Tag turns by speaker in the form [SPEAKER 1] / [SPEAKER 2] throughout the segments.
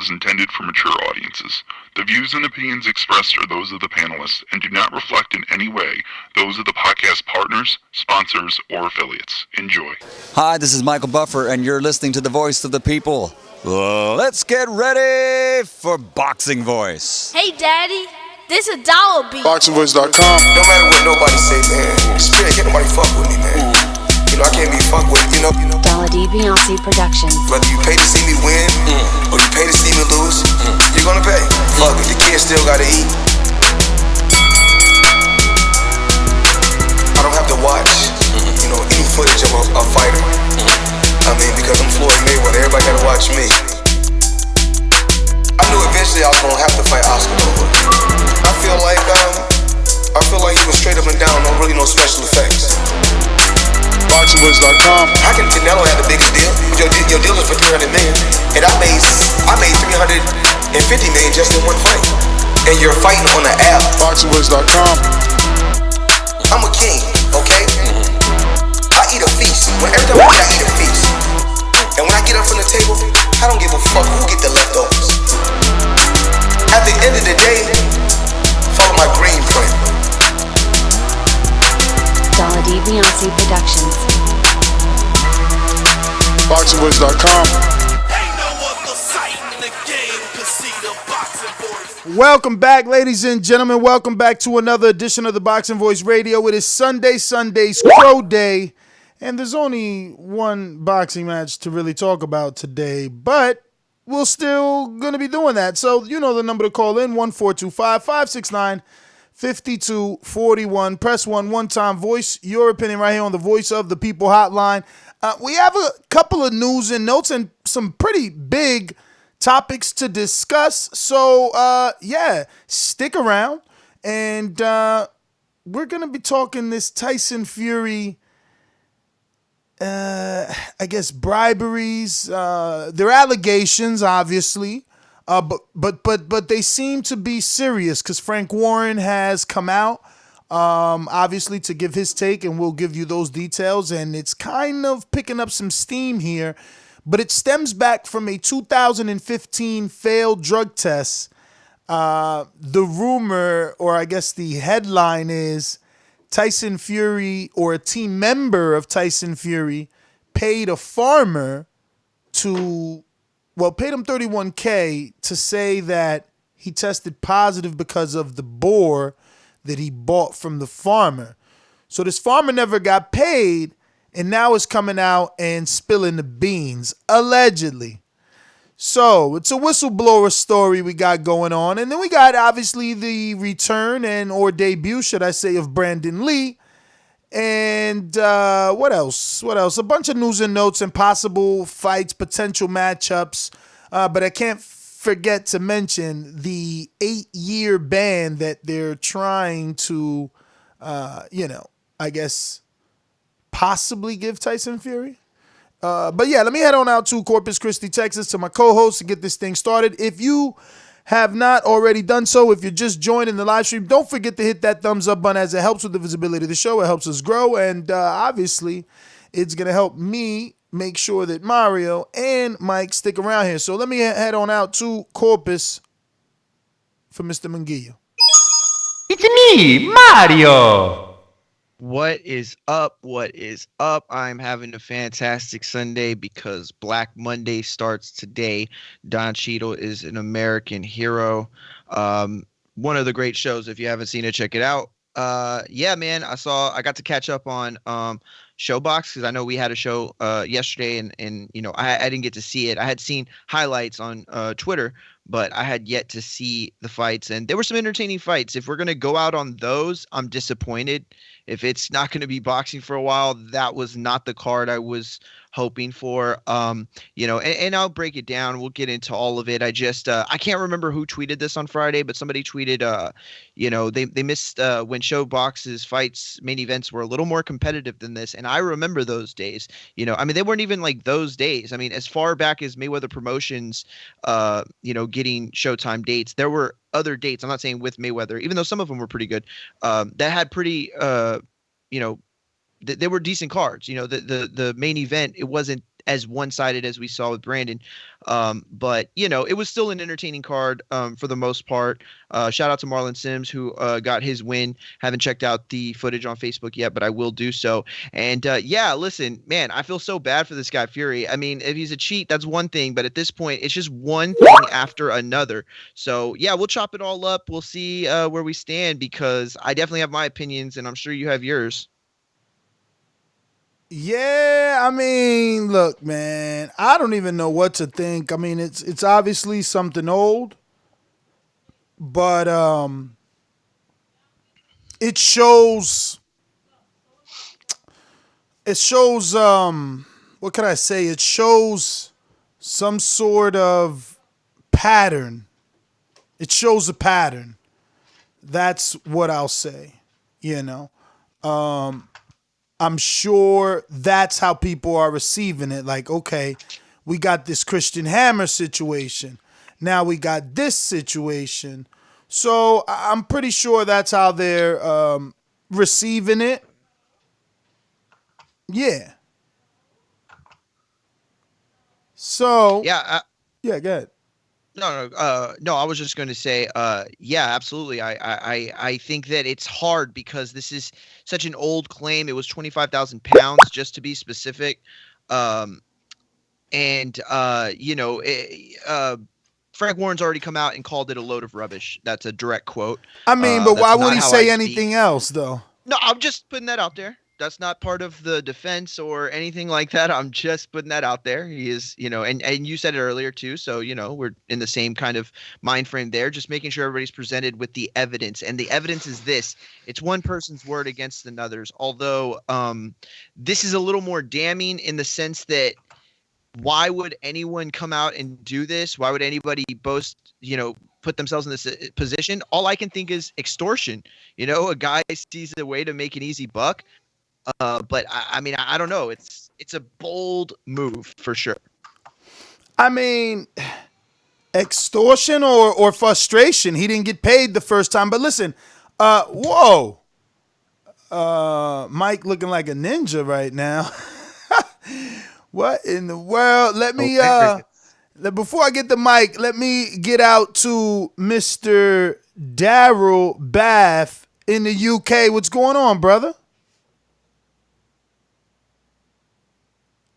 [SPEAKER 1] is intended for mature audiences. The views and opinions expressed are those of the panelists and do not reflect in any way those of the podcast partners, sponsors, or affiliates. Enjoy.
[SPEAKER 2] Hi, this is Michael Buffer, and you're listening to the Voice of the People. Let's get ready for Boxing Voice.
[SPEAKER 3] Hey, Daddy, this is $1 beat.
[SPEAKER 4] BoxingVoice.com.
[SPEAKER 5] No matter what nobody say, man, Spirit can't nobody fuck with me, man. You know, I can't be fucked with, you know.
[SPEAKER 6] Dollar D Beyonce Productions.
[SPEAKER 5] Whether you pay to see me win or you pay to see me lose, you're gonna pay. Fuck it, the kids still gotta eat. I don't have to watch, you know, any footage of a fighter. I mean, because I'm Floyd Mayweather, everybody gotta watch me. I knew eventually I was gonna have to fight Oscar Nova. I feel like he was straight up and down, no really no special effects.
[SPEAKER 4] BoxingVoice.com.
[SPEAKER 5] How can Canelo have the biggest deal? Your deal is for $300 million, and I made $350 million just in one fight. And you're fighting on the app.
[SPEAKER 4] BoxingVoice.com.
[SPEAKER 5] I'm a king, okay? I eat a feast. Every time I eat a feast, and when I get up from the table, I don't give a fuck who get the leftovers. At the end of the day, follow my green print.
[SPEAKER 6] Dollar D Beyonce Productions.
[SPEAKER 4] BoxingVoice.com.
[SPEAKER 7] Welcome back, ladies and gentlemen. Welcome back to another edition of the Boxing Voice Radio. It is Sunday's Crow Day, and there's only one boxing match to really talk about today, but we're still going to be doing that. So you know the number to call in, 1-425-569-5241. Press 1 one time. Voice your opinion right here on the Voice of the People hotline. We have a couple of news and notes and some pretty big topics to discuss. So, stick around. And we're going to be talking this Tyson Fury, briberies. They're allegations, obviously. But they seem to be serious because Frank Warren has come out, obviously, to give his take, and we'll give you those details. And it's kind of picking up some steam here, but it stems back from a 2015 failed drug test. The rumor, or I guess the headline is Tyson Fury, or a team member of Tyson Fury, paid a farmer paid him $31K to say that he tested positive because of the boar that he bought from the farmer. So this farmer never got paid, and now is coming out and spilling the beans, allegedly. So it's a whistleblower story we got going on. And then we got, obviously, the return or debut, should I say, of Brandun Lee. And what else? A bunch of news and notes and possible fights, potential matchups. But I can't forget to mention the 8-year ban that they're trying to, possibly give Tyson Fury. But yeah, let me head on out to Corpus Christi, Texas, to my co-host to get this thing started. If you have not already done so, if you're just joining the live stream, don't forget to hit that thumbs up button, as it helps with the visibility of the show. It helps us grow, and obviously it's going to help me make sure that Mario and Mike stick around here. So let me head on out to Corpus for Mr. Munguia.
[SPEAKER 8] It's me, Mario.
[SPEAKER 9] What is up? I'm having a fantastic Sunday because Black Monday starts today. Don Cheadle is an American hero. One of the great shows. If you haven't seen it, check it out. Man, I got to catch up on ShowBox because I know we had a show yesterday, and I didn't get to see it. I had seen highlights on Twitter, but I had yet to see the fights, and there were some entertaining fights. If we're going to go out on those, I'm disappointed. If it's not going to be boxing for a while, that was not the card I was hoping for. And I'll break it down. We'll get into all of it. I just I can't remember who tweeted this on Friday, but somebody tweeted they missed when ShowBox's fights main events were a little more competitive than this, and I remember those days. They weren't even like those days. I mean, as far back as Mayweather Promotions getting Showtime dates, there were other dates. I'm not saying with Mayweather, even though some of them were pretty good, that had pretty they were decent cards. The main event, it wasn't as one-sided as we saw with Brandon. But it was still an entertaining card for the most part. Shout out to Marlin Sims, who got his win. Haven't checked out the footage on Facebook yet, but I will do so. And listen, man, I feel so bad for this guy Fury. I mean, if he's a cheat, that's one thing, but at this point, it's just one thing after another. So yeah, we'll chop it all up. We'll see where we stand, because I definitely have my opinions, and I'm sure you have yours.
[SPEAKER 7] Yeah, I mean, look, man, I don't even know what to think. I mean, it's obviously something old, but it shows what can I say? It shows some sort of pattern. It shows a pattern. That's what I'll say, I'm sure that's how people are receiving it. Like, okay, we got this Christian Hammer situation. Now we got this situation. So I'm pretty sure that's how they're receiving it. Yeah. So.
[SPEAKER 9] Yeah.
[SPEAKER 7] Yeah, go ahead.
[SPEAKER 9] No. I was just going to say, yeah, absolutely. I think that it's hard because this is such an old claim. It was 25,000 pounds, just to be specific. Frank Warren's already come out and called it a load of rubbish. That's a direct quote.
[SPEAKER 7] I mean, but why would he say anything else, though?
[SPEAKER 9] No, I'm just putting that out there. That's not part of the defense or anything like that. I'm just putting that out there. He is, and you said it earlier too. So, we're in the same kind of mind frame there, just making sure everybody's presented with the evidence. And the evidence is this: it's one person's word against another's. Although this is a little more damning in the sense that why would anyone come out and do this? Why would anybody boast, put themselves in this position? All I can think is extortion. A guy sees a way to make an easy buck. But I mean, I don't know. It's a bold move for sure.
[SPEAKER 7] I mean, extortion or frustration. He didn't get paid the first time. But listen, whoa. Mike looking like a ninja right now. What in the world? Let me before I get the mic, let me get out to Mr. Daryl Bath in the UK. What's going on, brother?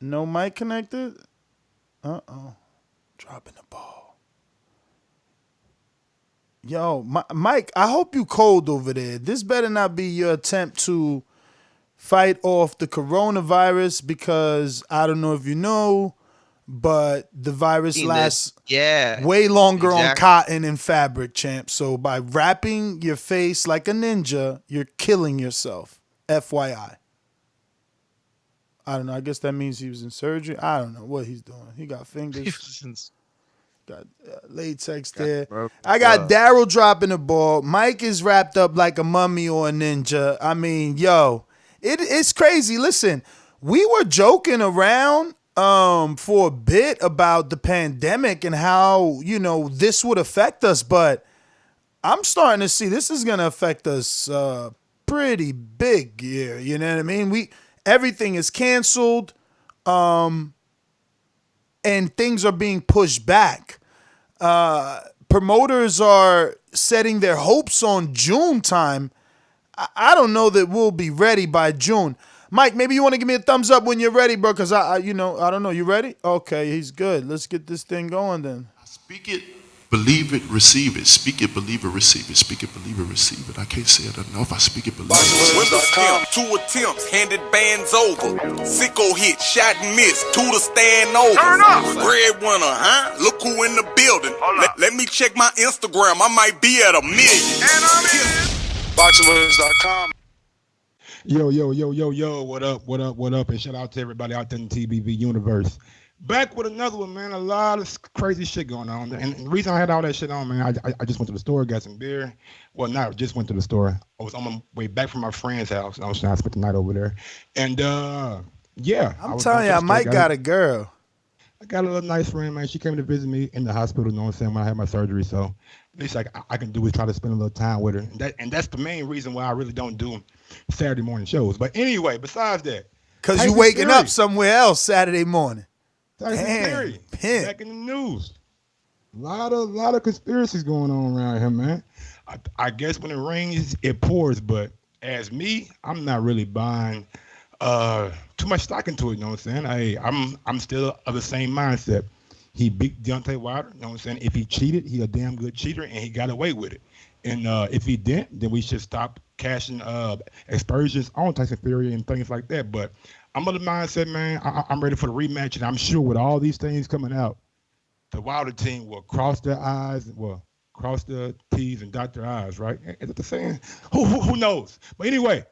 [SPEAKER 7] No mic connected? Uh-oh. Dropping the ball. Yo, Mike, I hope you cold over there. This better not be your attempt to fight off the coronavirus, because I don't know if you know, but the virus lasts way longer on cotton and fabric, champ. So by wrapping your face like a ninja, you're killing yourself. FYI. I don't know. I guess that means he was in surgery. I don't know what he's doing. He got fingers. Got latex there. I got Daryl dropping the ball. Mike is wrapped up like a mummy or a ninja. I mean, it's crazy. Listen, we were joking around for a bit about the pandemic and how, this would affect us. But I'm starting to see this is going to affect us pretty big here. You know what I mean? Everything is canceled, and things are being pushed back. Promoters are setting their hopes on June time. I don't know that we'll be ready by June. Mike, maybe you want to give me a thumbs up when you're ready, bro, because I don't know. You ready? Okay, he's good. Let's get this thing going then.
[SPEAKER 10] Speak it, believe it, receive it. Speak it, believe it, receive it. Speak it, believe it, receive it. I can't say it enough. I speak it, believe it.
[SPEAKER 11] Windows camp, 2 attempts, handed bands over. Sicko hit, shot and miss, 2 to stand over. Turn up! Breadwinner, huh? Look who in the building. Let me check my Instagram. I might be at 1 million. And I'm in.
[SPEAKER 4] BoxingWords.com.
[SPEAKER 12] Yo, what up, and shout out to everybody out there in the TBV universe. Back with another one, man. A lot of crazy shit going on. And the reason I had all that shit on, man, I just went to the store, got some beer. Well, not just went to the store. I was on my way back from my friend's house. I was trying to spend the night over there. And, yeah.
[SPEAKER 7] I'm telling you, I might got a girl.
[SPEAKER 12] I got a little nice friend, man. She came to visit me in the hospital, you know what I'm saying, when I had my surgery. So at least I can do is try to spend a little time with her. And that's the main reason why I really don't do Saturday morning shows. But anyway, besides that.
[SPEAKER 7] Because you're waking up somewhere else Saturday morning.
[SPEAKER 12] Tyson Fury back in the news. A lot of conspiracies going on around here, man. I guess when it rains, it pours. But as me, I'm not really buying too much stock into it. You know what I'm saying? I'm still of the same mindset. He beat Deontay Wilder. You know what I'm saying? If he cheated, he a damn good cheater, and he got away with it. And if he didn't, then we should stop cashing aspersions on Tyson Fury and things like that. But I'm of the mindset, man. I'm ready for the rematch, and I'm sure with all these things coming out, the Wilder team will cross their T's and dot their I's, right? Is that the saying? Who knows? But anyway,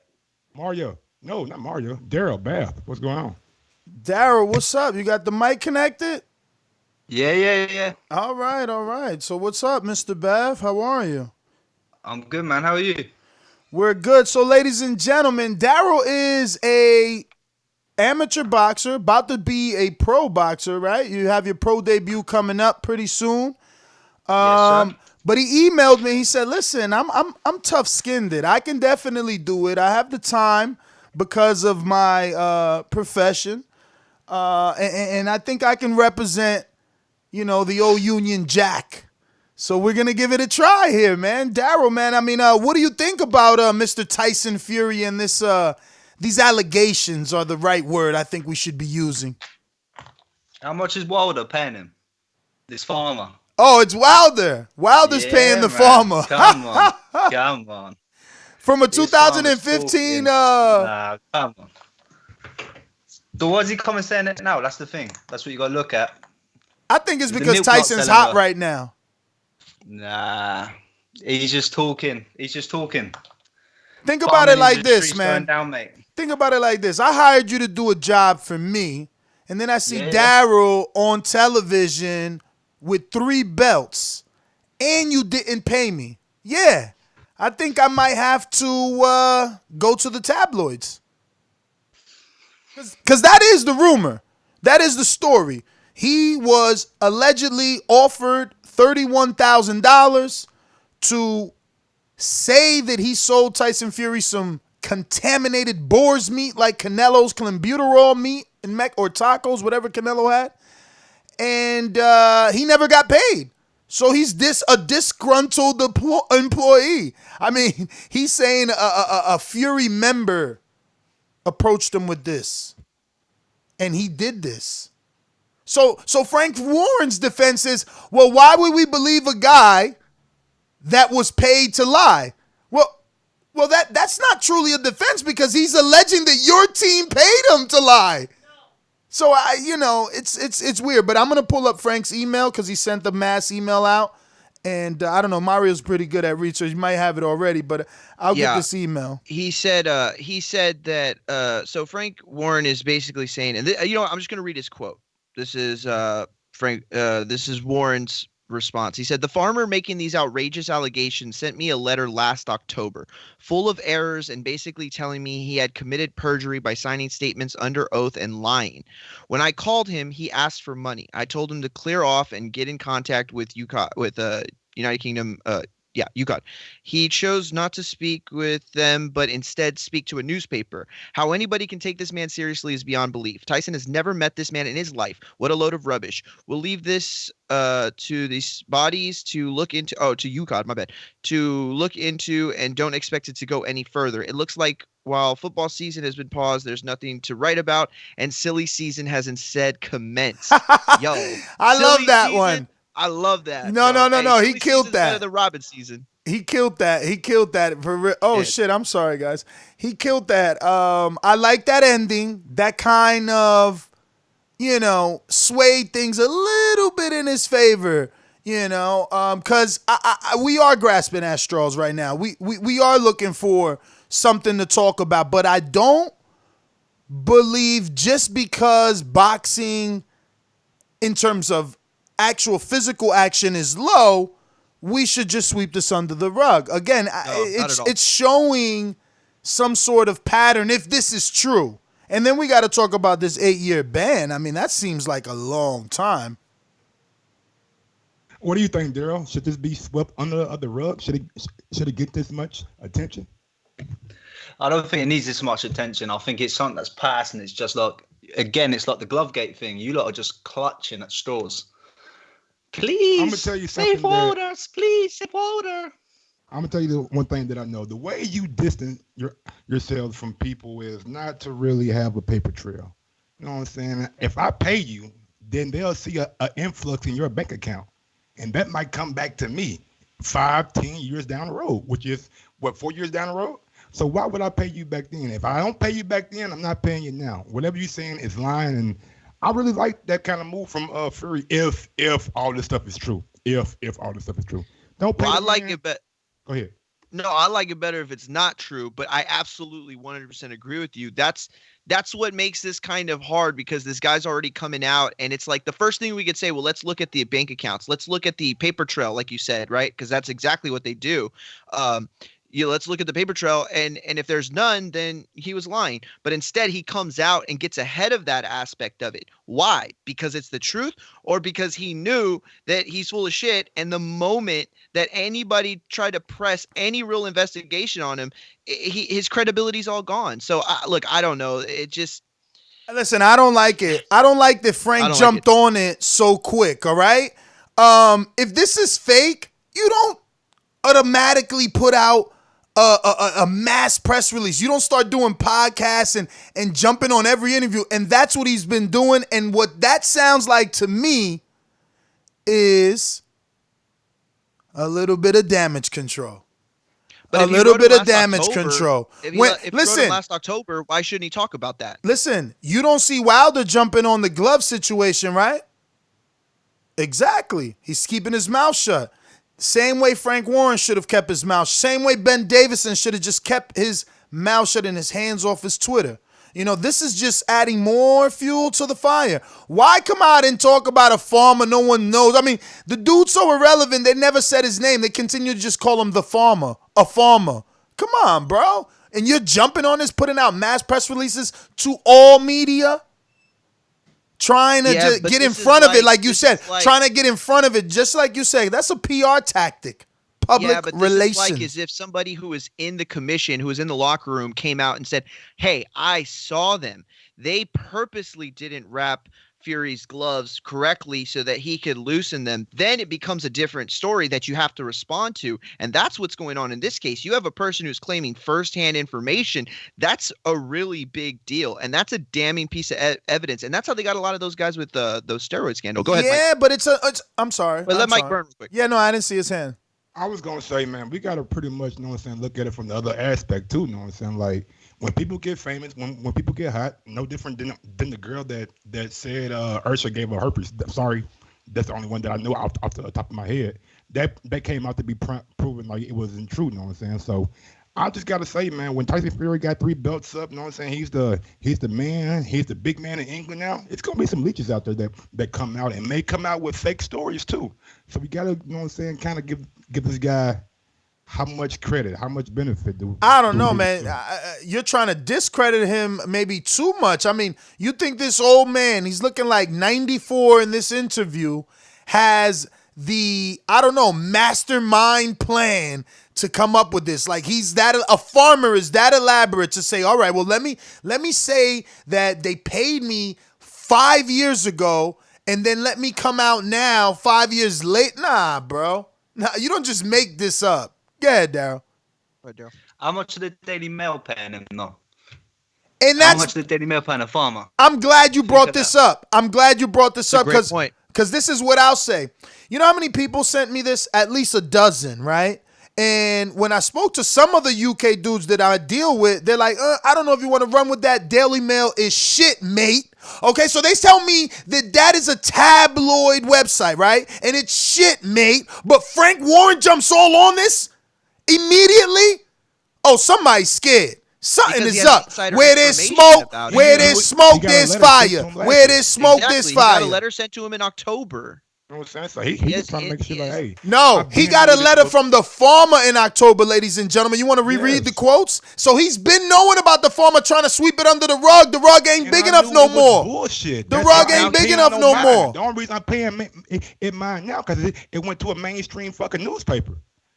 [SPEAKER 12] Mario. No, not Mario. Daryl Bath. What's going on?
[SPEAKER 7] Daryl, what's up? You got the mic connected?
[SPEAKER 13] Yeah.
[SPEAKER 7] All right. So what's up, Mr. Bath? How are you?
[SPEAKER 13] I'm good, man. How are you?
[SPEAKER 7] We're good. So, ladies and gentlemen, Daryl is a amateur boxer, about to be a pro boxer, right? You have your pro debut coming up pretty soon.
[SPEAKER 13] Yes, sir.
[SPEAKER 7] But he emailed me. He said, "Listen, I'm tough-skinned. I can definitely do it. I have the time because of my profession, and I think I can represent, the old Union Jack. So we're gonna give it a try here, man. Daryl, man. I mean, what do you think about Mr. Tyson Fury and this? These allegations are the right word I think we should be using."
[SPEAKER 13] How much is Wilder paying him? This farmer.
[SPEAKER 7] Oh, it's Wilder. Wilder's paying the farmer.
[SPEAKER 13] Come on.
[SPEAKER 7] From a 2015.
[SPEAKER 13] Nah, come on. So why is he coming saying it now? That's the thing. That's what you got to look at.
[SPEAKER 7] I think it's because Tyson's hot right now.
[SPEAKER 13] Nah, he's just talking.
[SPEAKER 7] Think about it like this, man. Think about it like this. I hired you to do a job for me, and then I see Daryl on television with 3 belts, and you didn't pay me. Yeah, I think I might have to go to the tabloids. Because that is the rumor. That is the story. He was allegedly offered $31,000 to say that he sold Tyson Fury some contaminated boar's meat like Canelo's clenbuterol meat or tacos, whatever Canelo had. And he never got paid. So he's a disgruntled employee. I mean, he's saying a Fury member approached him with this. And he did this. So Frank Warren's defense is, well, why would we believe a guy that was paid to lie? Well, that's not truly a defense because he's alleging that your team paid him to lie. So it's weird. But I'm gonna pull up Frank's email because he sent the mass email out, and I don't know. Mario's pretty good at research. You might have it already, but I'll get this email.
[SPEAKER 9] He said that. So Frank Warren is basically saying, and I'm just gonna read his quote. This is Frank. This is Warren's response. He said, "The farmer making these outrageous allegations sent me a letter last October, full of errors and basically telling me he had committed perjury by signing statements under oath and lying. When I called him, he asked for money. I told him to clear off and get in contact with United Kingdom. UCOD. He chose not to speak with them, but instead speak to a newspaper. How anybody can take this man seriously is beyond belief. Tyson has never met this man in his life. What a load of rubbish. We'll leave this to these bodies to look into. Oh, to UCOD, my bad. To look into, and don't expect it to go any further. It looks like while football season has been paused, there's nothing to write about, and silly season has instead commenced." Yo,
[SPEAKER 7] I love that one.
[SPEAKER 9] I love that.
[SPEAKER 7] No. He killed that.
[SPEAKER 9] Better than Robin season.
[SPEAKER 7] He killed that. For real. Oh, shit. I'm sorry, guys. He killed that. I like that ending. That kind of, swayed things a little bit in his favor, because we are grasping at straws right now. We are looking for something to talk about, but I don't believe just because boxing in terms of actual physical action is low, we should just sweep this under the rug. Again, it's showing some sort of pattern if this is true. And then we got to talk about this 8-year ban. I mean, that seems like a long time.
[SPEAKER 12] What do you think, Daryl? Should this be swept under the rug? Should it get this much attention?
[SPEAKER 13] I don't think it needs this much attention. I think it's something that's passed, and it's just like, again, it's like the Glovegate thing. You lot are just clutching at straws. Please,
[SPEAKER 12] I'm gonna tell you something.
[SPEAKER 13] Save water, please, save water.
[SPEAKER 12] I'm gonna tell you the one thing that I know. The way you distance yourselves from people is not to really have a paper trail. You know what I'm saying? If I pay you, then they'll see a influx in your bank account, and that might come back to me 5-10 years down the road, which is what, 4 years down the road. So why would I pay you back then? If I don't pay you back then, I'm not paying you now. Whatever you're saying is lying, and I really like that kind of move from Fury. If all this stuff is true, if all this stuff is true, don't pay.
[SPEAKER 9] Well, I like it, but
[SPEAKER 12] go ahead.
[SPEAKER 9] No, I like it better if it's not true, but I absolutely 100% agree with you. That's what makes this kind of hard, because this guy's already coming out, and it's like the first thing we could say, well, let's look at the bank accounts. Let's look at the paper trail, like you said, right? Because that's exactly what they do. Let's look at the paper trail, and if there's none, then he was lying. But instead, he comes out and gets ahead of that aspect of it. Why? Because it's the truth, or because he knew that he's full of shit, and the moment that anybody tried to press any real investigation on him, his credibility's all gone. So, look, I don't know. It just...
[SPEAKER 7] Listen, I don't like it. I don't like that Frank jumped on it so quick, all right? If this is fake, you don't automatically put out a mass press release. You don't start doing podcasts and jumping on every interview, and that's what he's been doing. And what that sounds like to me is a little bit of damage control.
[SPEAKER 9] But
[SPEAKER 7] a little bit of damage control.
[SPEAKER 9] If he wrote him last October, why shouldn't he talk about that?
[SPEAKER 7] Listen, you don't see Wilder jumping on the glove situation, right? Exactly. He's keeping his mouth shut. Same way Frank Warren should have kept his mouth. Same way Ben Davison should have just kept his mouth shut and his hands off his Twitter. You know, this is just adding more fuel to the fire. Why come out and talk about a farmer no one knows? I mean, the dude's so irrelevant, they never said his name. They continue to just call him the farmer, a farmer. Come on, bro. And you're jumping on this, putting out mass press releases to all media? Trying to get in front of it, like you said. Trying to get in front of it, just like you say. That's a PR tactic. Public relations.
[SPEAKER 9] Is like as if somebody who was in the commission, who was in the locker room, came out and said, hey, I saw them. They purposely didn't wrap Fury's gloves correctly so that he could loosen them. Then it becomes a different story that you have to respond to. And that's what's going on in this case. You have a person who's claiming firsthand information. That's a really big deal. And that's a damning piece of evidence. And that's how they got a lot of those guys with those steroid scandal. Go ahead, Mike.
[SPEAKER 7] But I'm sorry.
[SPEAKER 9] But let Mike burn real quick.
[SPEAKER 7] Yeah, no, I didn't see his hand.
[SPEAKER 12] I was going to say, man, we got to pretty much, you know what I'm saying, look at it from the other aspect too, you know what I'm saying? Like, when people get famous, when people get hot, no different than the girl that said Ursula gave her herpes. Sorry, that's the only one that I know off the top of my head. That came out to be proven like it wasn't true, you know what I'm saying? So I just got to say, man, when Tyson Fury got 3 belts up, you know what I'm saying, he's the man, he's the big man in England now. It's going to be some leeches out there that come out and may come out with fake stories too. So we got to, you know what I'm saying, kind of give this guy how much credit, how much benefit
[SPEAKER 7] I don't know, man. You're trying to discredit him maybe too much. I mean, you think this old man, he's looking like 94 in this interview, has the, I don't know, mastermind plan to come up with this. Like a farmer is that elaborate to say, all right, well, let me say that they paid me 5 years ago and then let me come out now 5 years late. Nah, bro. Nah, you don't just make this up. Go ahead, Daryl.
[SPEAKER 13] How much did the Daily Mail paying him? No.
[SPEAKER 7] And that's
[SPEAKER 13] how much did the Daily Mail paying a farmer?
[SPEAKER 7] I'm glad you brought this up. I'm glad you brought this up because this is what I'll say. You know how many people sent me this? At least a dozen, right? And when I spoke to some of the UK dudes that I deal with, they're like, I don't know if you want to run with that. Daily Mail is shit, mate. Okay, so they tell me that is a tabloid website, right? And it's shit, mate. But Frank Warren jumps all on this immediately. Oh, somebody's scared. Something is up. Where there's smoke, there's fire. Where there's smoke, there's fire.
[SPEAKER 9] He got a letter sent to him in October.
[SPEAKER 12] You know what I'm saying? So he's trying to make sure like, hey.
[SPEAKER 7] No, he got a letter from the farmer in October, ladies and gentlemen. You want to reread the quotes? So he's been knowing about the farmer trying to sweep it under the rug. The rug ain't big enough no more.
[SPEAKER 12] Bullshit.
[SPEAKER 7] The rug ain't big enough no more.
[SPEAKER 12] The only reason I'm paying it mine now because it went to a mainstream fucking newspaper.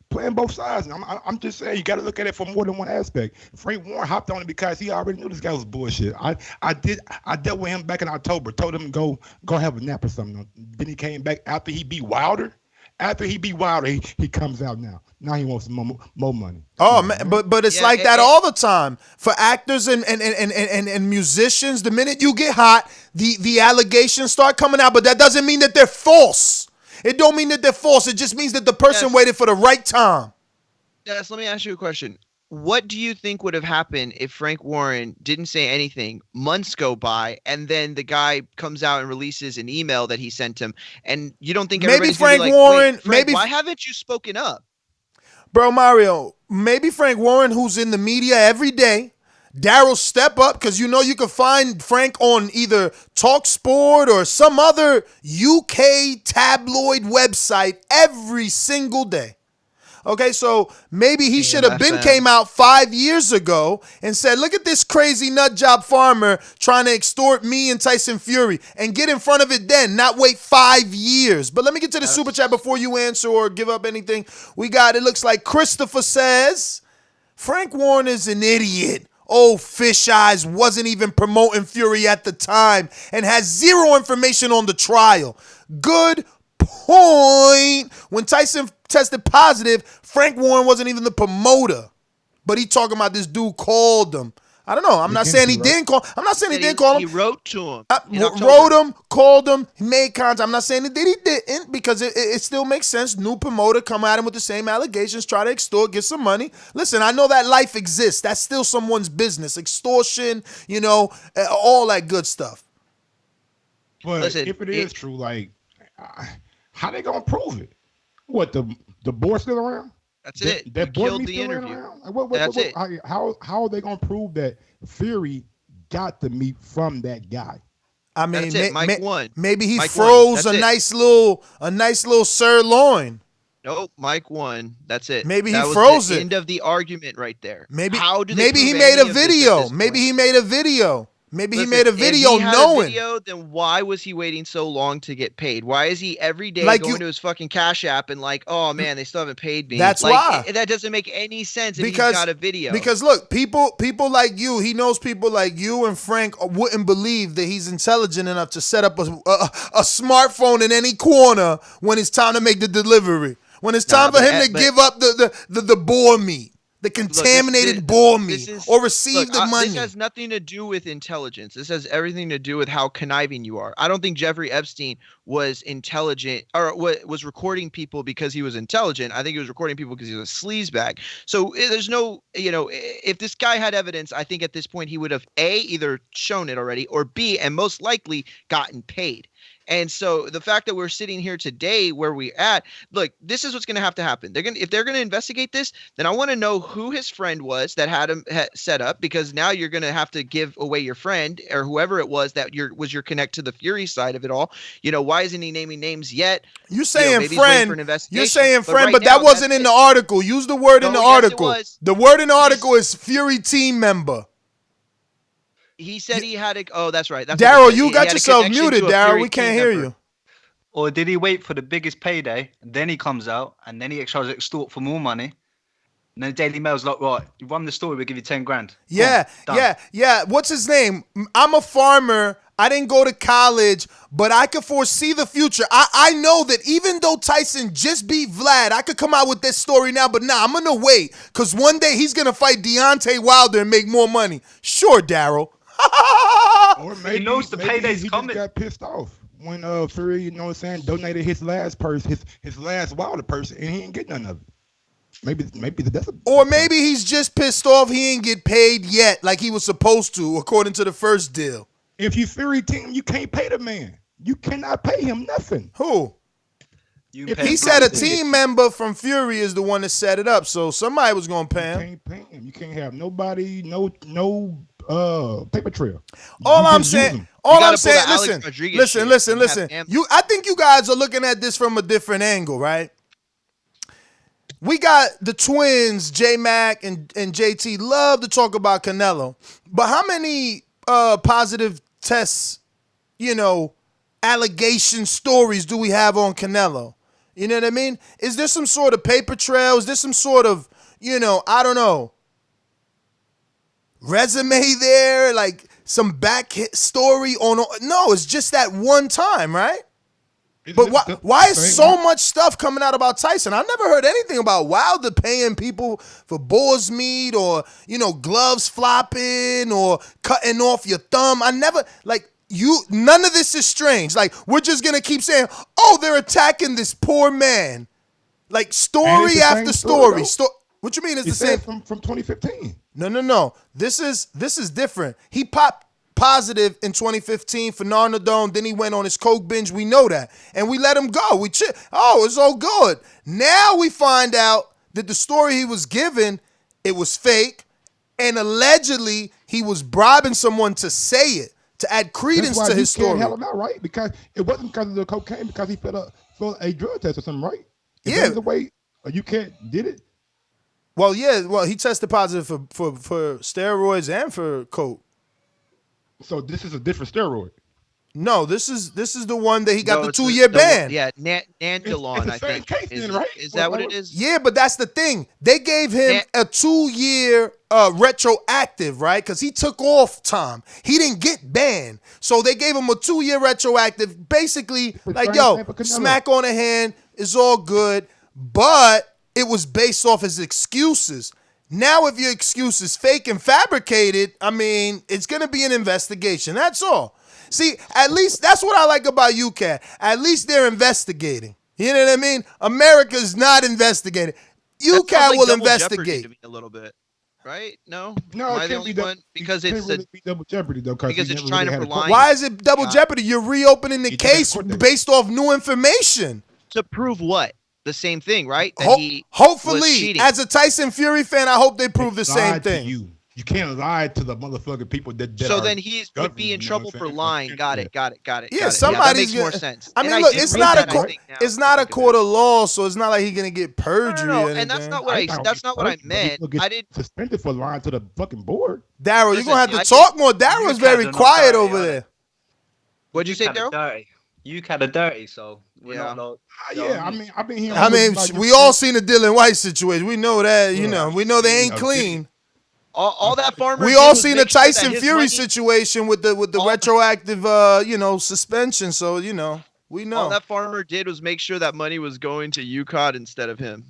[SPEAKER 12] playing both sides. And I'm just saying you got to look at it from more than one aspect. Frank Warren hopped on it because he already knew this guy was bullshit. I dealt with him back in October. Told him go have a nap or something. Then he came back after he beat Wilder. After he beat Wilder, he comes out now. Now he wants more money.
[SPEAKER 7] Oh man, but it's like that all the time for actors and musicians. The minute you get hot, the allegations start coming out, but that doesn't mean that they're false. It don't mean that they're false. It just means that the person waited for the right time.
[SPEAKER 9] Yes, let me ask you a question. What do you think would have happened if Frank Warren didn't say anything? Months go by, and then the guy comes out and releases an email that he sent him, and you don't think everybody's
[SPEAKER 7] Frank
[SPEAKER 9] gonna be like,
[SPEAKER 7] Warren,
[SPEAKER 9] wait, Frank,
[SPEAKER 7] maybe
[SPEAKER 9] why haven't you spoken up?
[SPEAKER 7] Bro, Mario, maybe Frank Warren, who's in the media every day, Daryl step up, because you know you can find Frank on either TalkSport or some other UK tabloid website every single day. Okay, so maybe he should have came out 5 years ago and said, look at this crazy nut job farmer trying to extort me and Tyson Fury, and get in front of it then, not wait 5 years. But let me get to the super chat before you answer or give up anything. We got, it looks like Christopher says, Frank Warren is an idiot. Oh, Fish Eyes wasn't even promoting Fury at the time and has zero information on the trial. Good point. When Tyson tested positive, Frank Warren wasn't even the promoter, but he talking about this dude called him. I don't know. I'm not saying he didn't call. I'm not saying he didn't call him.
[SPEAKER 9] He wrote to him.
[SPEAKER 7] Wrote him, called him, he made contact. I'm not saying he didn't, because it still makes sense. New promoter come at him with the same allegations, try to extort, get some money. Listen, I know that life exists. That's still someone's business. Extortion, all that good stuff.
[SPEAKER 12] But
[SPEAKER 9] Listen,
[SPEAKER 12] if it is true, like, how they gonna prove it? What, the board still around?
[SPEAKER 9] That's it.
[SPEAKER 12] That
[SPEAKER 9] You
[SPEAKER 12] board
[SPEAKER 9] killed
[SPEAKER 12] meat
[SPEAKER 9] the
[SPEAKER 12] still
[SPEAKER 9] interview.
[SPEAKER 12] around?
[SPEAKER 9] That's it.
[SPEAKER 12] How are they gonna prove that Fury got the meat from that guy?
[SPEAKER 7] I mean,
[SPEAKER 9] That's it. Mike won.
[SPEAKER 7] Maybe he
[SPEAKER 9] Mike
[SPEAKER 7] froze
[SPEAKER 9] won.
[SPEAKER 7] a
[SPEAKER 9] That's
[SPEAKER 7] nice little sirloin.
[SPEAKER 9] Nope, Mike won. That's it.
[SPEAKER 7] Maybe
[SPEAKER 9] that
[SPEAKER 7] he
[SPEAKER 9] was
[SPEAKER 7] froze
[SPEAKER 9] the
[SPEAKER 7] it.
[SPEAKER 9] End of the argument right there.
[SPEAKER 7] Maybe
[SPEAKER 9] How do they
[SPEAKER 7] maybe he
[SPEAKER 9] prove
[SPEAKER 7] made
[SPEAKER 9] any
[SPEAKER 7] a
[SPEAKER 9] of this at
[SPEAKER 7] video.
[SPEAKER 9] this
[SPEAKER 7] Maybe
[SPEAKER 9] point?
[SPEAKER 7] he made a video. Maybe
[SPEAKER 9] Listen,
[SPEAKER 7] he made a video
[SPEAKER 9] if he had
[SPEAKER 7] knowing.
[SPEAKER 9] a video, then why was he waiting so long to get paid? Why is he every day
[SPEAKER 7] Like
[SPEAKER 9] going to his fucking Cash App and like, oh man, they still haven't paid me?
[SPEAKER 7] That's
[SPEAKER 9] like,
[SPEAKER 7] why.
[SPEAKER 9] that doesn't make any sense if he's got a video.
[SPEAKER 7] Because look, people like you, he knows people like you and Frank wouldn't believe that he's intelligent enough to set up a smartphone in any corner when it's time to make the delivery. When it's time for him to give up the boar meat. The contaminated boar meat, or receive the money.
[SPEAKER 9] This has nothing to do with intelligence. This has everything to do with how conniving you are. I don't think Jeffrey Epstein was intelligent or was recording people because he was intelligent. I think he was recording people because he was a sleazebag. So there's no, if this guy had evidence, I think at this point he would have A, either shown it already, or B, and most likely gotten paid. And so the fact that we're sitting here today where we're at, look, this is what's going to have to happen. If they're going to investigate this, then I want to know who his friend was that had him set up, because now you're going to have to give away your friend or whoever it was that was your connect to the Fury side of it all. Why isn't he naming names yet?
[SPEAKER 7] You're saying
[SPEAKER 9] maybe
[SPEAKER 7] friend. You're saying friend,
[SPEAKER 9] right
[SPEAKER 7] but
[SPEAKER 9] now,
[SPEAKER 7] that wasn't in the article. Use the word in the article. The word in the article is Fury team member.
[SPEAKER 9] He said he had a. Oh, that's right. That's
[SPEAKER 7] Daryl, you got yourself muted, Daryl. We can't hear you.
[SPEAKER 13] Or did he wait for the biggest payday, and then he comes out, and then he tries to extort for more money? And then Daily Mail's like, right, you run the story, we'll give you 10 grand.
[SPEAKER 7] Yeah. What's his name? I'm a farmer. I didn't go to college, but I could foresee the future. I know that even though Tyson just beat Vlad, I could come out with this story now, but I'm going to wait, because one day he's going to fight Deontay Wilder and make more money. Sure, Daryl.
[SPEAKER 12] Or maybe
[SPEAKER 13] he knows the payday's
[SPEAKER 12] he
[SPEAKER 13] coming.
[SPEAKER 12] Just got pissed off when Fury, donated his last purse, his last Wilder purse, and he didn't get none of it. Maybe that's
[SPEAKER 7] or maybe he's just pissed off he ain't get paid yet like he was supposed to, according to the first deal.
[SPEAKER 12] If you Fury team, you can't pay the man. You cannot pay him nothing.
[SPEAKER 7] Who? He said a team member from Fury is the one that set it up, so somebody was gonna pay him.
[SPEAKER 12] You can't pay him. You can't have nobody, no paper trail.
[SPEAKER 7] Listen. I think you guys are looking at this from a different angle, right? We got the twins, J-Mac and JT, love to talk about Canelo, but how many positive tests, allegation stories do we have on Canelo? You know what I mean? Is there some sort of paper trail? Is there some sort of, I don't know, resume there? Like some back story on? No, it's just that one time, right? But why is so much stuff coming out about Tyson? I never heard anything about Wilder paying people for boar's meat or, gloves flopping or cutting off your thumb. I never, none of this is strange. Like, we're just going to keep saying, oh, they're attacking this poor man. Like, story after story. What you mean it's the same?
[SPEAKER 12] From 2015.
[SPEAKER 7] No. This is different. He popped positive in 2015 for Narnadone. Then he went on his coke binge. We know that. And we let him go. It's all good. Now we find out that the story he was given, it was fake. And allegedly, he was bribing someone to say it, to add credence to his story.
[SPEAKER 12] That's why you can't hell him out, right? Because it wasn't because of the cocaine, because he failed a drug test or something, right?
[SPEAKER 7] Yeah.
[SPEAKER 12] The way you can't, did it?
[SPEAKER 7] Well, yeah. Well, he tested positive for steroids and for coke.
[SPEAKER 12] So this is a different steroid.
[SPEAKER 7] No, this is the one that he got the 2-year ban.
[SPEAKER 9] Yeah, Nandalon, I think. Is that what it is?
[SPEAKER 7] Yeah, but that's the thing. They gave him a 2-year retroactive, right? Because he took off time. He didn't get banned. So they gave him a 2-year retroactive. Basically, smack on the hand. It's all good. But it was based off his excuses. Now, if your excuse is fake and fabricated, it's going to be an investigation. That's all. See, at least that's what I like about UCAT. At least they're investigating. You know what I mean? America's not investigating. UCAT will investigate.
[SPEAKER 9] To me a little bit, right? No,
[SPEAKER 12] no,
[SPEAKER 9] am I the only one? Because it's
[SPEAKER 12] double jeopardy though.
[SPEAKER 9] Because it's trying to rely.
[SPEAKER 7] Why is it double jeopardy? You're reopening the case based off new information.
[SPEAKER 9] To prove what? The same thing, right?
[SPEAKER 7] Hopefully, as a Tyson Fury fan, I hope they prove the same thing.
[SPEAKER 12] You can't lie to the motherfucking people that
[SPEAKER 9] so then he would be in trouble for lying. Got it.
[SPEAKER 7] Yeah, somebody's
[SPEAKER 9] that makes more sense.
[SPEAKER 7] Look, it's not a court of law, so it's not like he's gonna get perjury.
[SPEAKER 9] No, and that's not what I meant. I didn't
[SPEAKER 12] suspended for lying to the fucking board.
[SPEAKER 7] Daryl, you're gonna have to talk more. Daryl's very quiet over there.
[SPEAKER 9] What'd you say, Daryl?
[SPEAKER 13] You kind of dirty, so we're not.
[SPEAKER 12] I've been hearing.
[SPEAKER 7] We all seen the Dylan White situation. We know that. We know they ain't clean.
[SPEAKER 9] All that farmer.
[SPEAKER 7] We all seen the Tyson Fury situation with the retroactive, suspension. So we know.
[SPEAKER 9] All that farmer did was make sure that money was going to UCOD instead of him.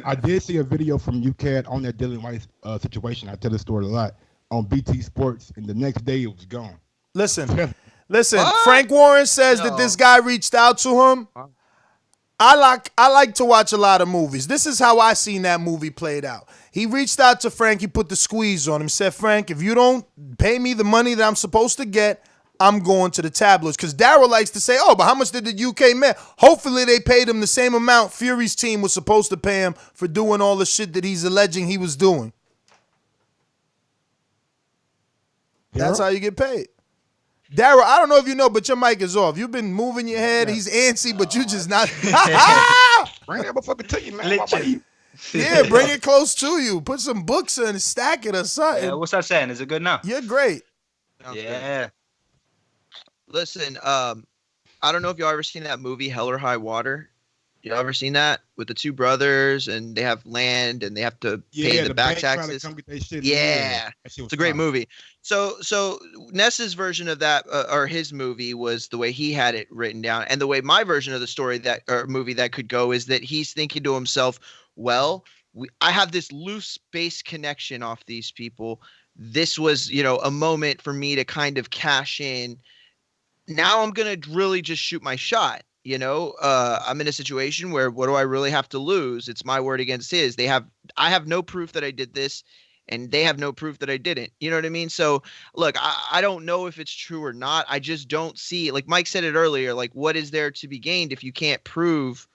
[SPEAKER 12] I did see a video from UCAD on that Dylan White situation. I tell the story a lot on BT Sports, and the next day it was gone.
[SPEAKER 7] Listen. Frank Warren says that this guy reached out to him. I like to watch a lot of movies. This is how I seen that movie played out. He reached out to Frank. He put the squeeze on him. Said, Frank, if you don't pay me the money that I'm supposed to get, I'm going to the tabloids. Because Daryl likes to say, oh, but how much did the UK make? Hopefully they paid him the same amount Fury's team was supposed to pay him for doing all the shit that he's alleging he was doing. That's how you get paid. Daryl, I don't know if you know, but your mic is off. You've been moving your head. He's antsy, but you just not.
[SPEAKER 12] Bring that motherfucker to you, man.
[SPEAKER 7] Yeah, bring it close to you. Put some books in and stack it or something.
[SPEAKER 13] Yeah, what's that saying? Is it good now?
[SPEAKER 7] You're great.
[SPEAKER 13] Yeah.
[SPEAKER 9] Listen, I don't know if y'all ever seen that movie Hell or High Water. You ever seen that with the two brothers and they have land and they have to pay the back taxes? Yeah, it's a great movie. So Ness's version of that or his movie was the way he had it written down, and the way my version of the story movie that could go is that he's thinking to himself, well, I have this loose base connection off these people. This was, a moment for me to kind of cash in. Now I'm gonna really just shoot my shot. I'm in a situation where what do I really have to lose? It's my word against his. I have no proof that I did this, and they have no proof that I didn't. You know what I mean? So look, I don't know if it's true or not. I just don't see, like Mike said it earlier, like what is there to be gained if you can't prove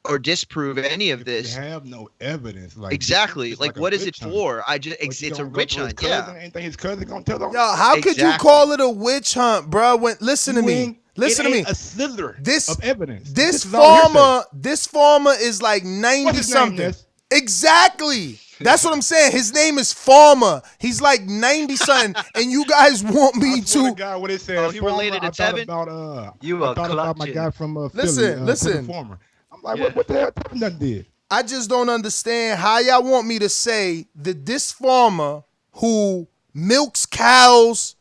[SPEAKER 9] or disprove any of this?
[SPEAKER 12] You have no evidence.
[SPEAKER 9] Exactly. Like what is it for? It's a witch hunt. Yeah.
[SPEAKER 12] Anything his cousin gonna tell them?
[SPEAKER 7] Yo, how could you call it a witch hunt, bro? Listen to me. Listen to me.
[SPEAKER 12] A slither of evidence.
[SPEAKER 7] This farmer is like 90 something. Exactly. That's what I'm saying. His name is Farmer. He's like 90 something, and you guys want me to?
[SPEAKER 12] Guy, what it says,
[SPEAKER 9] you related to Tevin?
[SPEAKER 12] You are about my guy from Philly.
[SPEAKER 7] Listen.
[SPEAKER 12] I'm Like, what the hell Tyson done did?
[SPEAKER 7] I just don't understand how y'all want me to say that this farmer who milks cows,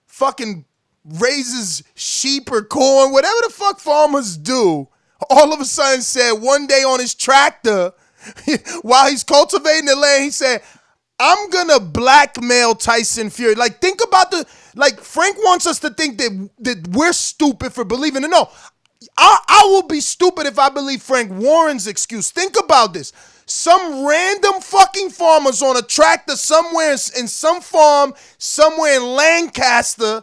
[SPEAKER 7] fucking raises sheep or corn, whatever the fuck farmers do, all of a sudden said one day on his tractor, while he's cultivating the land, he said, I'm gonna blackmail Tyson Fury. Like, think about Frank wants us to think that we're stupid for believing it. No, I will be stupid if I believe Frank Warren's excuse. Think about this. Some random fucking farmer's on a tractor somewhere in some farm, somewhere in Lancaster,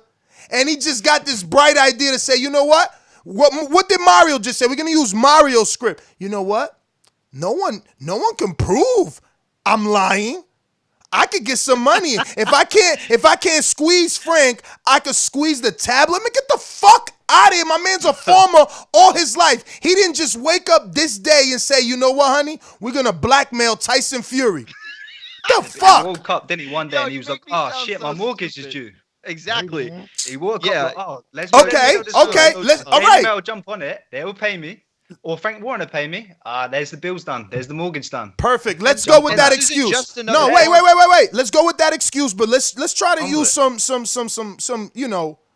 [SPEAKER 7] and he just got this bright idea to say, you know what? What did Mario just say? We're gonna use Mario's script. You know what? No one can prove I'm lying. I could get some money. If I can't squeeze Frank, I could squeeze the tab. Let me get the fuck out of here. My man's a farmer all his life. He didn't just wake up this day and say, you know what, honey? We're going to blackmail Tyson Fury. The fuck?
[SPEAKER 13] He woke up, didn't he, one day, and he was like, oh, shit, my mortgage is due.
[SPEAKER 9] Exactly.
[SPEAKER 13] He woke up like, oh, let's
[SPEAKER 7] Okay. All right.
[SPEAKER 13] They'll jump on it. They will pay me. Or Frank Warren will pay me. There's the bills done. There's the mortgage done.
[SPEAKER 7] Perfect. Let's go with that excuse. No, wait. Let's go with that excuse, but let's try to use some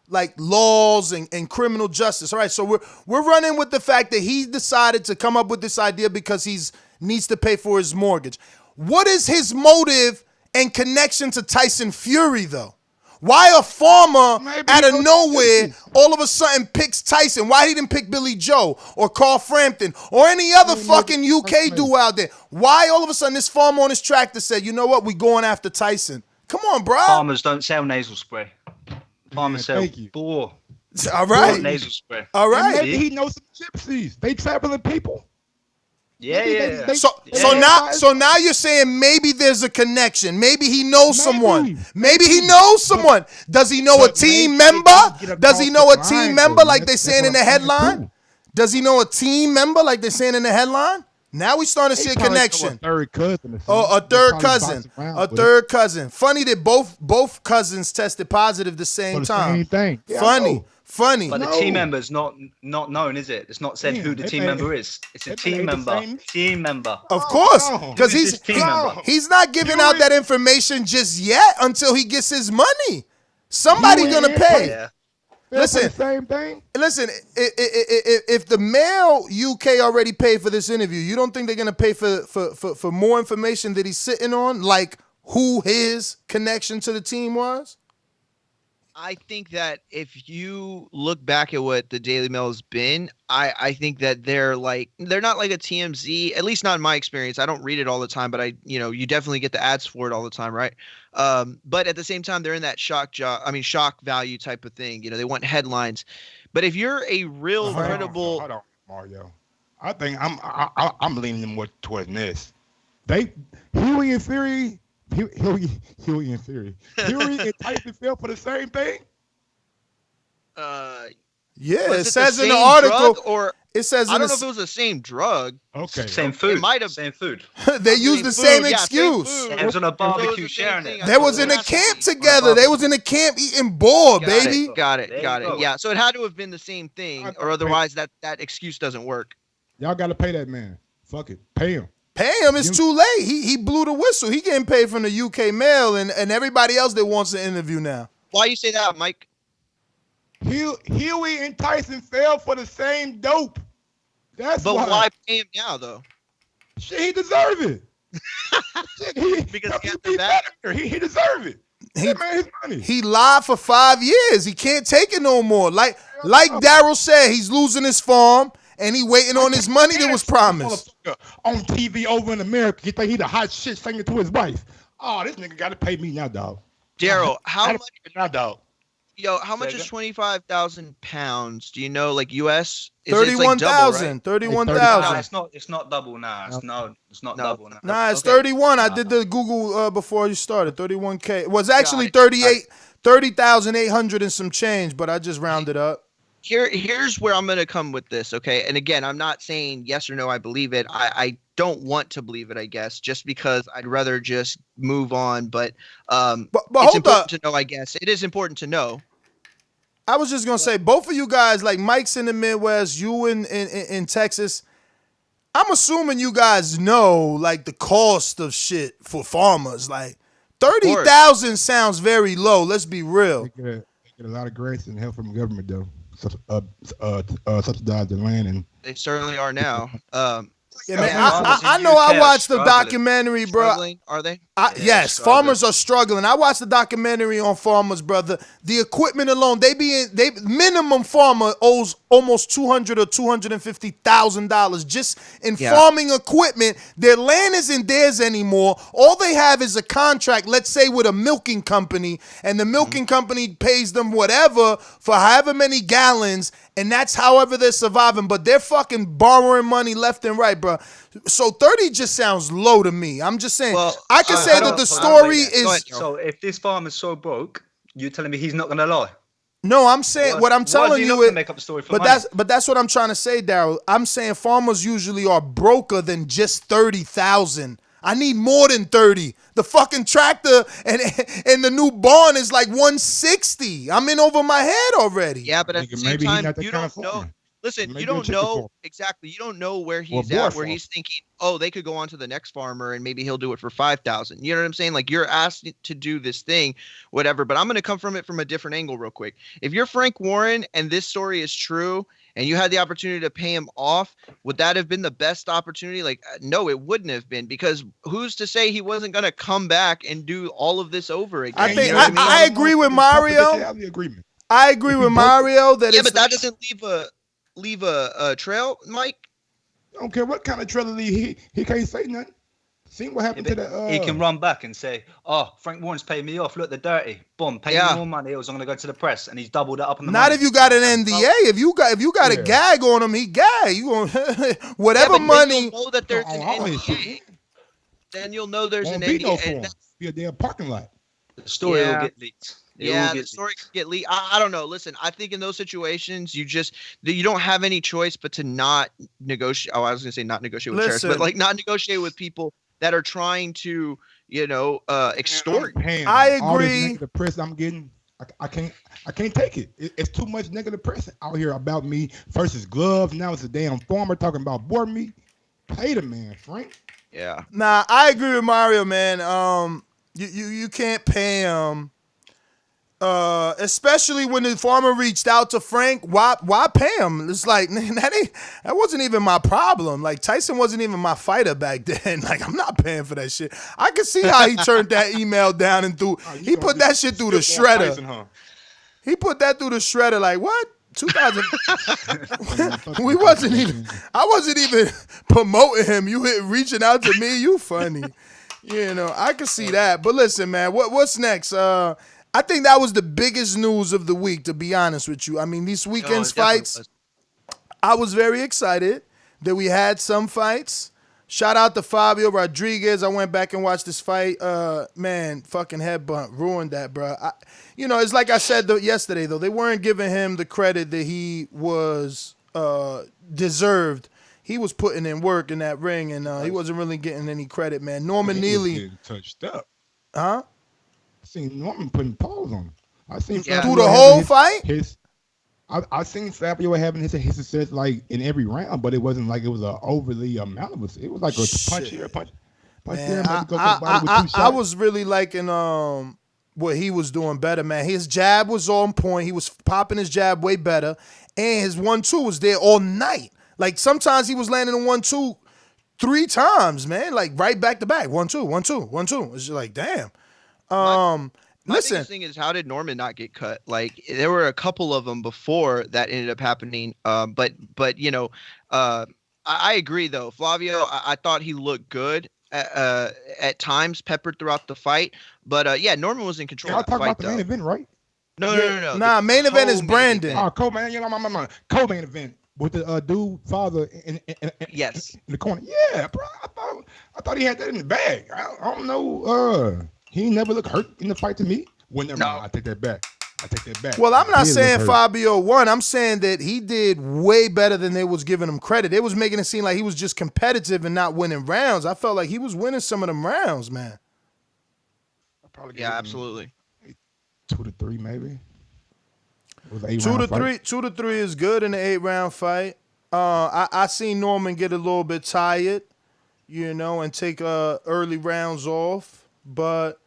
[SPEAKER 7] like laws and criminal justice. All right, so we're running with the fact that he decided to come up with this idea because he needs to pay for his mortgage. What is his motive and connection to Tyson Fury, though? Why a farmer out of nowhere all of a sudden picks Tyson? Why he didn't pick Billy Joe or Carl Frampton or any other fucking UK dude out there? Why all of a sudden this farmer on his tractor said, you know what, we going after Tyson? Come on, bro.
[SPEAKER 13] Farmers don't sell nasal spray. Farmers sell boar.
[SPEAKER 7] All right.
[SPEAKER 13] Nasal spray.
[SPEAKER 7] All right.
[SPEAKER 12] Maybe he knows some gypsies. They traveling people.
[SPEAKER 13] Yeah.
[SPEAKER 7] So now you're saying maybe there's a connection. Maybe he knows someone. Maybe he knows someone. Does he know a team member? Does he know a team member like they're saying in the headline? Does he know a team member like they're saying in the headline? Now we starting to see a connection.
[SPEAKER 12] A third cousin.
[SPEAKER 7] Oh, a third cousin. A third cousin. Funny that both cousins tested positive the same time.
[SPEAKER 12] Same thing.
[SPEAKER 7] Funny.
[SPEAKER 13] But the team member's not known, is it? It's not said who the team member is. It's a team member. Team member.
[SPEAKER 7] Of course. Because he's not giving out that information just yet until he gets his money. Somebody gonna pay.
[SPEAKER 12] Yeah.
[SPEAKER 7] Listen,
[SPEAKER 12] same thing.
[SPEAKER 7] Listen, if the Mail UK already paid for this interview, you don't think they're gonna pay for more information that he's sitting on, like who his connection to the team was?
[SPEAKER 9] I think that if you look back at what the Daily Mail has been, I think that they're not like a TMZ, at least not in my experience. I don't read it all the time, but you definitely get the ads for it all the time, right? But at the same time, they're in that shock value type of thing. They want headlines. But if you're a real credible,
[SPEAKER 12] hold on, Mario. I think I'm leaning more towards this. Huey and Fury. Huey and Fury. Fury and Tyson fell for the same thing?
[SPEAKER 7] Yeah, it says in the article.
[SPEAKER 9] It says I don't know if it was the same drug.
[SPEAKER 12] Okay.
[SPEAKER 13] Same food.
[SPEAKER 9] It might have
[SPEAKER 13] same food.
[SPEAKER 7] They used the same excuse.
[SPEAKER 13] It was on a barbecue sharing it.
[SPEAKER 7] They was in a camp together. They was in a camp eating boar, baby.
[SPEAKER 9] Got it. Yeah, so it had to have been the same thing, or otherwise that excuse doesn't work.
[SPEAKER 12] Y'all got to pay that man. Fuck it. Pay him.
[SPEAKER 7] Pay him. It's too late. He blew the whistle. He getting paid from the UK Mail and everybody else that wants to interview now.
[SPEAKER 9] Why you say that, Mike?
[SPEAKER 12] Huey and Tyson fell for the same dope. But
[SPEAKER 9] why pay him now, though?
[SPEAKER 12] Shit, he deserve it.
[SPEAKER 9] Because he got the back.
[SPEAKER 12] He deserve it. His money.
[SPEAKER 7] He lied for 5 years. He can't take it no more. Like Daryl said, he's losing his farm. And he waiting on his money that was promised.
[SPEAKER 12] On TV over in America, he think he the hot shit singing to his wife. Oh, this nigga got to pay me now, dog.
[SPEAKER 9] Daryl, how much?
[SPEAKER 12] Now, dog.
[SPEAKER 9] Yo, how much is 25,000 pounds? Do you know, like US?
[SPEAKER 7] 31,000. 31,000.
[SPEAKER 13] No, it's not double now. It's not double now.
[SPEAKER 7] Nah, it's 31. I did the Google before you started. 31K. It was actually 30,800 and some change, but I just rounded up.
[SPEAKER 9] Here's where I'm going to come with this, okay? And again, I'm not saying yes or no, I believe it. I don't want to believe it, I guess, just because I'd rather just move on. But it's important to know, I guess. It is important to know.
[SPEAKER 7] I was just gonna say, both of you guys, like Mike's in the Midwest, you in Texas. I'm assuming you guys know like the cost of shit for farmers. Like 30,000 sounds very low. Let's be real.
[SPEAKER 12] They get a lot of grants and help from the government though. Subsidize the land and
[SPEAKER 9] They certainly are now.
[SPEAKER 7] Yeah, man, I know. I watched the documentary, bro.
[SPEAKER 9] Struggling, are they?
[SPEAKER 7] Yes, farmers are struggling. I watched the documentary on farmers, brother. The equipment alone, they minimum farmer owes almost $200,000 or $250,000 just in farming equipment. Their land isn't theirs anymore. All they have is a contract, let's say with a milking company, and the milking company pays them whatever for however many gallons, and that's however they're surviving. But they're fucking borrowing money left and right, bro. So 30 just sounds low to me. I'm just saying. Well, I can say that the story is.
[SPEAKER 13] So if this farmer's so broke, you're telling me he's not gonna lie?
[SPEAKER 7] No, I'm saying what I'm telling you is.
[SPEAKER 13] Make up a story for
[SPEAKER 7] but that's what I'm trying to say, Daryl. I'm saying farmers usually are broker than just 30,000. I need more than 30. The fucking tractor and the new barn is like 160. I'm in over my head already.
[SPEAKER 9] Yeah, but at the same time, you don't know. Listen, you don't know exactly. You don't know where he's at, where he's thinking, oh, they could go on to the next farmer and maybe he'll do it for 5,000. You know what I'm saying? Like, you're asked to do this thing, whatever. But I'm going to come from it from a different angle real quick. If you're Frank Warren and this story is true and you had the opportunity to pay him off, would that have been the best opportunity? Like, no, it wouldn't have been, because who's to say he wasn't going to come back and do all of this over again?
[SPEAKER 7] I think I agree with Mario. I agree with Mario that
[SPEAKER 9] but that doesn't leave a trail, Mike.
[SPEAKER 12] I don't care what kind of trail he can't say nothing. See what happened to the.
[SPEAKER 13] He can run back and say, "Oh, Frank Warren's paid me off. Look, they're dirty. Boom, pay me more money. I was going to go to the press, and he's doubled it up on the money."
[SPEAKER 7] Not if you got an NDA. If you got a gag on him, he gag. You gonna whatever money.
[SPEAKER 9] Then you'll know that there's an NDA. Then you'll know there's an NDA.
[SPEAKER 12] Be a damn parking lot.
[SPEAKER 13] The story will get leaked.
[SPEAKER 9] The story could get leaked. I don't know. Listen, I think in those situations, you don't have any choice but to not negotiate. Oh, I was going to say not negotiate with terrorists, but like not negotiate with people that are trying to, extort.
[SPEAKER 7] I agree.
[SPEAKER 12] The press I'm getting, I can't take it. It's too much negative press out here about me. First it's gloves, now it's a damn farmer talking about boar meat. Pay the man, Frank.
[SPEAKER 9] Yeah.
[SPEAKER 7] Nah, I agree with Mario, man. You can't pay him. Especially when the farmer reached out to Frank, why pay him? It's like that wasn't even my problem. Like Tyson wasn't even my fighter back then. Like I'm not paying for that shit. I could see how he turned that email down and he put that shit through the shredder. Tyson, huh? He put that through the shredder. Like what? 2000. I wasn't even promoting him. You reaching out to me. You funny. I could see that. But listen, man, what's next? I think that was the biggest news of the week, to be honest with you. I mean, these weekend's fights, I was very excited that we had some fights. Shout out to Flavio Rodriguez. I went back and watched this fight. Man, fucking headbutt. Ruined that, bro. It's like I said yesterday, though. They weren't giving him the credit that he was deserved. He was putting in work in that ring, and he wasn't really getting any credit, man. Norman Neely.
[SPEAKER 12] Getting touched up.
[SPEAKER 7] Huh?
[SPEAKER 12] I seen Norman putting paws on him. I seen
[SPEAKER 7] through the whole fight.
[SPEAKER 12] I seen Flavio having his success like in every round, but it wasn't like it was a overly amount of it. It was like a punch here, punch there.
[SPEAKER 7] I was really liking what he was doing better, man. His jab was on point. He was popping his jab way better, and his 1-2 was there all night. Like sometimes he was landing a 1-2 3 times, man. Like right back to back, 1-2, 1-2, 1-2. It's just like damn.
[SPEAKER 9] My biggest thing is, how did Norman not get cut? Like there were a couple of them before that ended up happening. But I agree though. Flavio, I thought he looked good at times, peppered throughout the fight. But Norman was in control.
[SPEAKER 12] Y'all talking about the main event, right?
[SPEAKER 9] No.
[SPEAKER 7] Nah, main event is Brandon.
[SPEAKER 12] Oh, co-main, co-main event with the dude father in
[SPEAKER 9] yes
[SPEAKER 12] in the corner. Yeah, bro. I thought he had that in the bag. I don't know. He never looked hurt in the fight to me. I take that back.
[SPEAKER 7] Well, I'm not saying Fabio won. I'm saying that he did way better than they was giving him credit. They was making it seem like he was just competitive and not winning rounds. I felt like he was winning some of them rounds, man.
[SPEAKER 9] Yeah, absolutely.
[SPEAKER 12] 2 to 3, maybe. It was an 8
[SPEAKER 7] 2
[SPEAKER 12] round
[SPEAKER 7] to
[SPEAKER 12] fight.
[SPEAKER 7] 3. 2 to 3 is good in the 8-round fight. I seen Norman get a little bit tired, and take early rounds off. But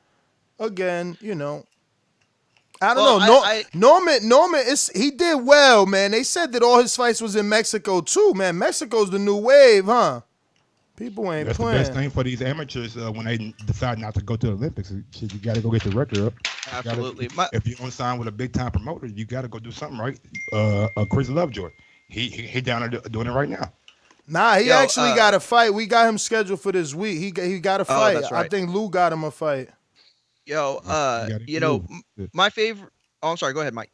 [SPEAKER 7] again, I don't know. Norman, he did well, man. They said that all his fights was in Mexico too, man. Mexico's the new wave, huh? People ain't
[SPEAKER 12] That's
[SPEAKER 7] playing.
[SPEAKER 12] the best thing for these amateurs when they decide not to go to the Olympics. Shit, you got to go get the record up.
[SPEAKER 9] Absolutely.
[SPEAKER 12] If you want to sign with a big time promoter, you got to go do something right. Chris Lovejoy, he down there doing it right now.
[SPEAKER 7] Nah, he actually got a fight. We got him scheduled for this week. He got a fight.
[SPEAKER 9] That's right.
[SPEAKER 7] I think Lou got him a fight.
[SPEAKER 9] Yo, my favorite. Oh, I'm sorry. Go ahead, Mike.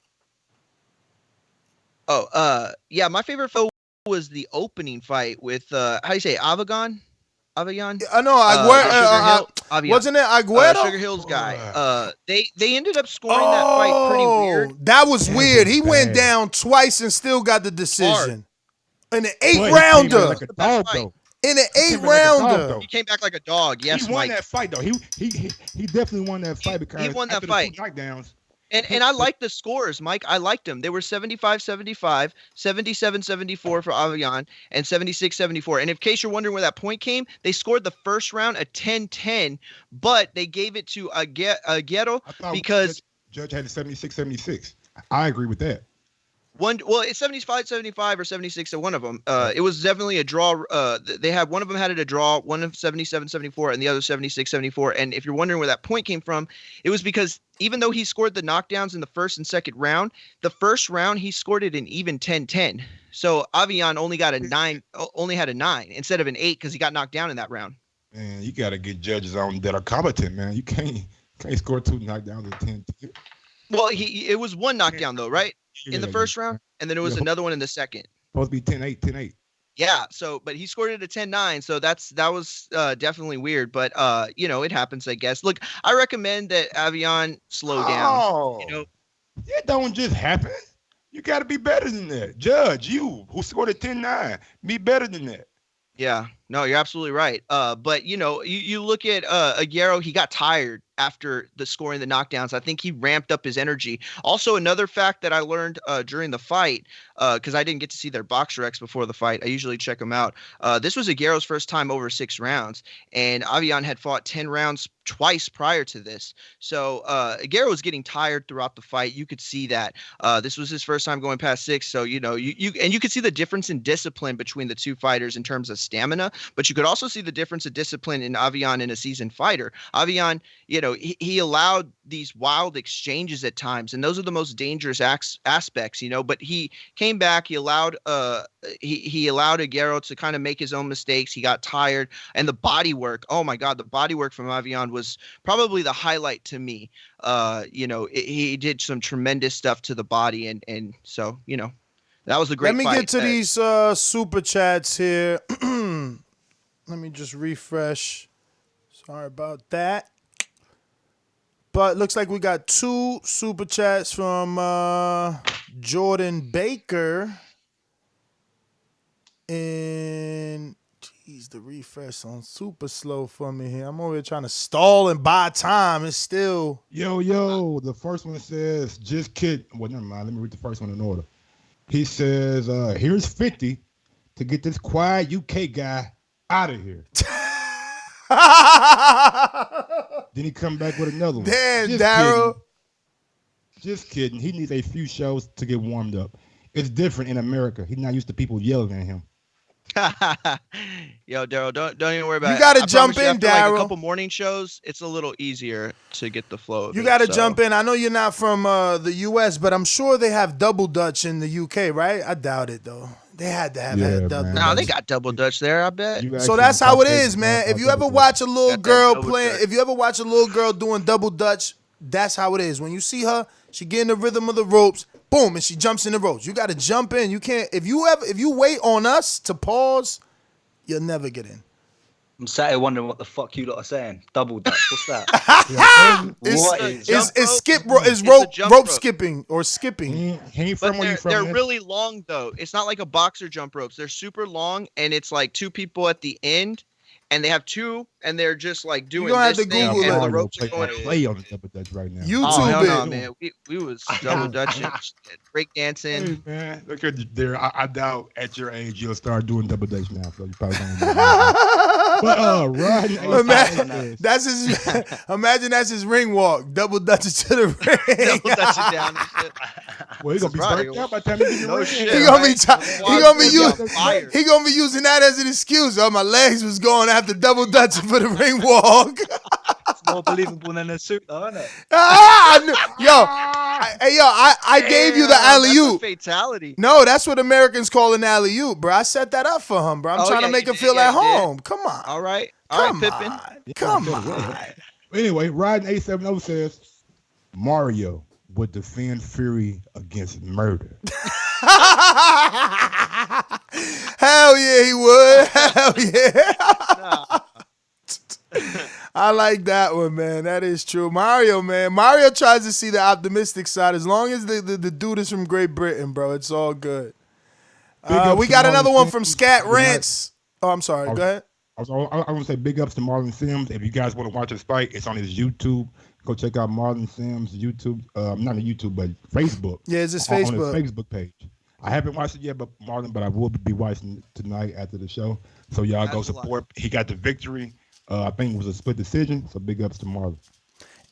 [SPEAKER 9] Oh, yeah, my favorite fight was the opening fight with how do you say Avagon?
[SPEAKER 7] I know Aguero. Wasn't it Aguero?
[SPEAKER 9] Sugar Hill's guy. They ended up scoring that fight pretty weird.
[SPEAKER 7] That was weird. He went down twice and still got the decision. In an 8-rounder.
[SPEAKER 12] Like a dog, though.
[SPEAKER 7] In an 8-rounder.
[SPEAKER 9] He came back like a dog. Yes,
[SPEAKER 12] he won
[SPEAKER 9] Mike.
[SPEAKER 12] that fight though. He definitely won that fight because
[SPEAKER 9] he won that
[SPEAKER 12] after the
[SPEAKER 9] fight.
[SPEAKER 12] 2 knockdowns.
[SPEAKER 9] And I liked the scores, Mike. I liked them. They were 75-75, 77-74 for Avian, and 76-74. And in case you're wondering where that point came, they scored the first round a 10-10, but they gave it to Aguero because
[SPEAKER 12] Judge had a 76-76. I agree with that.
[SPEAKER 9] It's 75-75 or 76 to one of them. It was definitely a draw. They had one of them had it a draw, one of 77-74 and the other 76-74. And if you're wondering where that point came from, it was because even though he scored the knockdowns in the first and second round, the first round he scored it an even 10-10. So Avian only had a 9 instead of an 8 because he got knocked down in that round.
[SPEAKER 12] Man, you got to get judges on that are competent, man. You can't score 2 knockdowns in 10.
[SPEAKER 9] Well, it was one knockdown though, right? In the first round, and then it was another one in the second.
[SPEAKER 12] Supposed to be 10-8.
[SPEAKER 9] Yeah, but he scored it at 10-9, so that was definitely weird, but it happens, I guess. Look, I recommend that Avian slow down.
[SPEAKER 12] It don't just happen. You got to be better than that. Judge, you who scored at 10-9, be better than that.
[SPEAKER 9] Yeah, no, you're absolutely right. But you look at Aguero, he got tired after the scoring the knockdowns. I think he ramped up his energy. Also, another fact that I learned during the fight, because I didn't get to see their BoxRecs before the fight. I usually check them out. This was Aguero's first time over 6 rounds, and Avian had fought 10 rounds twice prior to this. So Aguero was getting tired throughout the fight. You could see that. This was his first time going past 6. So, you could see the difference in discipline between the two fighters in terms of stamina, but you could also see the difference of discipline in Avian and a seasoned fighter. Avian, he allowed these wild exchanges at times, and those are the most dangerous aspects, but he came back. He allowed he allowed Aguero to kind of make his own mistakes. He got tired, and the body work. Oh my God, the body work from Avian was probably the highlight to me. He did some tremendous stuff to the body, and so that was a great fight.
[SPEAKER 7] Let me get to these super chats here. Let me just refresh. Sorry about that. But looks like we got 2 super chats from Jordan Baker. And geez, the refresh on super slow for me here. I'm over here trying to stall and buy time. It's still
[SPEAKER 12] Yo, the first one says just kidding. Well, never mind. Let me read the first one in order. He says, here's 50 to get this quiet UK guy out of here. Then he come back with another one.
[SPEAKER 7] Damn, Daryl.
[SPEAKER 12] Just kidding. He needs a few shows to get warmed up. It's different in America. He's not used to people yelling at him.
[SPEAKER 9] Yo, Daryl, don't even worry about it.
[SPEAKER 7] You got to jump in, Daryl.
[SPEAKER 9] Like a couple morning shows, it's a little easier to get the flow of
[SPEAKER 7] You got to jump in. I know you're not from the U.S., but I'm sure they have double Dutch in the U.K., right? I doubt it, though. They had to have had double Dutch.
[SPEAKER 9] No, they got double Dutch there, I bet.
[SPEAKER 7] So that's how it is, man. If you ever watch a little girl doing double Dutch, that's how it is. When you see her, she get in the rhythm of the ropes, boom, and she jumps in the ropes. You got to jump in. You can't. If you wait on us to pause, you'll never get in.
[SPEAKER 13] I'm sat here wondering what the fuck you lot are saying. Double Dutch. What's that?
[SPEAKER 7] It's rope skipping or skipping.
[SPEAKER 9] They're really long though. It's not like a boxer jump ropes. They're super long, and it's like 2 people at the end, and they have two, and they're just like doing
[SPEAKER 7] gonna have
[SPEAKER 9] this
[SPEAKER 7] to
[SPEAKER 9] thing,
[SPEAKER 7] Google
[SPEAKER 9] and
[SPEAKER 7] it.
[SPEAKER 9] the ropes are going.
[SPEAKER 12] Play on the double dutch right now.
[SPEAKER 7] YouTube
[SPEAKER 9] Oh hell
[SPEAKER 7] it.
[SPEAKER 9] no, man! We was double dutching, break dancing.
[SPEAKER 12] Hey man, look at there. I doubt at your age you'll start doing double dutch now. So you probably don't. But
[SPEAKER 7] imagine that's his. Imagine that's his ring walk. Double dutching to the ring.
[SPEAKER 9] Double dutching down. And shit.
[SPEAKER 12] Well, he's gonna be burnt out by the time he get
[SPEAKER 9] No
[SPEAKER 12] ring.
[SPEAKER 9] shit.
[SPEAKER 7] He gonna be
[SPEAKER 9] Fire.
[SPEAKER 7] he gonna be using that as an excuse. Oh, my legs was going after double dutching for the ring walk.
[SPEAKER 13] It's more believable than a suit, though, isn't it?
[SPEAKER 7] I gave you the alley oop.
[SPEAKER 9] Fatality.
[SPEAKER 7] No, that's what Americans call an alley oop, bro. I set that up for him, bro. I'm trying to make him feel at home. Come on.
[SPEAKER 9] All right,
[SPEAKER 7] Pippin. Come on.
[SPEAKER 12] Anyway, Riding 870 says Mario would defend Fury against murder.
[SPEAKER 7] Hell yeah, he would. Hell yeah. I like that one, man. That is true. Mario, man. Mario tries to see the optimistic side. As long as the dude is from Great Britain, bro, it's all good. We got another one from Scat Rants. Oh, I'm sorry. Go ahead.
[SPEAKER 12] I want to say big ups to Marlin Sims. If you guys want to watch his fight, it's on his YouTube. Go check out Marlin Sims' YouTube. Not on YouTube, but Facebook.
[SPEAKER 7] Yeah, it's his
[SPEAKER 12] on
[SPEAKER 7] Facebook.
[SPEAKER 12] his Facebook page. I haven't watched it yet, but I will be watching tonight after the show. So y'all go support. He got the victory. I think it was a split decision. So big ups to Marlon.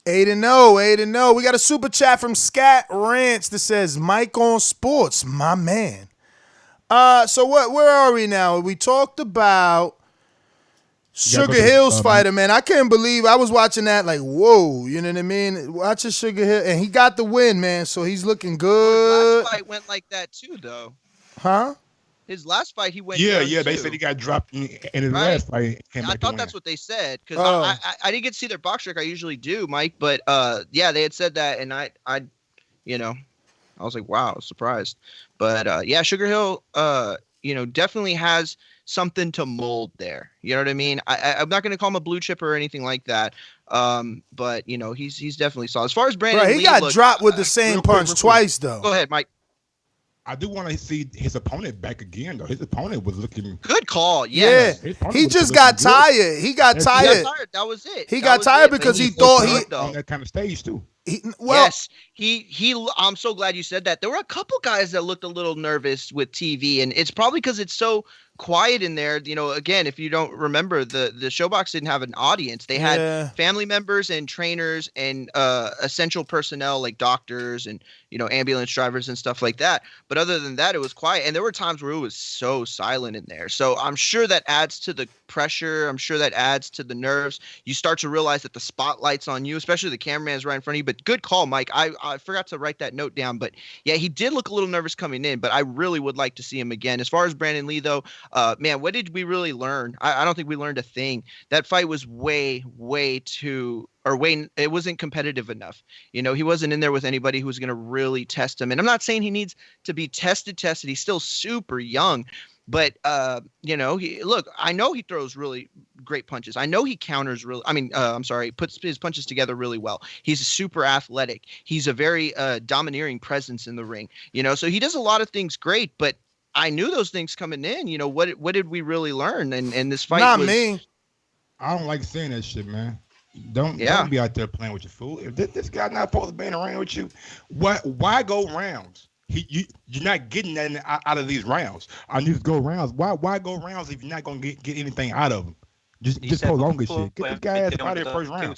[SPEAKER 7] 8-0. We got a super chat from Scat Rants that says, Mike on Sports, my man. So where are we now? We talked about Sugar Hill's fighter, man. I can't believe I was watching that like, whoa, you know what I mean? Watching Sugar Hill, and he got the win, man, so he's looking good.
[SPEAKER 9] His last fight went like that too, though.
[SPEAKER 7] Huh?
[SPEAKER 9] His last fight, he went
[SPEAKER 12] Yeah,
[SPEAKER 9] down
[SPEAKER 12] they
[SPEAKER 9] too.
[SPEAKER 12] said he got dropped in his last fight.
[SPEAKER 9] I thought that's what they said, because
[SPEAKER 7] Oh.
[SPEAKER 9] I didn't get to see their box rec. I usually do, Mike, but yeah, they had said that, and I was like, wow, I was surprised. But yeah, Sugar Hill, definitely has something to mold there. You know what I mean? I'm not going to call him a blue chip or anything like that. But he's definitely solid. As far as Brandun
[SPEAKER 7] Bro, he
[SPEAKER 9] Lee,
[SPEAKER 7] got dropped with the same punch twice, though.
[SPEAKER 9] Go ahead, Mike.
[SPEAKER 12] I do want to see his opponent back again, though. His opponent was looking
[SPEAKER 9] good. Call,
[SPEAKER 7] yeah. He just got tired. He got tired.
[SPEAKER 9] That was it.
[SPEAKER 7] He got tired because he thought he
[SPEAKER 12] on that kind of stage too.
[SPEAKER 9] Yes, he. I'm so glad you said that. There were a couple guys that looked a little nervous with TV, and it's probably because it's so quiet in there. Again, if you don't remember, the ShowBox didn't have an audience. They had family members and trainers and essential personnel like doctors and ambulance drivers and stuff like that. But other than that, it was quiet, and there were times where it was so silent in there. So I'm sure that adds to the pressure. I'm sure that adds to the nerves. You start to realize that the spotlight's on you, especially the cameraman's right in front of you. But good call, Mike. I forgot to write that note down, but yeah, he did look a little nervous coming in, but I really would like to see him again. As far as Brandun Lee, though, man, what did we really learn? I don't think we learned a thing. That fight was way it wasn't competitive enough. He wasn't in there with anybody who was going to really test him. And I'm not saying he needs to be tested. He's still super young. But, I know he throws really great punches. I know he counters puts his punches together really well. He's super athletic. He's a very domineering presence in the ring, so he does a lot of things great, but I knew those things coming in. What did we really learn? And this fight
[SPEAKER 7] Not me.
[SPEAKER 12] I don't like saying that shit, man. Don't be out there playing with your fool. If this guy not supposed to be in the ring with you, why go rounds? You're not getting that out of these rounds. I need to go rounds. Why go rounds if you're not gonna get anything out of them? Just prolong this shit. Get this guy out of the first round.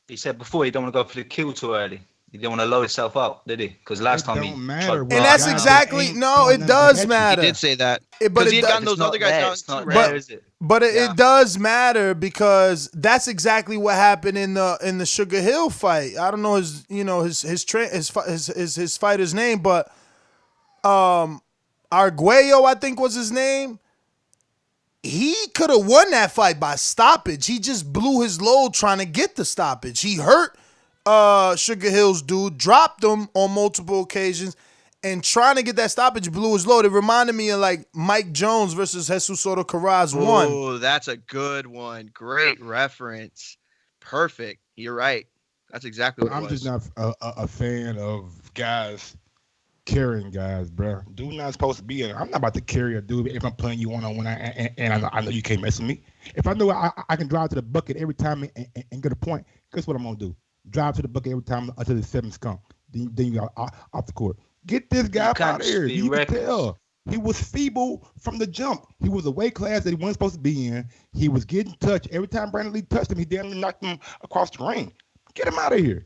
[SPEAKER 13] He said before he don't want to go for the kill too early. He didn't want to load himself out, did he? Because last time he
[SPEAKER 7] matter, and that's exactly it does matter.
[SPEAKER 9] He did say that,
[SPEAKER 7] but
[SPEAKER 9] he had gotten those other guys down.
[SPEAKER 7] But it does matter because that's exactly what happened in the Sugar Hill fight. I don't know his fighter's name, but Arguello, I think was his name. He could have won that fight by stoppage. He just blew his load trying to get the stoppage. He hurt Sugar Hill's dude, dropped him on multiple occasions, and trying to get that stoppage blew his load. It reminded me of like Mike Jones versus Jesus Soto Carras 1.
[SPEAKER 9] Oh, that's a good one. Great reference. Perfect. You're right. That's exactly what it was.
[SPEAKER 12] I'm just not a fan of guys carrying guys, bro. Dude not supposed to be in. I'm not about to carry a dude if I'm playing you one-on-one and I know you can't mess with me. If I know I can drive to the bucket every time and get a point, guess what I'm going to do? Drive to the bucket every time until the seventh come. Then you got off the court. Get this guy out of here. You can tell. He was feeble from the jump. He was a weight class that he wasn't supposed to be in. He was getting touched. Every time Brandun Lee touched him, he damn near knocked him across the ring. Get him out of here.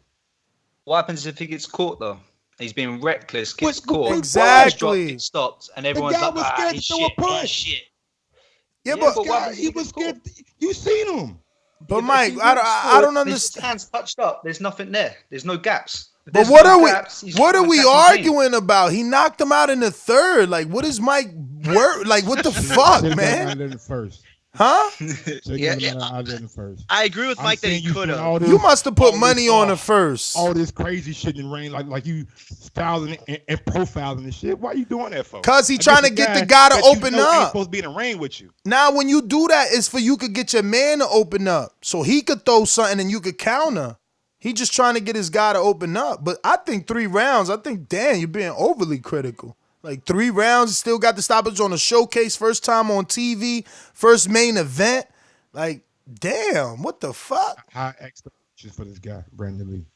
[SPEAKER 13] What happens if he gets caught, though? He's being reckless, gets caught.
[SPEAKER 7] Exactly.
[SPEAKER 13] Gets stopped, and everyone's like,
[SPEAKER 12] he's shit, he's shit. Yeah, but he was scared. You seen him.
[SPEAKER 7] But Mike, I don't understand.
[SPEAKER 13] His hands touched up. There's nothing there. There's no gaps.
[SPEAKER 7] But what are we arguing about? He knocked him out in the third. Like, what is Mike work? Like, what the fuck, man?
[SPEAKER 12] First.
[SPEAKER 7] Huh?
[SPEAKER 9] I agree with Mike that he could have.
[SPEAKER 7] You must have put money on the first.
[SPEAKER 12] All this crazy shit in the ring, like you styling and profiling and shit. Why are you doing that for?
[SPEAKER 7] Cause he trying to get the guy to open up.
[SPEAKER 12] Ain't supposed to be in the ring with you.
[SPEAKER 7] Now, when you do that, it's for you could get your man to open up, so he could throw something and you could counter. He just trying to get his guy to open up. But I think 3 rounds. I think, damn, you're being overly critical. Like 3 rounds, still got the stoppage on a showcase, first time on TV, first main event. Like, damn, what the fuck?
[SPEAKER 12] High expectations for this guy, Brandun Lee.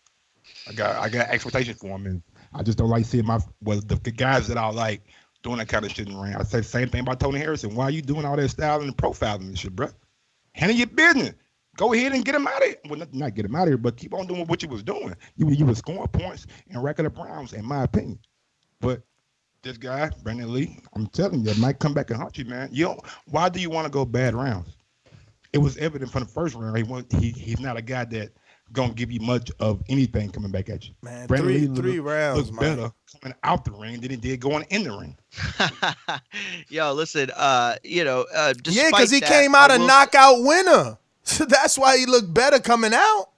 [SPEAKER 12] I got expectations for him, and I just don't like seeing the guys that I like doing that kind of shit in the ring. I say the same thing about Tony Harrison. Why are you doing all that styling and profiling and shit, bro? Handle your business. Go ahead and get him out of here. Well, not get him out of here, but keep on doing what you was doing. You were scoring points and racking up rounds, in my opinion. But this guy, Brandun Lee, I'm telling you, it might come back and haunt you, man. Why do you want to go bad rounds? It was evident from the first round. He's not a guy that gonna give you much of anything coming back at you.
[SPEAKER 7] Man,
[SPEAKER 12] Brandun
[SPEAKER 7] three rounds,
[SPEAKER 12] looked better coming out the ring than he did going in the ring.
[SPEAKER 9] Yo, listen,
[SPEAKER 7] Yeah,
[SPEAKER 9] despite
[SPEAKER 7] because he
[SPEAKER 9] that,
[SPEAKER 7] came out a knockout winner. That's why he looked better coming out.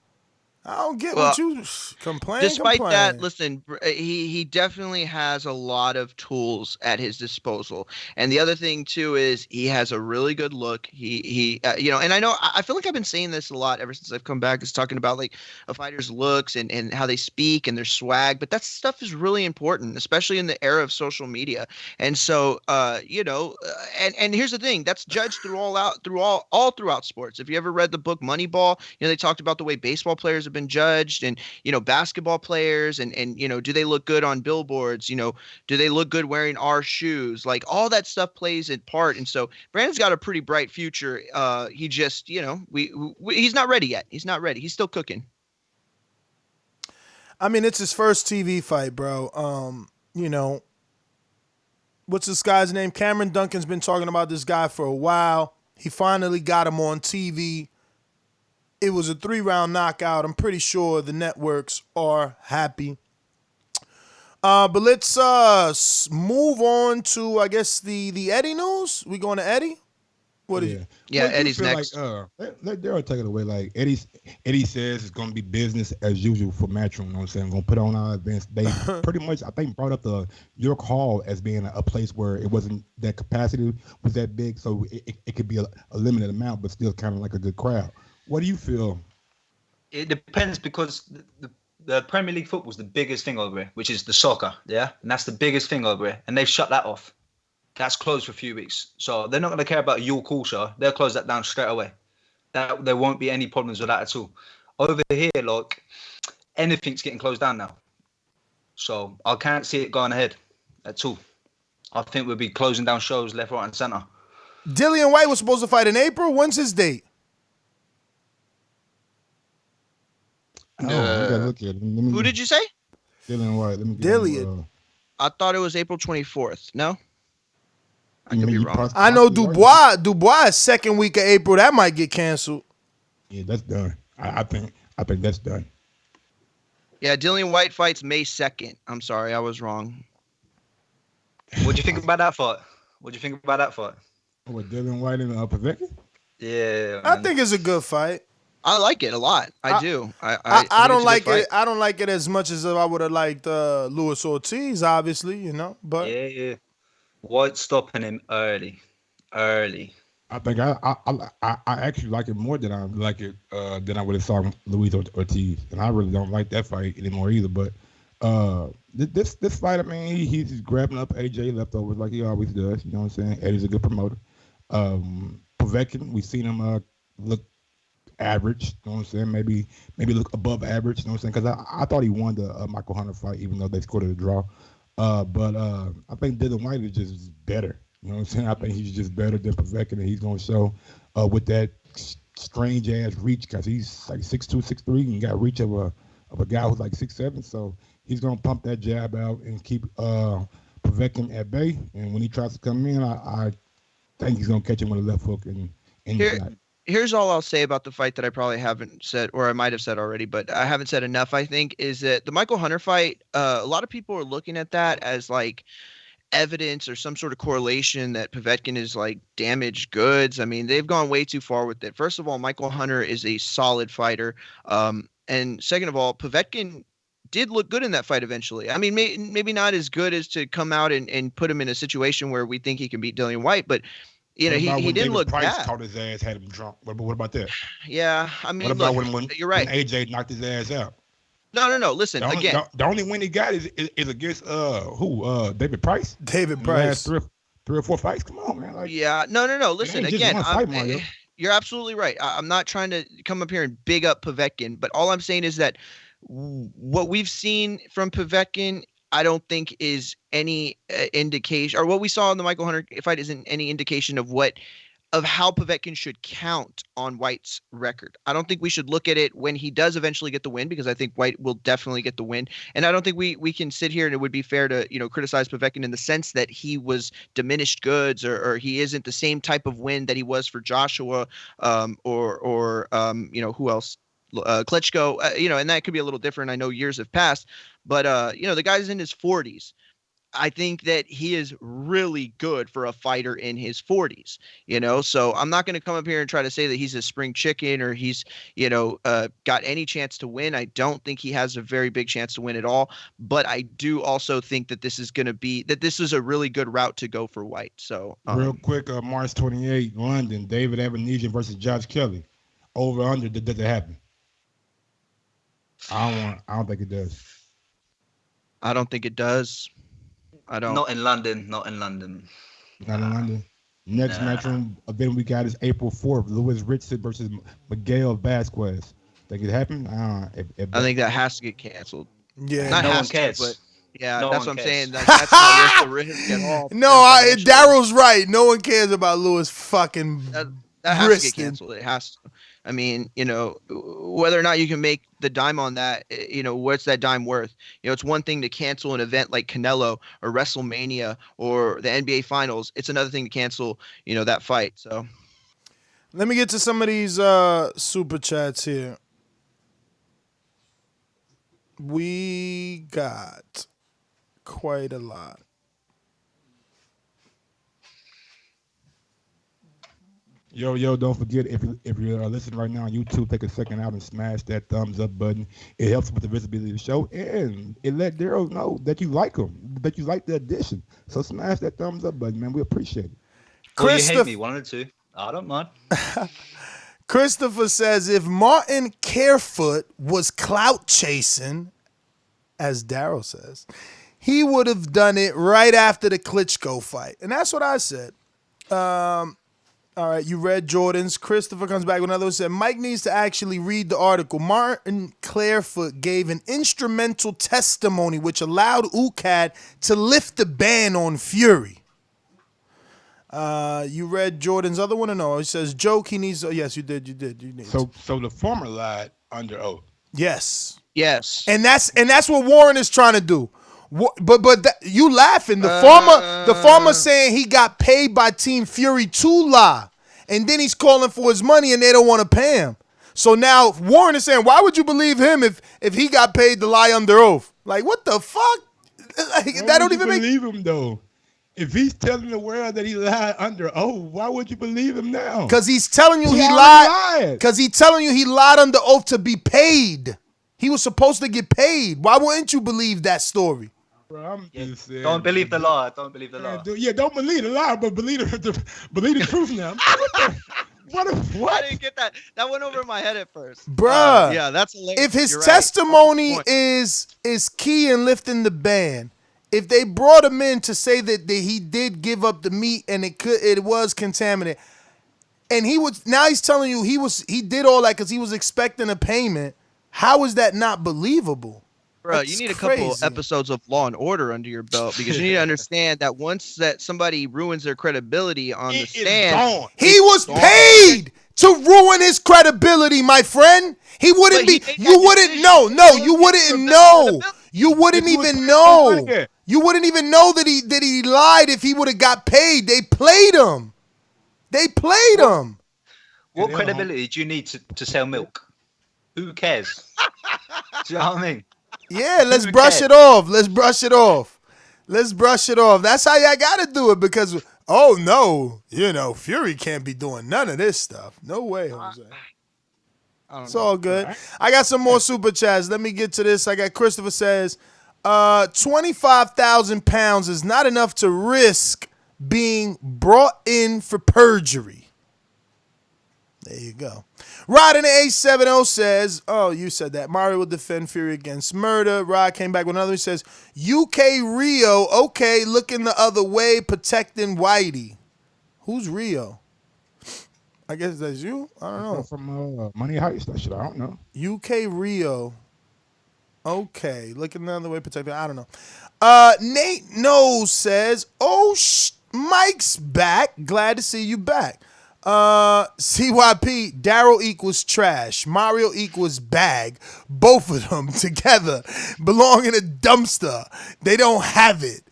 [SPEAKER 7] I don't get what you complain.
[SPEAKER 9] Despite that, listen, he definitely has a lot of tools at his disposal. And the other thing too is he has a really good look. He and I feel like I've been saying this a lot ever since I've come back, is talking about like a fighter's looks and how they speak and their swag. But that stuff is really important, especially in the era of social media. And so, and here's the thing, that's judged all throughout sports. If you ever read the book Moneyball, they talked about the way baseball players have been judged, and basketball players, and do they look good on billboards, do they look good wearing our shoes, like all that stuff plays a part. And so Brandon's got a pretty bright future. He just he's not ready yet. He's not ready. He's still cooking.
[SPEAKER 7] I mean, it's his first TV fight, bro. What's this guy's name? Cameron Duncan's been talking about this guy for a while. He finally got him on TV. It was a 3-round knockout. I'm pretty sure the networks are happy. But let's move on to, I guess, the Eddie news. We going to Eddie? What is it?
[SPEAKER 9] Yeah, Eddie's next.
[SPEAKER 12] Like, they're taking it away. Like Eddie says it's going to be business as usual for MATCHROOM. You know what I'm saying? Going to put on our events. They pretty much, I think, brought up the York Hall as being a place where it wasn't, that capacity was that big, so it could be a limited amount, but still kind of like a good crowd. What do you feel?
[SPEAKER 13] It depends, because the Premier League football is the biggest thing over here, which is the soccer, yeah? And that's the biggest thing over here. And they've shut that off. That's closed for a few weeks. So they're not going to care about York Hall show. They'll close that down straight away. There won't be any problems with that at all. Over here, like, anything's getting closed down now. So I can't see it going ahead at all. I think we'll be closing down shows left, right, and centre.
[SPEAKER 7] Dillian White was supposed to fight in April. When's his date?
[SPEAKER 9] Who did you say?
[SPEAKER 12] Dillian White.
[SPEAKER 7] Dillian.
[SPEAKER 9] I thought it was April 24th. No? I could be wrong.
[SPEAKER 7] I know Dubois. Dubois is second week of April. That might get canceled.
[SPEAKER 12] Yeah, that's done. I think that's done.
[SPEAKER 9] Yeah, Dillian White fights May 2nd. I'm sorry, I was wrong.
[SPEAKER 13] What do you think about that fight? What do you think about that fight?
[SPEAKER 12] With Dillian White and Povetkin?
[SPEAKER 13] Yeah,
[SPEAKER 7] I think it's a good fight.
[SPEAKER 9] I like it a lot. I do.
[SPEAKER 7] I don't like it. I don't like it as much as I would have liked Luis Ortiz, obviously, But
[SPEAKER 13] yeah. White stopping him early.
[SPEAKER 12] I think I actually like it more than I like it than I would have saw Luis Ortiz, and I really don't like that fight anymore either. But This fight, I mean, he's grabbing up AJ leftovers like he always does. You know what I'm saying? Eddie's a good promoter. Povetkin, we've seen him look average. You know what I'm saying? Maybe look above average. You know what I'm saying? Because I thought he won the Michael Hunter fight, even though they scored a draw. But I think Dylan White is just better. You know what I'm saying? I think he's just better than Povetkin, and he's going to show with that strange ass reach, because he's like 6'2", 6'3", and got reach of a guy who's like 6'7". So he's going to pump that jab out and keep Povetkin at bay. And when he tries to come in, I think he's going to catch him with a left hook and
[SPEAKER 9] Here's all I'll say about the fight that I probably haven't said, or I might have said already, but I haven't said enough, I think, is that the Michael Hunter fight, a lot of people are looking at that as like evidence or some sort of correlation that Povetkin is like damaged goods. I mean, they've gone way too far with it. First of all, Michael Hunter is a solid fighter. And second of all, Povetkin did look good in that fight eventually. I mean, maybe not as good as to come out and put him in a situation where we think he can beat Dillian White, but you know, he didn't look
[SPEAKER 12] Price
[SPEAKER 9] bad.
[SPEAKER 12] caught his ass, had him drunk. What about that?
[SPEAKER 9] Yeah, I mean,
[SPEAKER 12] what about
[SPEAKER 9] look,
[SPEAKER 12] when
[SPEAKER 9] you're right.
[SPEAKER 12] When AJ knocked his ass out?
[SPEAKER 9] No. Listen,
[SPEAKER 12] the only win he got is against David Price.
[SPEAKER 7] David Price.
[SPEAKER 12] Last three or four fights. Come on, man. Like,
[SPEAKER 9] yeah, no. Listen, again, you're absolutely right. I'm not trying to come up here and big up Povetkin, but all I'm saying is that what we've seen from Povetkin, I don't think is any indication, or what we saw in the Michael Hunter fight isn't any indication of how Povetkin should count on White's record. I don't think we should look at it when he does eventually get the win, because I think White will definitely get the win. And I don't think we can sit here and it would be fair to, criticize Povetkin in the sense that he was diminished goods or he isn't the same type of win that he was for Joshua or who else? Klitschko, and that could be a little different. I know years have passed, but the guy's in his 40s. I think that he is really good for a fighter in his 40s, so I'm not going to come up here and try to say that he's a spring chicken or he's, got any chance to win. I don't think he has a very big chance to win at all, but I do also think that this is a really good route to go for White. So
[SPEAKER 12] real quick, March 28, London, David Avenesian versus Josh Kelly. Over under, does it happen? I don't think it does.
[SPEAKER 9] I don't think it does. I don't.
[SPEAKER 13] Not in London.
[SPEAKER 12] Not in London. Next matchroom event we got is April 4th. Louis Richardson versus Miguel Vasquez. Think it happened?
[SPEAKER 9] I think that has to get canceled.
[SPEAKER 7] Yeah,
[SPEAKER 9] not
[SPEAKER 13] no
[SPEAKER 9] has
[SPEAKER 13] one cares.
[SPEAKER 9] To, but yeah,
[SPEAKER 13] no
[SPEAKER 9] that's
[SPEAKER 13] one
[SPEAKER 9] what I'm
[SPEAKER 13] cares.
[SPEAKER 9] saying. That's not worth the risk at all.
[SPEAKER 7] No, Daryl's right. No one cares about Louis fucking.
[SPEAKER 9] That has to get canceled. It has to. I mean, whether or not you can make the dime on that, what's that dime worth? It's one thing to cancel an event like Canelo or WrestleMania or the NBA Finals. It's another thing to cancel, that fight. So,
[SPEAKER 7] let me get to some of these super chats here. We got quite a lot.
[SPEAKER 12] Yo, don't forget, if you're listening right now on YouTube, take a second out and smash that thumbs up button. It helps with the visibility of the show, and it let Daryl know that you like him, that you like the addition. So smash that thumbs up button, man. We appreciate it.
[SPEAKER 13] Well, you hate me, 1 or 2. I don't mind.
[SPEAKER 7] Christopher says, if Martin Carefoot was clout chasing, as Daryl says, he would have done it right after the Klitschko fight. And that's what I said. All right, you read Jordan's. Christopher comes back with another one. Said Mike needs to actually read the article. Martin Clarefoot gave an instrumental testimony which allowed UCAD to lift the ban on Fury. You read Jordan's other one or no? He says joke. He needs. Oh, yes, you did. You need.
[SPEAKER 12] So the former lied under oath.
[SPEAKER 7] Yes.
[SPEAKER 9] And
[SPEAKER 7] that's what Warren is trying to do. But you laughing. The farmer saying he got paid by Team Fury to lie. And then he's calling for his money and they don't want to pay him. So now Warren is saying, why would you believe him if he got paid to lie under oath? Like, what the fuck? That don't even
[SPEAKER 12] believe him, though. If he's telling the world that he lied under oath, why would you believe him now?
[SPEAKER 7] Because he's telling you he lied. Because he's telling you he lied under oath to be paid. He was supposed to get paid. Why wouldn't you believe that story?
[SPEAKER 12] Bro, I'm just saying,
[SPEAKER 13] don't believe the lie. Don't believe the lie.
[SPEAKER 12] Don't believe the lie, but believe the truth now.
[SPEAKER 9] I didn't get that. That went over my head at first.
[SPEAKER 7] Bruh.
[SPEAKER 9] Yeah, that's hilarious.
[SPEAKER 7] If his
[SPEAKER 9] You're right.
[SPEAKER 7] testimony is key in lifting the ban, if they brought him in to say that he did give up the meat and it was contaminated, and he's telling you he did all that because he was expecting a payment, how is that not believable?
[SPEAKER 9] Bro, you need a couple episodes of Law and Order under your belt because you need to understand that once that somebody ruins their credibility on the stand,
[SPEAKER 7] he was paid to ruin his credibility, my friend. He wouldn't be. You wouldn't know. No, you wouldn't know. You wouldn't even know. You wouldn't even know that he lied if he would have got paid. They played him.
[SPEAKER 13] What credibility do you need to sell milk? Who cares? Do you know what I mean?
[SPEAKER 7] Yeah, let's brush it off. That's how y'all gotta do it because no, Fury can't be doing none of this stuff. No way, Jose. It's all good. I got some more super chats. Let me get to this. I got Christopher says, 25,000 pounds is not enough to risk being brought in for perjury. There you go. Rod in the 870 says, you said that. Mario will defend Fury against murder. Rod came back with another. He says, UK Rio, okay, looking the other way, protecting Whitey. Who's Rio? I guess that's you? I don't know.
[SPEAKER 12] From Money Heist, that shit, I don't know.
[SPEAKER 7] UK Rio. Okay, looking the other way, protecting, I don't know. Nate Knows says, Mike's back. Glad to see you back. CYP, Daryl equals trash. Mario equals bag. Both of them together belong in a dumpster. They don't have it.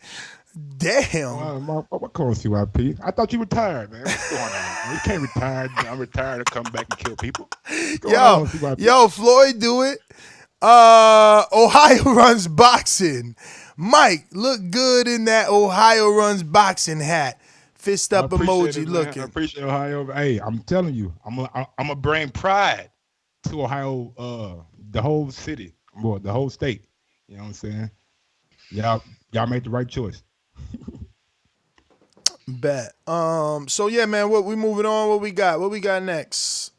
[SPEAKER 7] Damn.
[SPEAKER 12] What calls CYP? I thought you retired, man. What's going on, man? You can't retire. I'm retired to come back and kill people.
[SPEAKER 7] Yo, Floyd, do it. Ohio runs boxing. Mike, look good in that Ohio runs boxing hat. Fist up emoji looking.
[SPEAKER 12] I appreciate Ohio. Hey, I'm telling you, I'm a bring pride to Ohio, the whole city, well, the whole state. You know what I'm saying? Y'all made the right choice.
[SPEAKER 7] Bet. So yeah, man, we moving on? What we got next?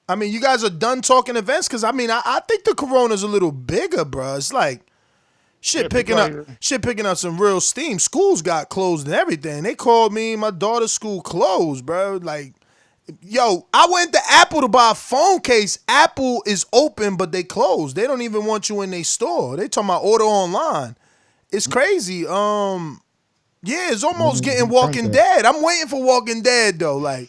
[SPEAKER 7] I mean, you guys are done talking events? Because, I mean, I think the Corona's a little bigger, bro. It's like, Shit picking up some real steam. Schools got closed and everything. They called me, my daughter's school closed, bro. Like, yo, I went to Apple to buy a phone case. Apple is open, but they closed. They don't even want you in their store. They talking about order online. It's crazy. Yeah, it's almost getting Walking Dead. I'm waiting for Walking Dead though. Like,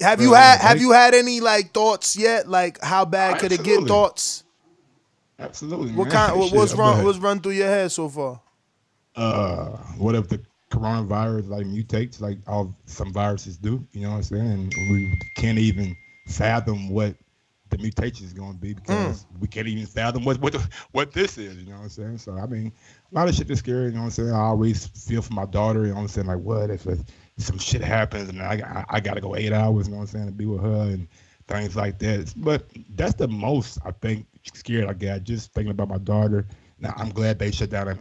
[SPEAKER 7] have you had any like thoughts yet? Like, how bad could it get? Thoughts?
[SPEAKER 12] Absolutely.
[SPEAKER 7] What's run through your head so far?
[SPEAKER 12] What if the coronavirus like mutates like some viruses do? You know what I'm saying? And we can't even fathom what the mutation is going to be because we can't even fathom what this is. You know what I'm saying? So I mean, a lot of shit is scary. You know what I'm saying? I always feel for my daughter. You know what I'm saying? Like, what if some shit happens and I got to go 8 hours? You know what I'm saying? To be with her and things like that. But that's the most I think scared I got just thinking about my daughter. Now I'm glad they shut down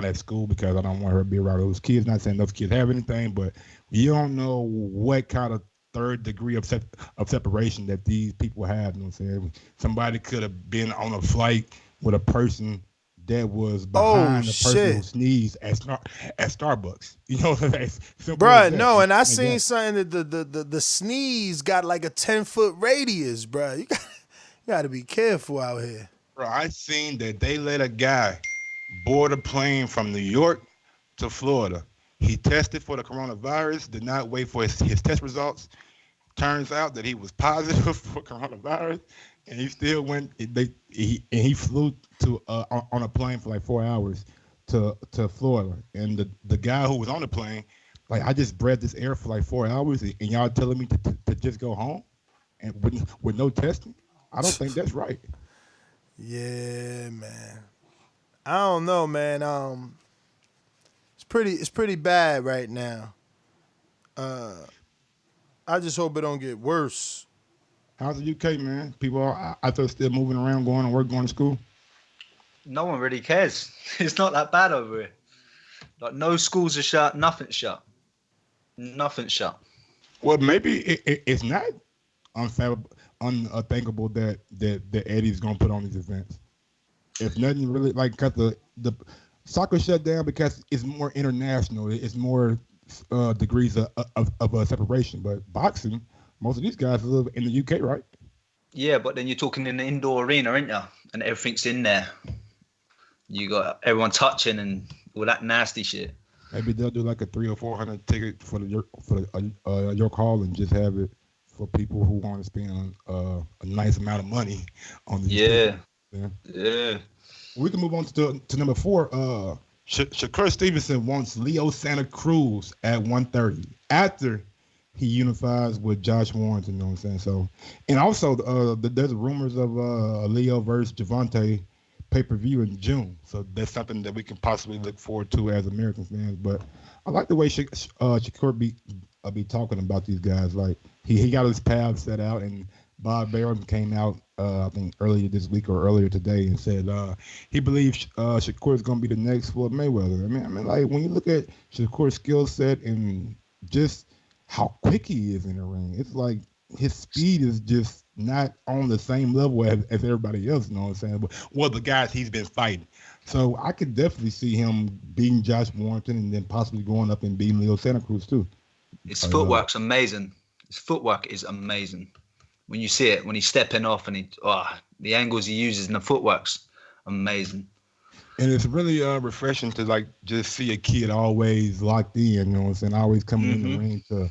[SPEAKER 12] at school because I don't want her to be around those kids. Not saying those kids have anything, but you don't know what kind of third degree of separation that these people have. You know what I'm saying? Somebody could have been on a flight with a person that was behind the person who sneezed at Starbucks. You know what I'm saying?
[SPEAKER 7] Bruh, no, and I seen something that the sneeze got like a 10-foot radius, bruh. You got to be careful out here.
[SPEAKER 12] Bro, I seen that they let a guy board a plane from New York to Florida. He tested for the coronavirus, did not wait for his test results. Turns out that he was positive for coronavirus, and he still went. He flew to on a plane for like 4 hours to Florida. And the guy who was on the plane, like, I just breathed this air for like 4 hours, and y'all telling me to just go home and with no testing? I don't think that's right.
[SPEAKER 7] Yeah, man. I don't know, man. It's pretty bad right now. I just hope it don't get worse.
[SPEAKER 12] How's the UK, man? People are out there still moving around, going to work, going to school?
[SPEAKER 13] No one really cares. It's not that bad over here. Like, no schools are shut, nothing's shut. Nothing's shut.
[SPEAKER 12] Well, maybe it's not unthinkable that Eddie's gonna put on these events. If nothing really like, cause the soccer shut down because it's more international. It's more degrees of separation. But boxing, most of these guys live in the UK, right?
[SPEAKER 13] Yeah, but then you're talking in the indoor arena, aren't you? And everything's in there. You got everyone touching and all that nasty shit.
[SPEAKER 12] Maybe they'll do like a 300 or 400 ticket for the York Hall and just have it for people who want to spend a nice amount of money on the
[SPEAKER 13] Yeah.
[SPEAKER 12] We can move on to number 4. Shakur Stevenson wants Leo Santa Cruz at 130 after he unifies with Josh Warrington. You know what I'm saying? So, and also there's rumors of Leo versus Gervonta pay-per-view in June. So that's something that we can possibly look forward to as American fans. But I like the way Shakur be talking about these guys. Like he got his path set out, and Bob Barron came out I think earlier this week or earlier today and said he believes Shakur is going to be the next Floyd Mayweather. I mean, like when you look at Shakur's skill set and just how quick he is in the ring, it's like his speed is just not on the same level as everybody else. You know what I'm saying? But the guys he's been fighting. So I could definitely see him beating Josh Warrington and then possibly going up and beating Leo Santa Cruz too.
[SPEAKER 13] His footwork's amazing. His footwork is amazing. When you see it, when he's stepping off and the angles he uses and the footwork's amazing.
[SPEAKER 12] And it's really refreshing to like just see a kid always locked in, you know what I'm saying? Always coming in the ring to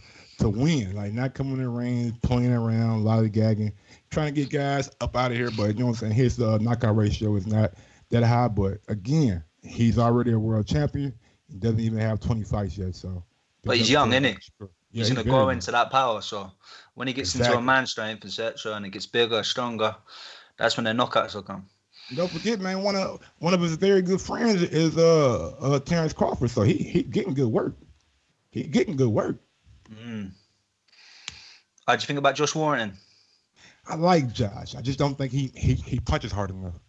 [SPEAKER 12] win. Like not coming in the ring, playing around, lollygagging, trying to get guys up out of here. But you know what I'm saying? His knockout ratio is not that high. But again, he's already a world champion. He doesn't even have 20 fights yet. So,
[SPEAKER 13] but he's young, isn't he?
[SPEAKER 12] Yeah,
[SPEAKER 13] he's going to grow into that power. So when he gets into a man strength, etc., and it gets bigger, stronger, that's when the knockouts will come.
[SPEAKER 12] Don't forget, man. One of his very good friends is Terrence Crawford. So he getting good work. He getting good work.
[SPEAKER 13] How'd you think about Josh Warrington?
[SPEAKER 12] I like Josh. I just don't think he punches hard enough.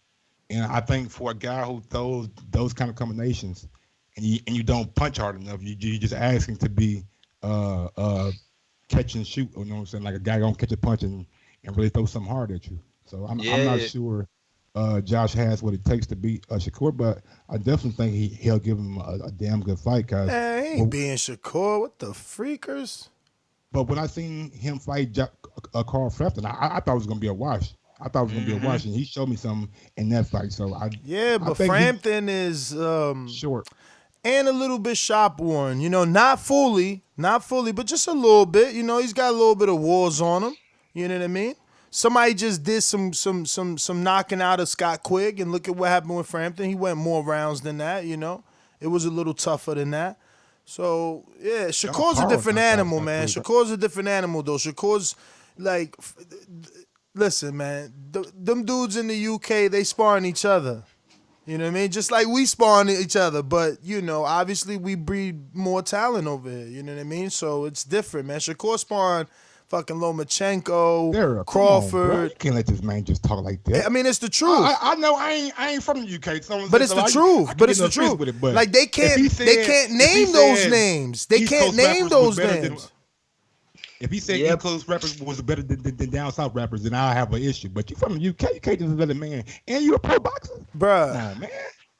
[SPEAKER 12] And I think for a guy who throws those kind of combinations, and you don't punch hard enough, you just asking to be catch and shoot. You know what I'm saying? Like a guy gonna catch a punch and really throw something hard at you. So I'm not sure Josh has what it takes to beat Shakur, but I definitely think he'll give him a damn good fight. Cause
[SPEAKER 7] he ain't being Shakur. What the freakers?
[SPEAKER 12] But when I seen him fight Carl Frampton, I thought it was gonna be a wash. I thought it was gonna be a wash, and he showed me something in that fight. So
[SPEAKER 7] but Frampton is
[SPEAKER 12] short
[SPEAKER 7] and a little bit shop worn. You know, not fully, but just a little bit. You know, he's got a little bit of wars on him. You know what I mean? Somebody just did some knocking out of Scott Quigg, and look at what happened with Frampton. He went more rounds than that, you know. It was a little tougher than that. So, yeah, Shakur's a different animal, man. Shakur's a different animal, though. Shakur's, like, listen, man, them dudes in the UK, they sparring each other. You know what I mean? Just like we sparring each other. But, you know, obviously we breed more talent over here. You know what I mean? So it's different, man. Shakur sparring fucking Lomachenko, Crawford.
[SPEAKER 12] You can't let this man just talk like that.
[SPEAKER 7] I mean, it's the truth.
[SPEAKER 12] I know I ain't from the UK,
[SPEAKER 7] but it's the truth. But it's the truth. Like they can't name those names. They can't name those names.
[SPEAKER 12] If he said East Coast rappers was better than down south rappers, then I have an issue. But you from the UK, you can't just let a man, and you a pro boxer,
[SPEAKER 7] bruh.
[SPEAKER 12] Nah, man,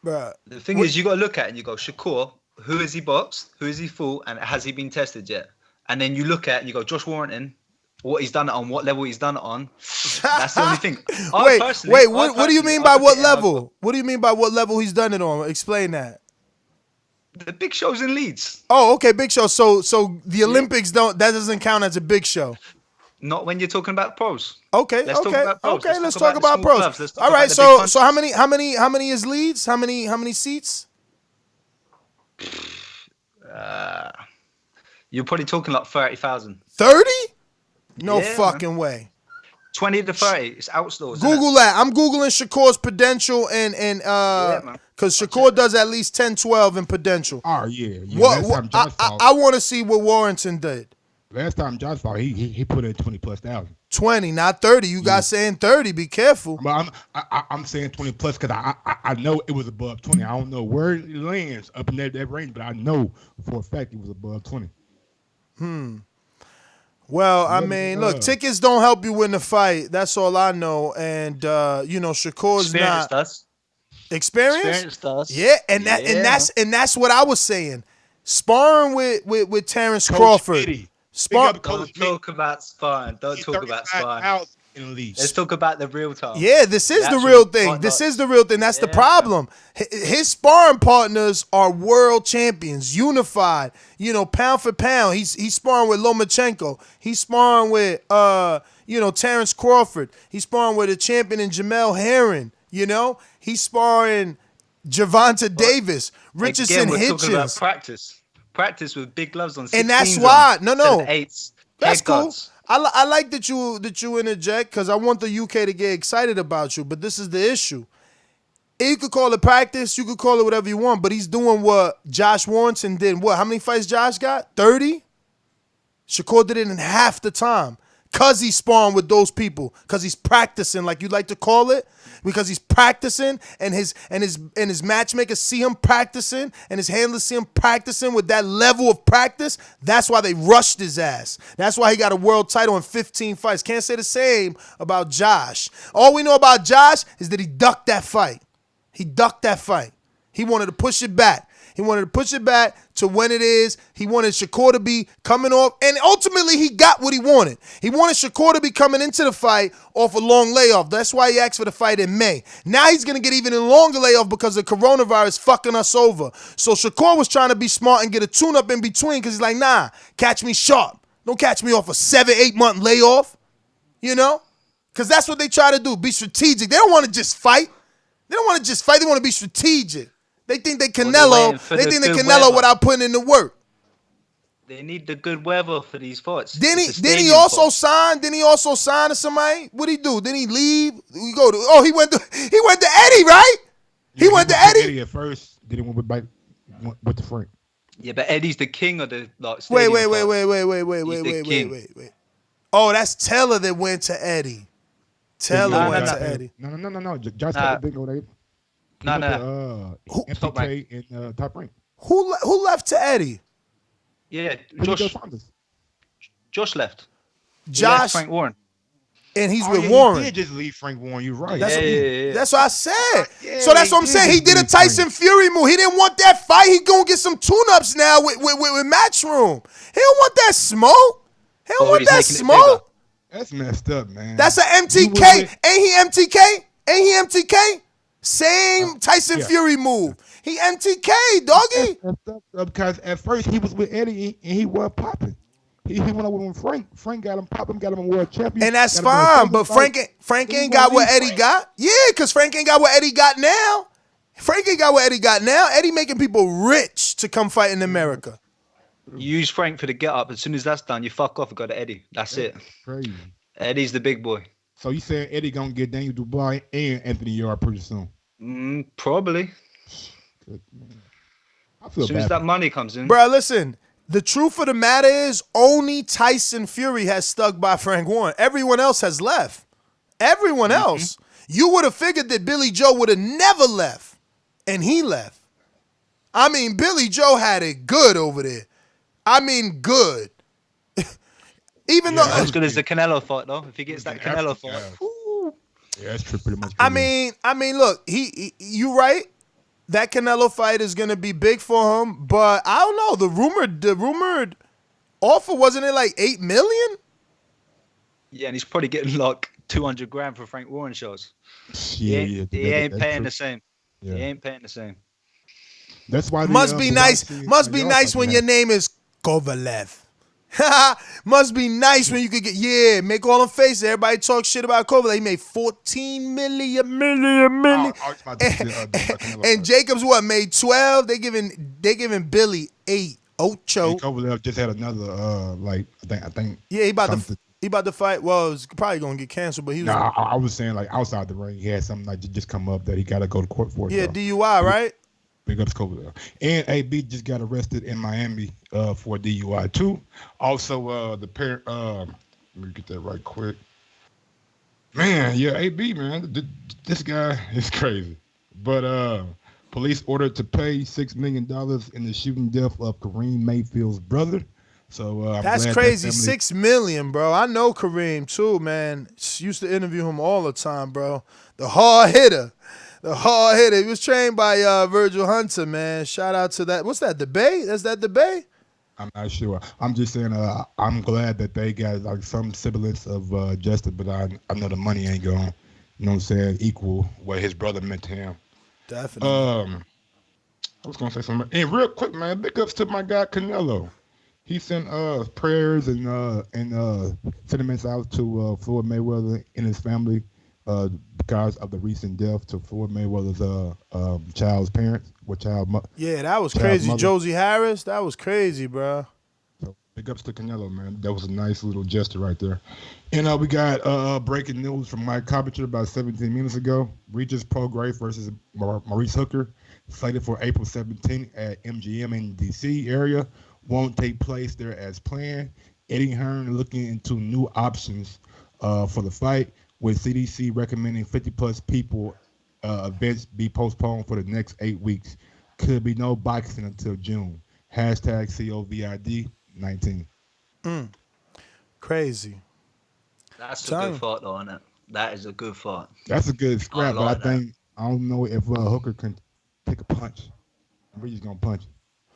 [SPEAKER 7] bruh.
[SPEAKER 13] The thing is, you got to look at it and you go, Shakur, who has he boxed? Who has he fought? And has he been tested yet? And then you look at it and you go, Josh Warrington, what he's done it on, what level he's done it on. That's the only thing.
[SPEAKER 7] Wait, what do you mean by what level? What do you mean by what level he's done it on? Explain that.
[SPEAKER 13] The big shows in Leeds.
[SPEAKER 7] Oh, okay, big show. So the Olympics that doesn't count as a big show.
[SPEAKER 13] Not when you're talking about pros.
[SPEAKER 7] Okay,
[SPEAKER 13] let's talk about pros.
[SPEAKER 7] Let's talk about pros. All right, so how many is Leeds? How many seats?
[SPEAKER 13] You're probably talking like 30,000.
[SPEAKER 7] 30? No fucking way.
[SPEAKER 13] 20 to 30. It's outstores.
[SPEAKER 7] Google that. I'm Googling Shakur's Prudential and because Shakur does at least 10, 12 in Prudential.
[SPEAKER 12] Oh, yeah.
[SPEAKER 7] I want to see what Warrington did.
[SPEAKER 12] Last time Josh fought, he put in 20 plus thousand.
[SPEAKER 7] 20, not 30. You guys saying 30. Be careful.
[SPEAKER 12] But I'm saying 20 plus because I know it was above 20. I don't know where it lands up in that range, but I know for a fact it was above 20.
[SPEAKER 7] Well, I mean, look, tickets don't help you win the fight. That's all I know. And Shakur's
[SPEAKER 13] Experience
[SPEAKER 7] not
[SPEAKER 13] does.
[SPEAKER 7] Experience
[SPEAKER 13] does.
[SPEAKER 7] Yeah, and that's what I was saying. Sparring with Terrence Crawford.
[SPEAKER 13] Don't talk about sparring. Don't talk about sparring. Let's talk about the real time.
[SPEAKER 7] Yeah, this is the real thing. This is the real thing. That's the problem. His sparring partners are world champions, unified. Pound for pound. He's sparring with Lomachenko. He's sparring with Terrence Crawford. He's sparring with a champion in Jamel Hearn. He's sparring Gervonta Davis, Richardson
[SPEAKER 13] we're
[SPEAKER 7] Hitchens.
[SPEAKER 13] Talking about practice with big gloves on.
[SPEAKER 7] And that's why
[SPEAKER 13] eights.
[SPEAKER 7] That's cool. I like that you interject because I want the UK to get excited about you, but this is the issue. You could call it practice, you could call it whatever you want, but he's doing what Josh Warrington did. What? How many fights Josh got? 30? Shakur did it in half the time because he's sparring with those people, because he's practicing, like you like to call it, because he's practicing, and his matchmakers see him practicing, and his handlers see him practicing with that level of practice. That's why they rushed his ass. That's why he got a world title in 15 fights. Can't say the same about Josh. All we know about Josh is that he ducked that fight. He ducked that fight. He wanted to push it back. He wanted to push it back to when it is. He wanted Shakur to be coming off. And ultimately, he got what he wanted. He wanted Shakur to be coming into the fight off a long layoff. That's why he asked for the fight in May. Now he's going to get even a longer layoff because the coronavirus fucking us over. So Shakur was trying to be smart and get a tune-up in between because he's like, nah, catch me sharp. Don't catch me off a 7-8 month layoff. Because that's what they try to do, be strategic. They don't want to just fight. They want to be strategic. They think they Canelo. They think they Canelo without putting in the work.
[SPEAKER 13] They need the good weather for these fights.
[SPEAKER 7] Didn't he also sign to somebody? What'd he do? Didn't he leave? He went to Eddie, right? He went to Eddie
[SPEAKER 12] at first. Then he went with the Frank.
[SPEAKER 13] Yeah, but Eddie's the king of the
[SPEAKER 7] Wait.
[SPEAKER 13] Wait.
[SPEAKER 7] Oh, that's Taylor that went to Eddie. Taylor went to Eddie.
[SPEAKER 12] No. Josh Taylor didn't go there.
[SPEAKER 13] No.
[SPEAKER 12] MTK and Top Rank.
[SPEAKER 7] Who left to Eddie?
[SPEAKER 13] Yeah, Josh left.
[SPEAKER 7] Josh
[SPEAKER 13] Frank Warren.
[SPEAKER 7] And he's with Warren.
[SPEAKER 12] He did just leave Frank Warren. You're right.
[SPEAKER 7] That's what I said. So that's what I'm saying. He did a Tyson Fury move. He didn't want that fight. He gonna get some tune-ups now with MATCHROOM. He don't want that smoke. He don't want that smoke.
[SPEAKER 12] That's messed up, man.
[SPEAKER 7] That's an MTK. Ain't he MTK? Same Tyson Fury move. He MTK, doggy.
[SPEAKER 12] Because at first he was with Eddie and he wasn't popping. He went over with Frank. Frank got him popping, got him a world champion.
[SPEAKER 7] And that's fine, but Frank ain't got what Eddie got. Yeah, because Frank ain't got what Eddie got now. Eddie making people rich to come fight in America.
[SPEAKER 13] You use Frank for the get up. As soon as that's done, you fuck off and go to Eddie. That's it.
[SPEAKER 12] Crazy.
[SPEAKER 13] Eddie's the big boy.
[SPEAKER 12] So you saying Eddie gonna get Daniel Dubois and Anthony Yarde pretty soon?
[SPEAKER 13] Probably.
[SPEAKER 12] I feel
[SPEAKER 13] as soon as that money comes in.
[SPEAKER 7] Bro, listen. The truth of the matter is only Tyson Fury has stuck by Frank Warren. Everyone else has left. Everyone else. You would have figured that Billy Joe would have never left. And he left. I mean, Billy Joe had it good over there. I mean, good. Even though
[SPEAKER 13] as good as the Canelo fight, though. If he gets that Canelo fight.
[SPEAKER 12] Yeah, that's pretty much.
[SPEAKER 7] I mean, look, you right. That Canelo fight is gonna be big for him, but I don't know. The rumored offer, wasn't it like $8 million?
[SPEAKER 13] Yeah, and he's probably getting like $200,000 for Frank Warren shows. He ain't paying the same. Yeah. He ain't paying the same.
[SPEAKER 12] That's why
[SPEAKER 7] must be nice. Must be nice when your name is Kovalev. Must be nice when you could get make all them faces. Everybody talk shit about Kovalev. He made 14 million. And Jacobs what made 12? They giving Billy 8. Ocho.
[SPEAKER 12] Kovalev just had another I think.
[SPEAKER 7] Yeah, he about to fight. Well, it's probably gonna get canceled, but he was.
[SPEAKER 12] Nah, I was saying like outside the ring, he had something like just come up that he got to go to court for.
[SPEAKER 7] Yeah, DUI, right?
[SPEAKER 12] Big ups Kovalev. And AB just got arrested in Miami for DUI too. Also, the pair. Let me get that right quick. Man, yeah, AB man, this guy is crazy. But police ordered to pay $6 million in the shooting death of Karim Mayfield's brother. So I'm
[SPEAKER 7] That's
[SPEAKER 12] glad
[SPEAKER 7] crazy.
[SPEAKER 12] that family,
[SPEAKER 7] 6 million, bro. I know Karim too, man. Used to interview him all the time, bro. The hard hitter. The hard hitter. He was trained by Virgil Hunter, man. Shout out to that. What's that, the Bay? That's that the Bay?
[SPEAKER 12] I'm not sure. I'm just saying I'm glad that they got like some semblance of justice, but I know the money ain't going, you know what I'm saying, equal what his brother meant to him.
[SPEAKER 7] Definitely.
[SPEAKER 12] I was gonna say something. And real quick, man, big ups to my guy Canelo. He sent prayers and sentiments out to Floyd Mayweather and his family because of the recent death to Floyd Mayweather's child's parents,
[SPEAKER 7] Yeah, that was crazy.
[SPEAKER 12] mother.
[SPEAKER 7] Josie Harris, that was crazy, bro.
[SPEAKER 12] So big ups to Canelo, man. That was a nice little gesture right there. And we got breaking news from Mike Coppinger about 17 minutes ago. Regis Prograis versus Maurice Hooker, slated for April 17th at MGM in D.C. area. Won't take place there as planned. Eddie Hearn looking into new options for the fight, with CDC recommending 50-plus people events be postponed for the next 8 weeks. Could be no boxing until June. Hashtag COVID-19.
[SPEAKER 7] Crazy.
[SPEAKER 13] That's a good thought, though, isn't it? That is a good thought.
[SPEAKER 12] That's a good scrap,
[SPEAKER 13] like
[SPEAKER 12] but I don't know if Hooker can take a punch. Regis gonna punch.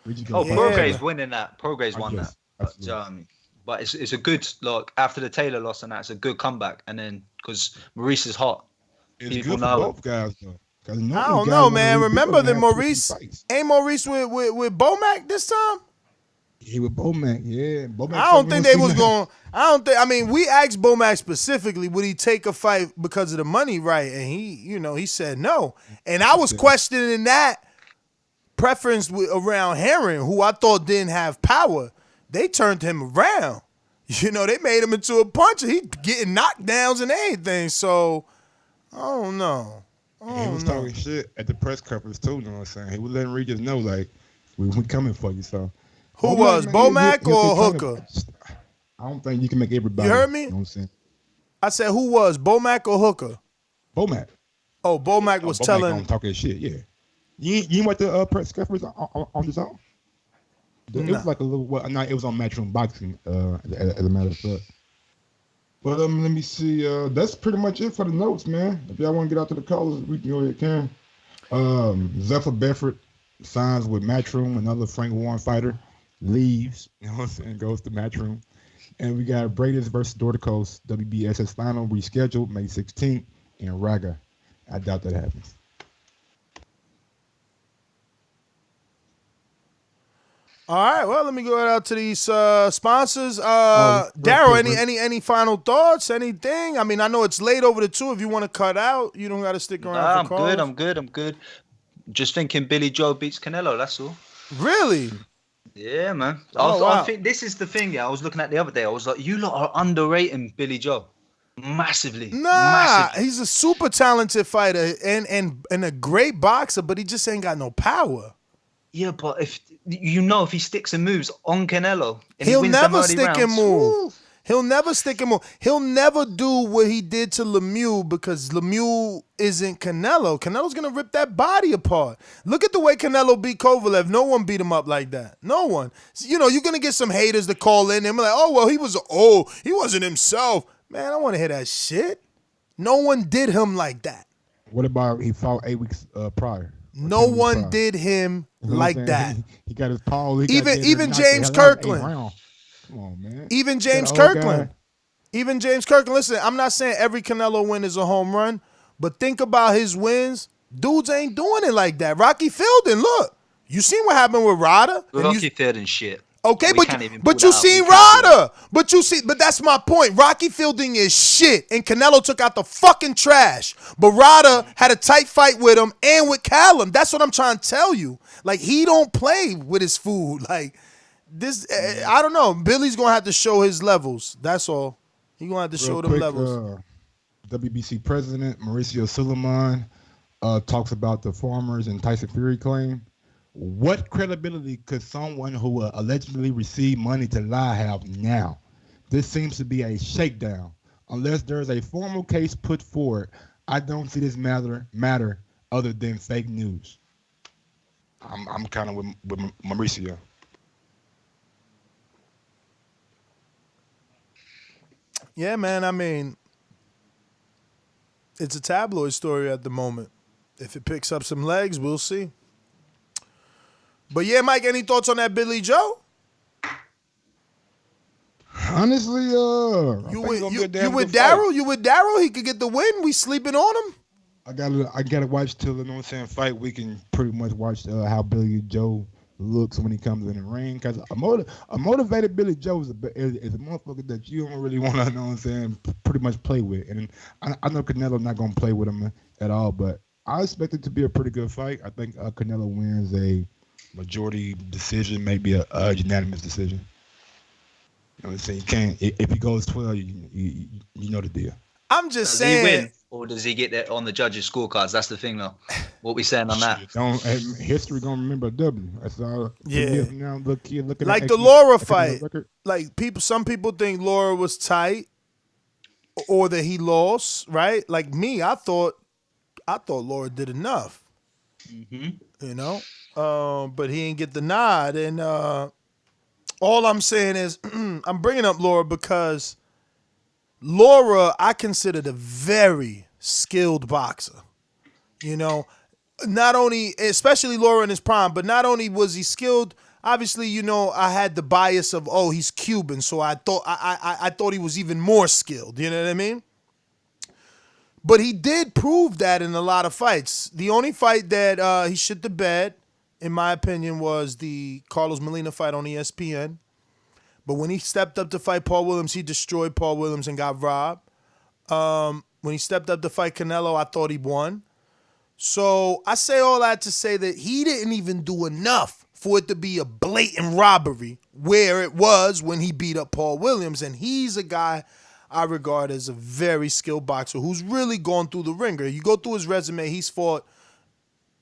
[SPEAKER 13] Prograis winning that. Prograis won
[SPEAKER 12] guess.
[SPEAKER 13] that. Do you know what I mean? But it's a good look after the Taylor loss and that. It's a good comeback, and then because Maurice is hot,
[SPEAKER 12] it's
[SPEAKER 13] people
[SPEAKER 12] good for
[SPEAKER 13] know
[SPEAKER 12] both guys though.
[SPEAKER 7] I don't know, man. Remember that Maurice ain't Maurice with Bomac this time?
[SPEAKER 12] He with Bomac, yeah. Bomac
[SPEAKER 7] I don't think they was going. I mean, we asked Bomac specifically, would he take a fight because of the money, right? And he said no. And I was questioning that preference around Hearn, who I thought didn't have power. They turned him around. They made him into a puncher. He getting knockdowns and everything. So I don't know.
[SPEAKER 12] He was talking shit at the press conference too. You know what I'm saying? He was letting Regis know like we coming for you. So
[SPEAKER 7] who was Bomac or Hooker?
[SPEAKER 12] I don't think you can make everybody.
[SPEAKER 7] You heard me?
[SPEAKER 12] You know what I'm saying?
[SPEAKER 7] I said who was Bomac or Hooker?
[SPEAKER 12] Bomac.
[SPEAKER 7] Oh, Bomac was telling.
[SPEAKER 12] Gonna talk his shit. Yeah. You went to press conference on this song? It was like a little. Well, no, it was on Matchroom Boxing. As a matter of fact. But let me see. That's pretty much it for the notes, man. If y'all want to get out to the callers, we can go ahead, can. Zelfa Barrett signs with Matchroom. Another Frank Warren fighter leaves. You know what I'm saying? Goes to Matchroom. And we got Briedis versus Dorticos WBSS final rescheduled May 16th in Riga. I doubt that happens.
[SPEAKER 7] All right, well, let me go out to these sponsors. Daryl, any final thoughts? Anything? I mean, I know it's late over the 2. If you want to cut out, you don't got to stick around for calls.
[SPEAKER 13] I'm good. Just thinking Billy Joe beats Canelo, that's all.
[SPEAKER 7] Really?
[SPEAKER 13] Yeah, man.
[SPEAKER 7] Wow.
[SPEAKER 13] I think this is the thing, I was looking at the other day. I was like, you lot are underrating Billy Joe. Massively.
[SPEAKER 7] He's a super talented fighter and a great boxer, but he just ain't got no power.
[SPEAKER 13] Yeah, but if he sticks and moves on Canelo, and
[SPEAKER 7] he'll
[SPEAKER 13] he wins
[SPEAKER 7] never
[SPEAKER 13] the
[SPEAKER 7] stick
[SPEAKER 13] rounds,
[SPEAKER 7] and move. He'll never stick and move. He'll never do what he did to Lemieux because Lemieux isn't Canelo. Canelo's gonna rip that body apart. Look at the way Canelo beat Kovalev. No one beat him up like that. No one. You're gonna get some haters to call in and be like, oh well, he wasn't himself. Man, I want to hear that shit. No one did him like that.
[SPEAKER 12] What about he fought 8 weeks prior?
[SPEAKER 7] No one did him like that.
[SPEAKER 12] He got his paw.
[SPEAKER 7] Even James Kirkland.
[SPEAKER 12] Come on, man.
[SPEAKER 7] Even James Kirkland. Listen, I'm not saying every Canelo win is a home run, but think about his wins. Dudes ain't doing it like that. Rocky Fielding, look. You seen what happened with Rada?
[SPEAKER 13] Rocky Fielding shit.
[SPEAKER 7] Okay, but you seen Rada. But that's my point. Rocky Fielding is shit, and Canelo took out the fucking trash. But Rada had a tight fight with him and with Callum. That's what I'm trying to tell you. Like, he don't play with his food. Like, this, I don't know. Billy's gonna have to show his levels. That's all. He gonna have to show them levels.
[SPEAKER 12] WBC president Mauricio Suleiman talks about the farmers and Tyson Fury claim. What credibility could someone who allegedly received money to lie have now? This seems to be a shakedown. Unless there is a formal case put forward, I don't see this matter other than fake news. I'm kind of with Mauricio.
[SPEAKER 7] Yeah, man. I mean, it's a tabloid story at the moment. If it picks up some legs, we'll see. But yeah, Mike, any thoughts on that Billy Joe?
[SPEAKER 12] Honestly,
[SPEAKER 7] you with Daryl? You with Daryl? He could get the win. We sleeping on him.
[SPEAKER 12] I gotta watch till, you know what I'm saying, fight. We can pretty much watch how Billy Joe looks when he comes in the ring. Because a motivated Billy Joe is a motherfucker that you don't really want to, you know what I'm saying, pretty much play with. And I know Canelo's not gonna play with him at all, but I expect it to be a pretty good fight. I think Canelo wins a majority decision, maybe a unanimous decision. You know what I'm saying? You can't, if he goes 12, you know the deal.
[SPEAKER 7] I'm just saying.
[SPEAKER 13] Does he win, or does he get that on the judges' scorecards? That's the thing, though. What we saying on that?
[SPEAKER 12] History gonna remember a W. That's all.
[SPEAKER 7] Yeah.
[SPEAKER 12] Now look at
[SPEAKER 7] like the Laura fight. Like some people think Laura was tight, or that he lost. Right? Like me, I thought Laura did enough. Mm-hmm. You know, but he didn't get the nod. And all I'm saying is, I'm bringing up Laura because Laura, I considered a very skilled boxer. You know, not only, especially Laura in his prime, but not only was he skilled. Obviously, you know, I had the bias of, oh, he's Cuban, so I thought I thought he was even more skilled. You know what I mean? But he did prove that in a lot of fights. The only fight that he shit the bed, in my opinion, was the Carlos Molina fight on ESPN. But when he stepped up to fight Paul Williams, he destroyed Paul Williams and got robbed. When he stepped up to fight Canelo, I thought he won. So I say all that to say that he didn't even do enough for it to be a blatant robbery where it was when he beat up Paul Williams. And he's a guy I regard as a very skilled boxer who's really gone through the ringer. You go through his resume, he's fought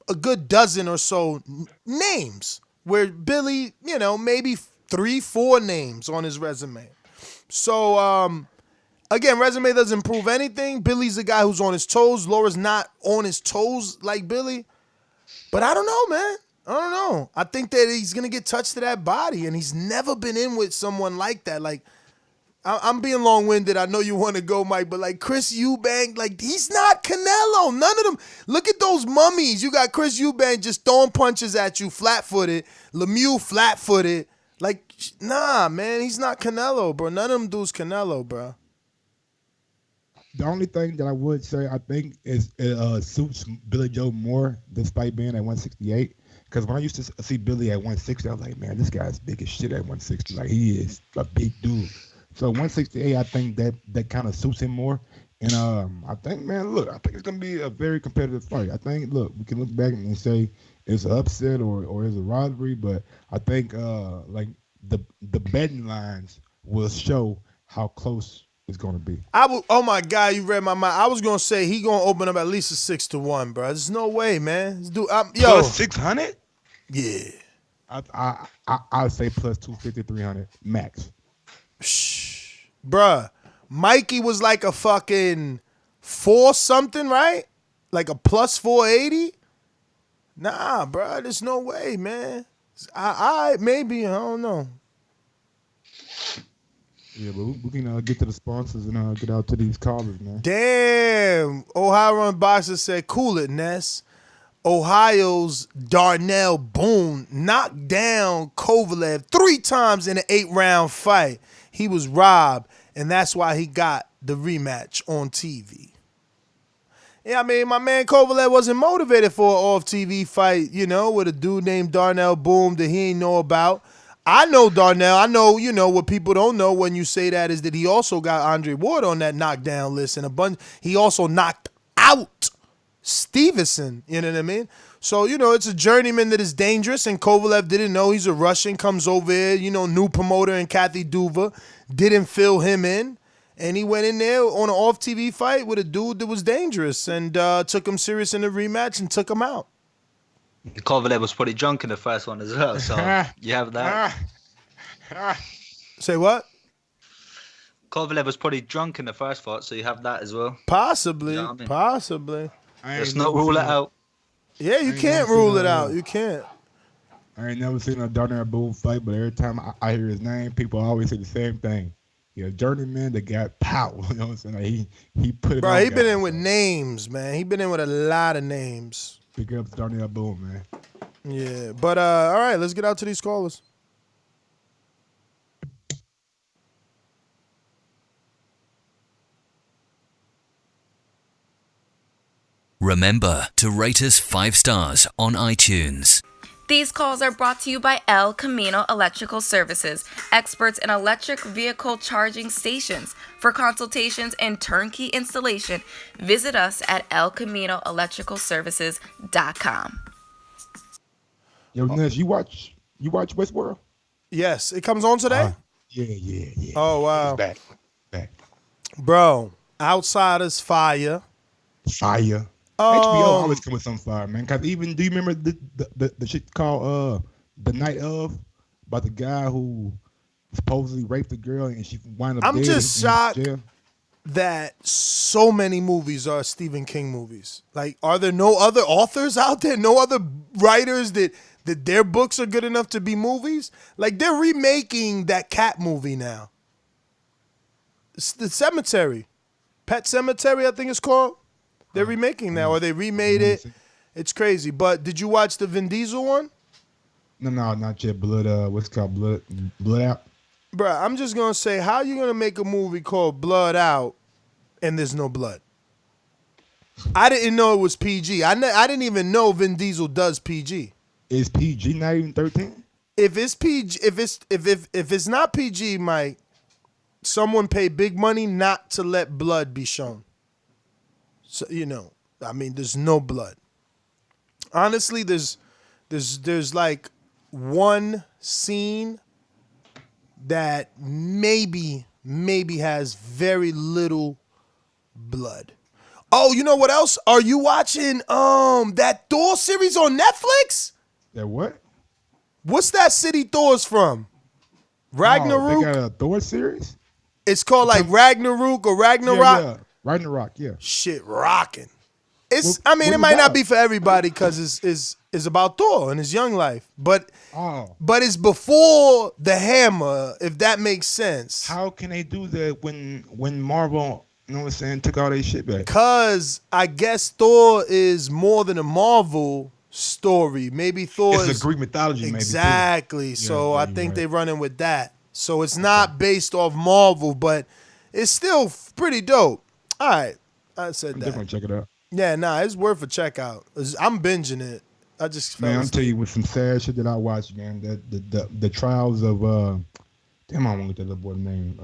[SPEAKER 7] a good dozen or so names, where Billy, you know, maybe 3-4 names on his resume. So, again, resume doesn't prove anything. Billy's a guy who's on his toes. Laura's not on his toes like Billy. But I don't know, man. I don't know. I think that he's going to get touched to that body, and he's never been in with someone like that. Like, I'm being long-winded. I know you want to go, Mike, but like Chris Eubank, like he's not Canelo. None of them. Look at those mummies. You got Chris Eubank just throwing punches at you, flat-footed. Lemieux, flat-footed. Like, nah, man, he's not Canelo, bro. None of them dudes Canelo, bro.
[SPEAKER 12] The only thing that I would say, I think, is suits Billy Joe more despite being at 168. Because when I used to see Billy at 160, I was like, man, this guy's big as shit at 160. Like, he is a big dude. So 168, I think that kind of suits him more. And I think, man, look, I think it's going to be a very competitive fight. I think, look, we can look back and say it's an upset or it's a rivalry, but I think like the betting lines will show how close it's going to be.
[SPEAKER 7] Oh, my God, you read my mind. I was going to say he going to open up at least a 6-1, bro. There's no way, man. This dude, yo.
[SPEAKER 12] Plus 600?
[SPEAKER 7] Yeah.
[SPEAKER 12] I'd say plus 250, 300 max.
[SPEAKER 7] Shh. Bruh, Mikey was like a fucking 4-something, right? Like a plus 480? Nah, bruh, there's no way, man. I maybe, I don't know.
[SPEAKER 12] Yeah, but we can get to the sponsors and get out to these callers, man.
[SPEAKER 7] Damn. Ohio Run Boxer said, cool it, Ness. Ohio's Darnell Boone knocked down Kovalev 3 times in an 8-round fight. He was robbed, and that's why he got the rematch on TV. Yeah, I mean, my man Kovalev wasn't motivated for an off-TV fight, you know, with a dude named Darnell Boone that he ain't know about. I know Darnell. I know, you know, what people don't know when you say that is that he also got Andre Ward on that knockdown list, and a bunch. He also knocked out Stevenson, you know what I mean? So, you know, it's a journeyman that is dangerous, and Kovalev didn't know he's a Russian, comes over here, you know, new promoter in Kathy Duva, didn't fill him in, and he went in there on an off-TV fight with a dude that was dangerous and took him serious in the rematch and took him out.
[SPEAKER 13] Kovalev was pretty drunk in the first one as well, so you have that.
[SPEAKER 7] Say what?
[SPEAKER 13] Kovalev was probably drunk in the first fight, so you have that as well.
[SPEAKER 7] Possibly,
[SPEAKER 13] You know what I mean?
[SPEAKER 7] possibly.
[SPEAKER 13] Let's not rule it out.
[SPEAKER 7] Yeah, you can't rule it out. You can't.
[SPEAKER 12] I ain't never seen a Darnell Boone fight, but every time I hear his name, people always say the same thing. Yeah, journeyman that got power. You know what I'm saying? Like he put it
[SPEAKER 7] Bro,
[SPEAKER 12] on.
[SPEAKER 7] he been in with names, man. He been in with a lot of names.
[SPEAKER 12] Pick up Darnell Boom, man.
[SPEAKER 7] Yeah, but all right, let's get out to these callers.
[SPEAKER 14] Remember to rate us 5 stars on iTunes.
[SPEAKER 15] These calls are brought to you by El Camino Electrical Services, experts in electric vehicle charging stations. For consultations and turnkey installation, visit us at elcaminoelectricalservices.com.
[SPEAKER 12] Yo, Ness, you watch Westworld?
[SPEAKER 7] Yes, it comes on today?
[SPEAKER 12] Yeah.
[SPEAKER 7] Oh, wow.
[SPEAKER 12] It's back.
[SPEAKER 7] Bro, Outsiders fire.
[SPEAKER 12] Fire. HBO always come with some fire, man. Cause even, do you remember the shit called The Night Of, about the guy who supposedly raped the girl and she wound up
[SPEAKER 7] I'm
[SPEAKER 12] dead
[SPEAKER 7] just
[SPEAKER 12] in
[SPEAKER 7] shocked
[SPEAKER 12] jail?
[SPEAKER 7] that so many movies are Stephen King movies. Like, are there no other authors out there? No other writers that their books are good enough to be movies? Like, they're remaking that cat movie now. It's The Cemetery. Pet Cemetery, I think it's called. They're remaking now, or they remade it. It's crazy. But did you watch the Vin Diesel one?
[SPEAKER 12] No, not yet. What's it called? Blood Out?
[SPEAKER 7] Bruh, I'm just going to say, how are you going to make a movie called Blood Out and there's no blood? I didn't know it was PG. I didn't even know Vin Diesel does PG.
[SPEAKER 12] Is PG not even 13?
[SPEAKER 7] If it's PG, if it's not PG, Mike, someone paid big money not to let blood be shown. So, I mean, there's no blood. Honestly, there's like one scene that maybe has very little blood. Oh, you know what else? Are you watching that Thor series on Netflix?
[SPEAKER 12] That what?
[SPEAKER 7] What's that city Thor's from? Ragnarok?
[SPEAKER 12] They got a Thor series?
[SPEAKER 7] It's called like Ragnarok or Ragnarok.
[SPEAKER 12] Yeah. Ragnarok, yeah.
[SPEAKER 7] Shit rocking. It might not be for everybody because it's about Thor and his young life. But it's before the hammer, if that makes sense.
[SPEAKER 12] How can they do that when Marvel, you know what I'm saying, took all their shit back?
[SPEAKER 7] Because I guess Thor is more than a Marvel story. Maybe Thor
[SPEAKER 12] is a Greek mythology, maybe.
[SPEAKER 7] Exactly. So I think they're running with that. So it's not based off Marvel, but it's still pretty dope. All right. I said that.
[SPEAKER 12] Definitely check it out.
[SPEAKER 7] Yeah, it's worth a check out. I'm binging it. I just
[SPEAKER 12] I'm tell you with some sad shit that I watched, man. The trials of damn, I won't get that little boy's name.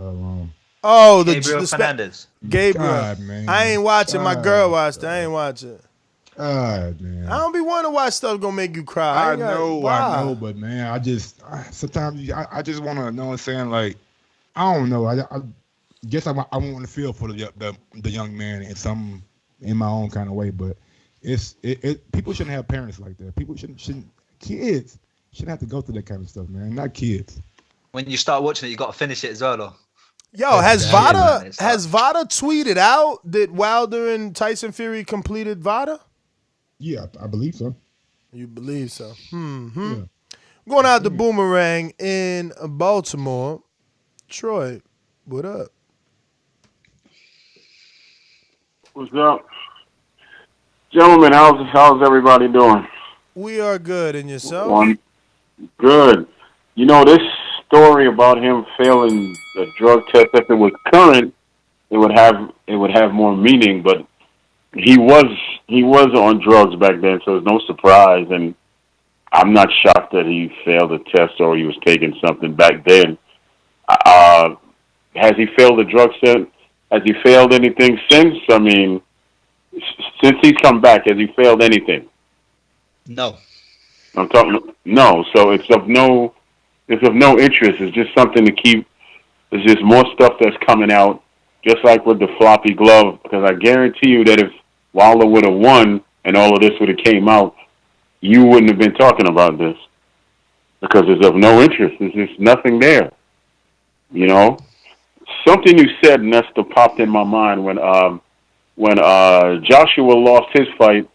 [SPEAKER 13] Gabriel Fernandez.
[SPEAKER 7] Gabriel.
[SPEAKER 12] God, man.
[SPEAKER 7] I ain't watching. My girl watched it. I ain't watching.
[SPEAKER 12] Man.
[SPEAKER 7] I don't be wanting to watch stuff gonna make you cry.
[SPEAKER 12] I know, but man, sometimes I just want to know what I'm saying. Like, I don't know. I guess I want to feel for the young man in my own kind of way, but people shouldn't have parents like that. People kids shouldn't have to go through that kind of stuff, man. Not kids.
[SPEAKER 13] When you start watching it, you got to finish it as well, though.
[SPEAKER 7] Yo, has Vada tweeted out that Wilder and Tyson Fury completed Vada?
[SPEAKER 12] Yeah, I believe so.
[SPEAKER 7] You believe so?
[SPEAKER 12] Yeah.
[SPEAKER 7] Going out to Boomerang in Baltimore. Troy, what up?
[SPEAKER 16] What's up? Gentlemen, how's everybody doing?
[SPEAKER 7] We are good, and yourself?
[SPEAKER 16] Good. You know, this story about him failing the drug test, if it was current, it would have more meaning, but he was on drugs back then, so it's no surprise, and I'm not shocked that he failed the test or he was taking something back then. Has he failed the drug test? Has he failed anything since? I mean, since he's come back, has he failed anything?
[SPEAKER 13] No.
[SPEAKER 16] I'm talking no. So it's of no interest. It's just something to keep. There's just more stuff that's coming out, just like with the floppy glove. Because I guarantee you that if Wilder would have won and all of this would have came out, you wouldn't have been talking about this. Because it's of no interest. There's just nothing there. You know, something you said, Nestor, popped in my mind when Joshua lost his fight.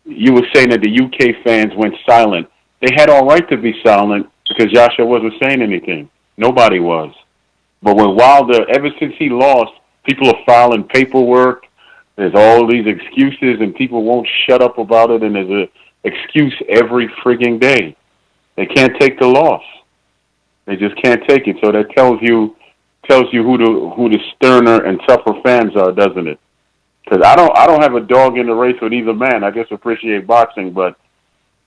[SPEAKER 16] You were saying that the UK fans went silent. They had all right to be silent because Joshua wasn't saying anything. Nobody was. But when Wilder, ever since he lost, people are filing paperwork. There's all these excuses, and people won't shut up about it. And there's a excuse every frigging day. They can't take the loss. They just can't take it. So that tells you who the sterner and tougher fans are, doesn't it? Because I don't have a dog in the race with either man. I just appreciate boxing, but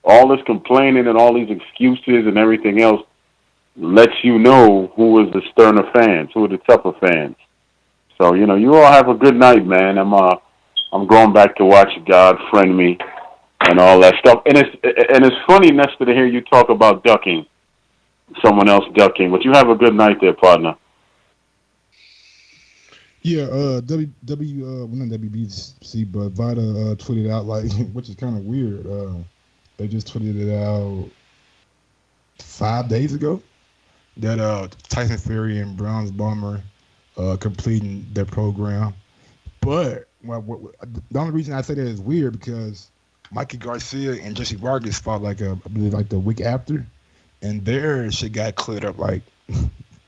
[SPEAKER 16] all this complaining and all these excuses and everything else lets you know who is the sterner fans, who are the tougher fans. So, you all have a good night, man. I'm going back to watch God Friend Me and all that stuff. And it's funny, Nestor, to hear you talk about ducking, someone else ducking. But you have a good night there, partner.
[SPEAKER 12] Yeah, not WBC, but Vita tweeted out, like, which is kind of weird. They just tweeted it out 5 days ago that Tyson Fury and Browns Bomber completing their program. But the only reason I say that is weird because Mikey Garcia and Jesse Vargas fought I believe the week after, and their shit got cleared up like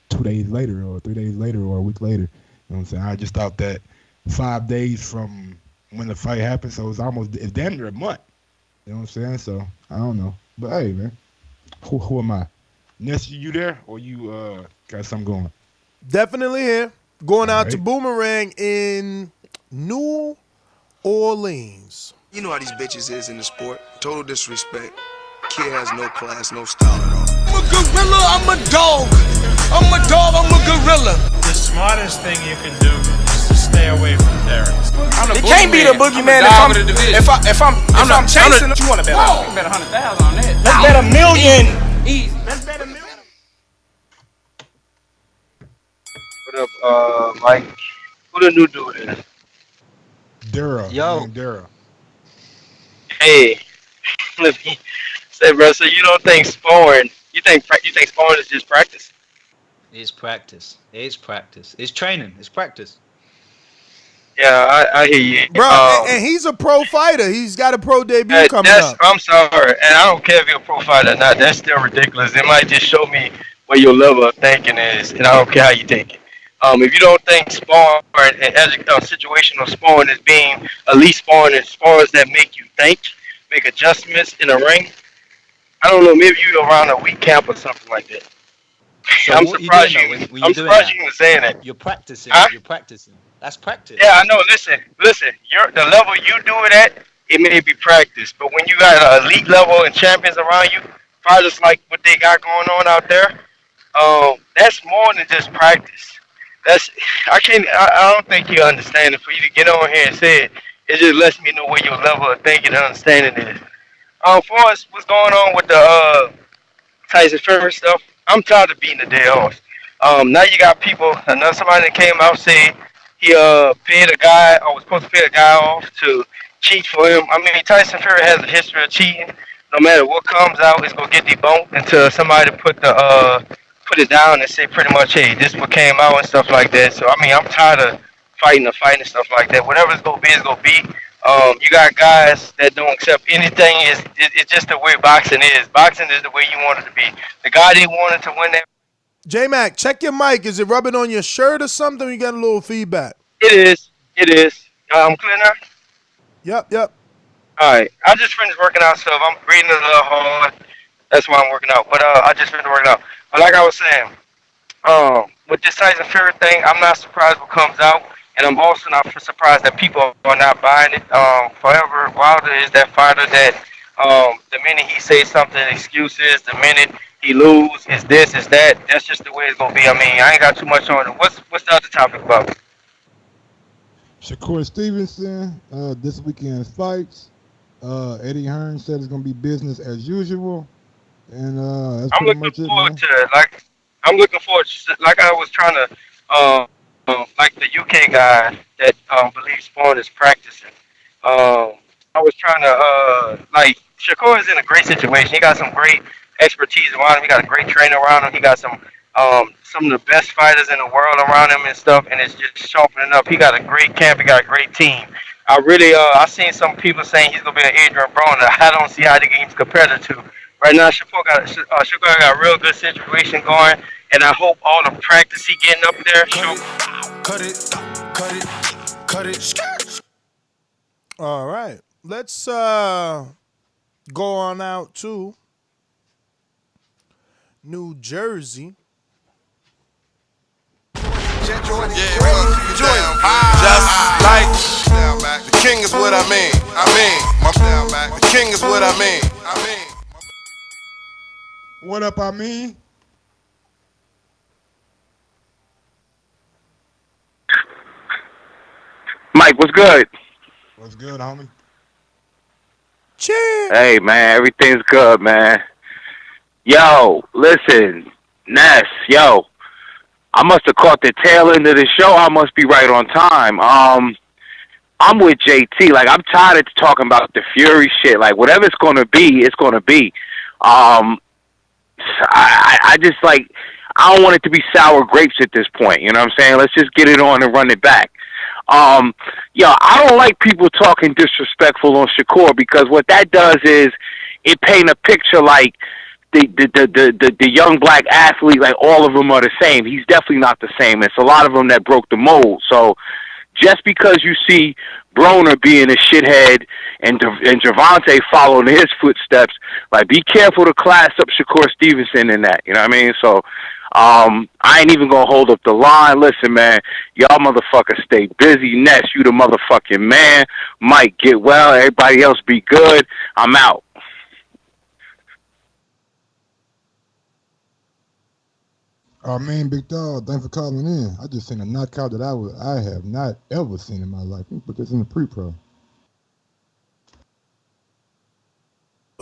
[SPEAKER 12] 2 days later or 3 days later or a week later. You know what I'm saying? I just thought that 5 days from when the fight happened, so it's damn near a month. You know what I'm saying? So I don't know, but hey, man, who am I? Ness, you there or you got something going?
[SPEAKER 7] Definitely here. Going out to Boomerang in New Orleans.
[SPEAKER 4] You know how these bitches is in the sport. Total disrespect. Kid has no class, no style at all.
[SPEAKER 11] I'm a gorilla, I'm a dog. I'm a dog, I'm a gorilla.
[SPEAKER 17] The smartest thing you can do is to stay away from terrorists.
[SPEAKER 11] It can't be the boogeyman if I'm chasing. What you want to bet on?
[SPEAKER 18] You bet 100,000 on that.
[SPEAKER 11] Let's bet $1 million.
[SPEAKER 18] Easy. Let's bet $1 million.
[SPEAKER 19] What up, Mike? Who the new dude is?
[SPEAKER 12] Dara.
[SPEAKER 9] Yo.
[SPEAKER 12] Dara.
[SPEAKER 19] Hey, let me say, bro. So you don't think sparring? You think sparring is just practice?
[SPEAKER 13] It's practice. It's practice. It's training. It's practice.
[SPEAKER 19] Yeah, I hear you,
[SPEAKER 7] Bro. And he's a pro fighter. He's got a pro debut coming up.
[SPEAKER 19] I'm sorry, and I don't care if you're a pro fighter or not. That's still ridiculous. It might just show me where your level of thinking is, and I don't care how you think it. If you don't think sparring and situational sparring is being elite sparring and sparring that make you think, make adjustments in a ring, I don't know, maybe you're around a week camp or something like that.
[SPEAKER 13] So
[SPEAKER 19] I'm surprised you even saying that.
[SPEAKER 13] You're practicing.
[SPEAKER 19] Huh?
[SPEAKER 13] You're practicing. That's practice.
[SPEAKER 19] Yeah, I know. Listen. The level you do it at, it may be practice, but when you got an elite level and champions around you, fighters like what they got going on out there, that's more than just practice. I don't think you understand it. For you to get on here and say it, it just lets me know where your level of thinking and understanding is. For us, what's going on with the Tyson Fury stuff? I'm tired of beating the dead horse. Now you got people. Somebody that came out saying he paid a guy or was supposed to pay a guy off to cheat for him. I mean, Tyson Fury has a history of cheating. No matter what comes out, it's gonna get debunked until somebody put it down and say pretty much, hey, this what came out and stuff like that. So I mean, I'm tired of fighting and stuff like that. Whatever it's gonna be, it's gonna be. You got guys that don't accept anything. It's just the way boxing is. Boxing is the way you want it to be. The guy they wanted to win that.
[SPEAKER 7] J-Mac, check your mic. Is it rubbing on your shirt or something? You got a little feedback.
[SPEAKER 19] It is. I'm clear now?
[SPEAKER 7] Yep.
[SPEAKER 19] All right. I just finished working out, so I'm breathing a little hard. That's why I'm working out. But I just finished working out. But like I was saying, with this Tyson Fury thing, I'm not surprised what comes out. And I'm also not surprised that people are not buying it. However, Wilder is that fighter that the minute he says something, excuses, the minute he lose, is this, is that. That's just the way it's going to be. I mean, I ain't got too much on it. What's the other topic about?
[SPEAKER 12] Shakur Stevenson, this weekend's fights. Eddie Hearn said it's going to be business as usual. And that's pretty much it, man.
[SPEAKER 19] I'm looking forward to, like I was trying to, like the UK guy that believes Spawn is practicing. I was trying to, like, Shakur is in a great situation. He got some great expertise around him. He got a great trainer around him. He got some of the best fighters in the world around him and stuff, and it's just sharpening up. He got a great camp. He got a great team. I seen some people saying he's going to be an Adrian Broner. I don't see how they can compare the two. Right now, Shakur got a real good situation going. and I hope all the practice he getting up there show.
[SPEAKER 4] Cut it.
[SPEAKER 7] All right. Let's go on out to New Jersey.
[SPEAKER 20] Just like the king is what I mean. The king is what I mean.
[SPEAKER 12] What up, I mean?
[SPEAKER 21] Mike, what's good?
[SPEAKER 12] What's good, homie?
[SPEAKER 7] Cheers.
[SPEAKER 21] Hey, man, everything's good, man. Yo, listen, Ness, yo, I must have caught the tail end of the show. I must be right on time. I'm with JT. Like, I'm tired of talking about the Fury shit. Like, whatever it's gonna be, it's gonna be. I just like, I don't want it to be sour grapes at this point. You know what I'm saying? Let's just get it on and run it back. Yo, I don't like people talking disrespectful on Shakur, because what that does is it paint a picture like the young black athlete, like all of them are the same. He's definitely not the same. It's a lot of them that broke the mold. So just because you see Broner being a shithead and Gervonta following his footsteps, like, be careful to class up Shakur Stevenson in that. You know what I mean? So I ain't even gonna hold up the line. Listen, man, y'all motherfuckers stay busy. Ness, you the motherfucking man. Mike, get well. Everybody else be good. I'm out.
[SPEAKER 12] Oh man, big dog, thanks for calling in. I just seen a knockout that I have not ever seen in my life. Let me put this in the pre-pro.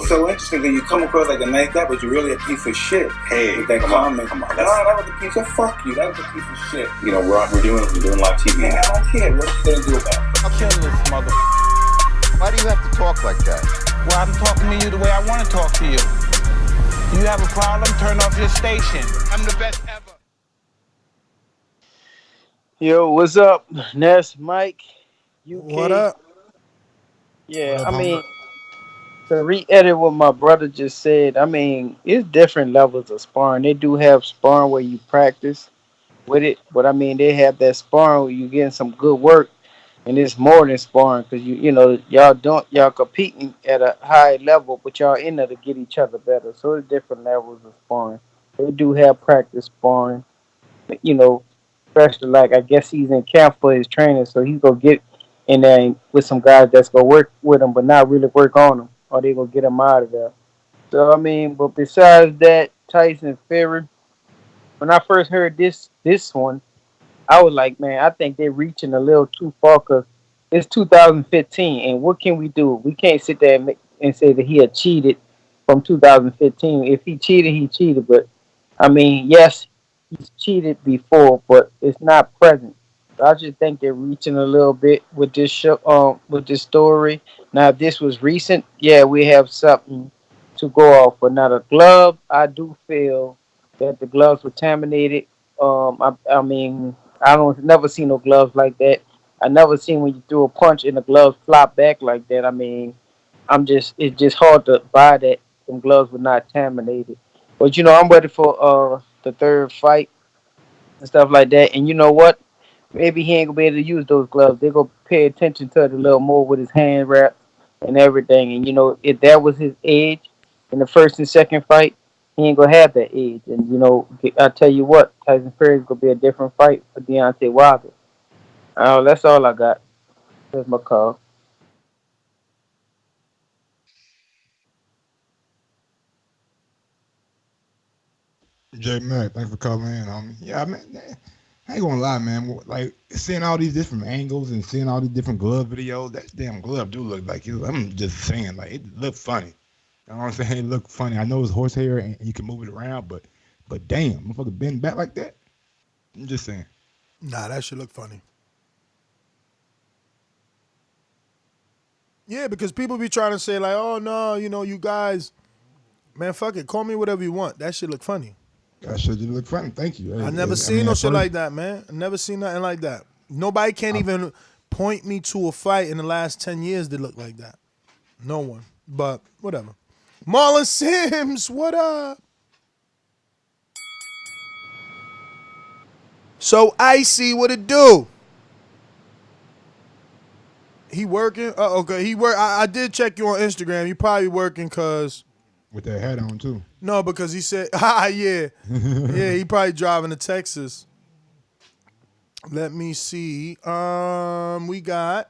[SPEAKER 22] So interesting that you come across like a nice guy, but you're really a piece of shit. Hey, with that comment. Come on. No, that was a piece of fuck you. That was a piece of shit. You know, we're doing live TV. Man, I don't care. What you gonna do about it?
[SPEAKER 23] I'll kill this mother. Why do you have to talk like that? Well, I'm talking to you the way I want to talk to you. You have a problem? Turn off your station. I'm the best ever.
[SPEAKER 24] Yo, what's up, Ness, Mike, UK?
[SPEAKER 7] What up?
[SPEAKER 24] Yeah, I mean, to re-edit what my brother just said, I mean, it's different levels of sparring. They do have sparring where you practice with it, but I mean, they have that sparring where you getting some good work, and it's more than sparring, because you know y'all competing at a high level, but y'all in there to get each other better. So it's different levels of sparring. They do have practice sparring, you know, especially like I guess he's in camp for his training, so he's gonna get in there with some guys that's gonna work with him, but not really work on him, or they gonna get him out of there. So I mean, but besides that, Tyson Fury, when I first heard this one, I was like, man, I think they're reaching a little too far, because it's 2015, and what can we do? We can't sit there and say that he had cheated from 2015. If he cheated, he cheated. But I mean, yes, he's cheated before, but it's not present. So I just think they're reaching a little bit with this show, with this story. Now, if this was recent, yeah, we have something to go off. But now the glove, I do feel that the gloves were contaminated. I mean, I don't never seen no gloves like that. I never seen when you threw a punch and the gloves flop back like that. I mean, it's just hard to buy that them gloves were not contaminated. But you know, I'm ready for the third fight and stuff like that. And you know what? Maybe he ain't gonna be able to use those gloves. They're gonna pay attention to it a little more with his hand wrap and everything. And you know, if that was his edge in the first and second fight, he ain't gonna have that edge. And you know, I tell you what, Tyson Fury is gonna be a different fight for Deontay Wilder. That's all I got. That's my call.
[SPEAKER 12] J Mac, thanks for calling in, homie. Yeah, man, I ain't gonna lie, man. Like, seeing all these different angles and seeing all these different glove videos, that damn glove do look like it. I'm just saying, like, it look funny. You know what I'm saying? It look funny. I know it's horsehair and you can move it around, but damn, motherfucker bend back like that. I'm just saying.
[SPEAKER 7] Nah, that should look funny. Yeah, because people be trying to say like, oh no, you know, you guys, man, fuck it, call me whatever you want. That shit look funny.
[SPEAKER 12] That shit just look funny. Thank you.
[SPEAKER 7] I never seen no shit like that, man. I never seen nothing like that. Nobody can't even point me to a fight in the last 10 years that looked like that. No one. But whatever. Marlin Sims, what up? So Icy, what it do? He working? Okay, he work. I did check you on Instagram. You probably working cause
[SPEAKER 12] with that hat on too.
[SPEAKER 7] No, because he said, yeah, he probably driving to Texas. Let me see. We got.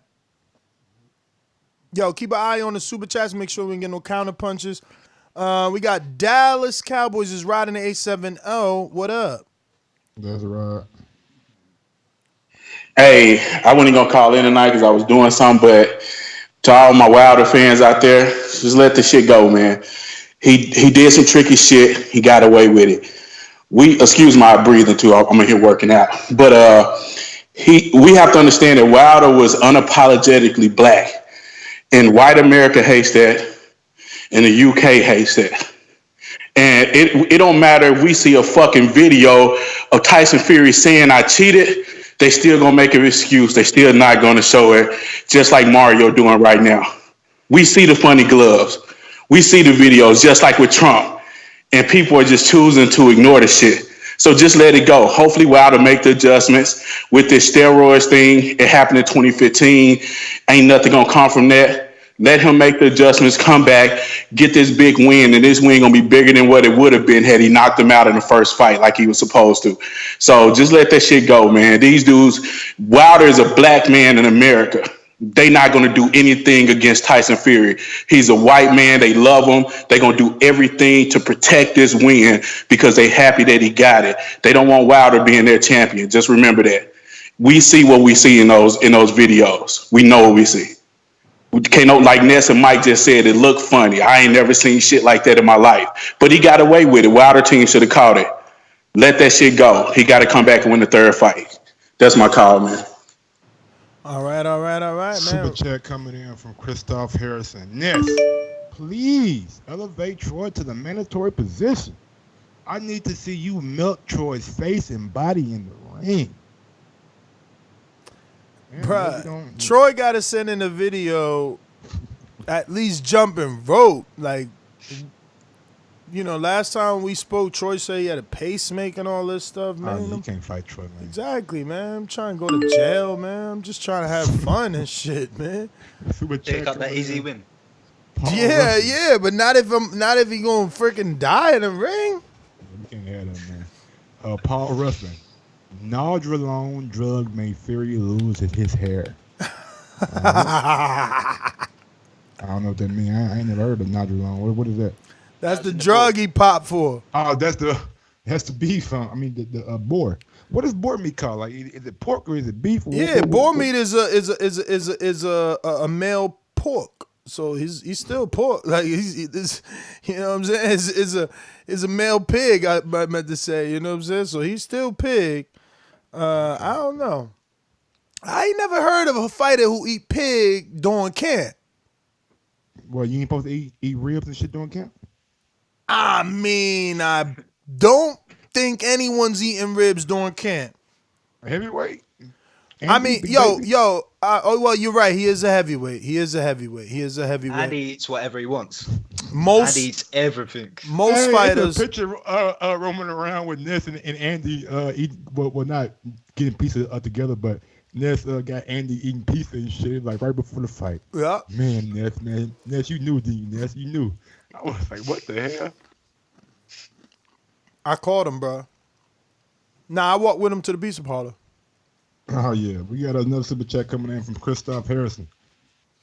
[SPEAKER 7] Yo, keep an eye on the super chats. Make sure we don't get no counter punches. We got Dallas Cowboys is riding the 870. What up?
[SPEAKER 12] That's right.
[SPEAKER 16] Hey, I wasn't gonna call in tonight because I was doing something, but to all my Wilder fans out there, just let the shit go, man. He did some tricky shit. He got away with it. Excuse my breathing too. I'm in here working out, but we have to understand that Wilder was unapologetically black, and white America hates that, and the UK hates that. And it don't matter if we see a fucking video of Tyson Fury saying I cheated, they still gonna make an excuse. They still not gonna show it, just like Mario doing right now. We see the funny gloves. We see the videos, just like with Trump. And people are just choosing to ignore the shit. So just let it go. Hopefully Wilder make the adjustments with this steroids thing. It happened in 2015. Ain't nothing gonna come from that. Let him make the adjustments, come back, get this big win, and this win gonna be bigger than what it would have been had he knocked him out in the first fight like he was supposed to. So just let that shit go, man. These dudes, Wilder is a black man in America. They not gonna do anything against Tyson Fury. He's a white man. They love him. They gonna do everything to protect this win because they happy that he got it. They don't want Wilder being their champion. Just remember that. We see what we see in those videos. We know what we see. Like Ness and Mike just said, it looked funny. I ain't never seen shit like that in my life. But he got away with it. Wilder team should have caught it. Let that shit go. He got to come back and win the third fight. That's my call, man.
[SPEAKER 7] All right, man.
[SPEAKER 12] Super chat coming in from Christoph Harrison. Ness, please elevate Troy to the mandatory position. I need to see you melt Troy's face and body in the ring. Man,
[SPEAKER 7] bruh, Troy got to send in a video, at least jumping rope. Like, you know, last time we spoke, Troy said he had a pacemaker and all this stuff, man.
[SPEAKER 12] You can't fight Troy, man.
[SPEAKER 7] Exactly, man. I'm trying to go to jail, man. I'm just trying to have fun and shit, man.
[SPEAKER 13] They got that easy win.
[SPEAKER 7] Yeah, but not if he gonna freaking die in the ring.
[SPEAKER 12] You can't have that, man. Paul Russell. Naldrolone drug made Fury lose his hair. I don't know what that means. I ain't never heard of Naldrolone. What is that?
[SPEAKER 7] That's the drug he popped for.
[SPEAKER 12] Oh, that's the beef. I mean the boar. What is boar meat called? Like, is it pork or is it beef?
[SPEAKER 7] Yeah, boar meat is a male pork. So he's still pork. Like he's you know what I'm saying? Is a male pig. I meant to say. You know what I'm saying? So he's still pig. I don't know. I ain't never heard of a fighter who eat pig during camp.
[SPEAKER 12] Well, you ain't supposed to eat ribs and shit during camp?
[SPEAKER 7] I mean, I don't think anyone's eating ribs during camp.
[SPEAKER 12] Heavyweight?
[SPEAKER 7] I mean, well, you're right. He is a heavyweight.
[SPEAKER 13] And he eats whatever he wants.
[SPEAKER 7] And
[SPEAKER 13] he eats everything.
[SPEAKER 7] Most fighters.
[SPEAKER 12] A picture roaming around with Ness and Andy not getting pizza together, but Ness got Andy eating pizza and shit like right before the fight.
[SPEAKER 7] Yeah.
[SPEAKER 12] Man, Ness, you knew, didn't you, Ness? You knew. I was like, what the hell?
[SPEAKER 7] I called him, bro. Nah, I walked with him to the pizza parlor.
[SPEAKER 12] Oh, yeah. We got another super chat coming in from Christoph Harrison.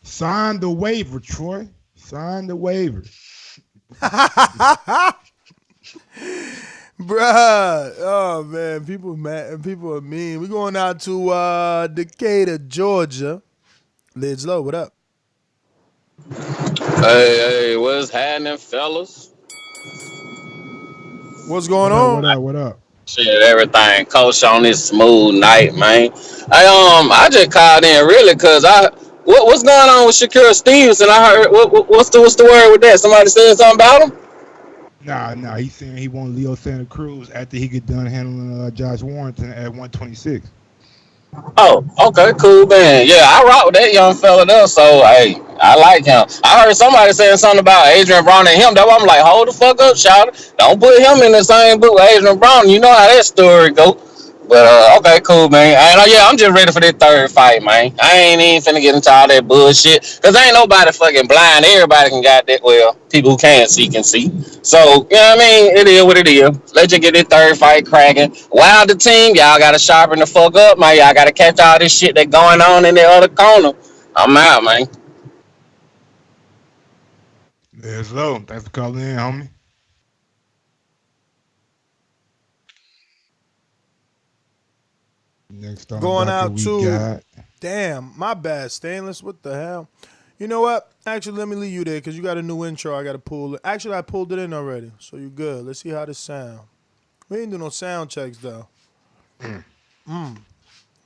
[SPEAKER 12] Sign the waiver, Troy. Sign the waiver.
[SPEAKER 7] Bruh. Oh, man. People mad. People are mean. We're going out to Decatur, Georgia. Lids Low, what up?
[SPEAKER 1] Hey, what's happening, fellas?
[SPEAKER 7] What's going on?
[SPEAKER 12] What up?
[SPEAKER 1] Shit, everything. Coach on this smooth night, man. I just called in really because what's going on with Shakur Stevenson? I heard what's the word with that? Somebody saying something about him?
[SPEAKER 12] Nah. He's saying he wants Leo Santa Cruz after he get done handling Josh Warrington at 126.
[SPEAKER 1] Oh, okay, cool, man. Yeah, I rock with that young fella there, so hey, I like him. I heard somebody saying something about Adrian Brown and him. That's why I'm like, hold the fuck up, shout. Don't put him in the same book with Adrian Brown. You know how that story go. But okay, cool, man. And yeah, I'm just ready for this third fight, man. I ain't even finna get into all that bullshit. Cause ain't nobody fucking blind. Everybody can got that. Well, people who can see can see. So, you know what I mean? It is what it is. Let's just get this third fight cracking. Wild the team, y'all gotta sharpen the fuck up, man. Y'all gotta catch all this shit that going on in the other corner. I'm out, man.
[SPEAKER 12] There's low. Thanks for calling in, homie. Next on
[SPEAKER 7] Going
[SPEAKER 12] the docket,
[SPEAKER 7] out
[SPEAKER 12] we
[SPEAKER 7] to,
[SPEAKER 12] got
[SPEAKER 7] damn, my bad, Stainless. What the hell? You know what? Actually, let me leave you there because you got a new intro. I got to pull it. Actually, I pulled it in already, so you good. Let's see how this sound. We ain't do no sound checks though.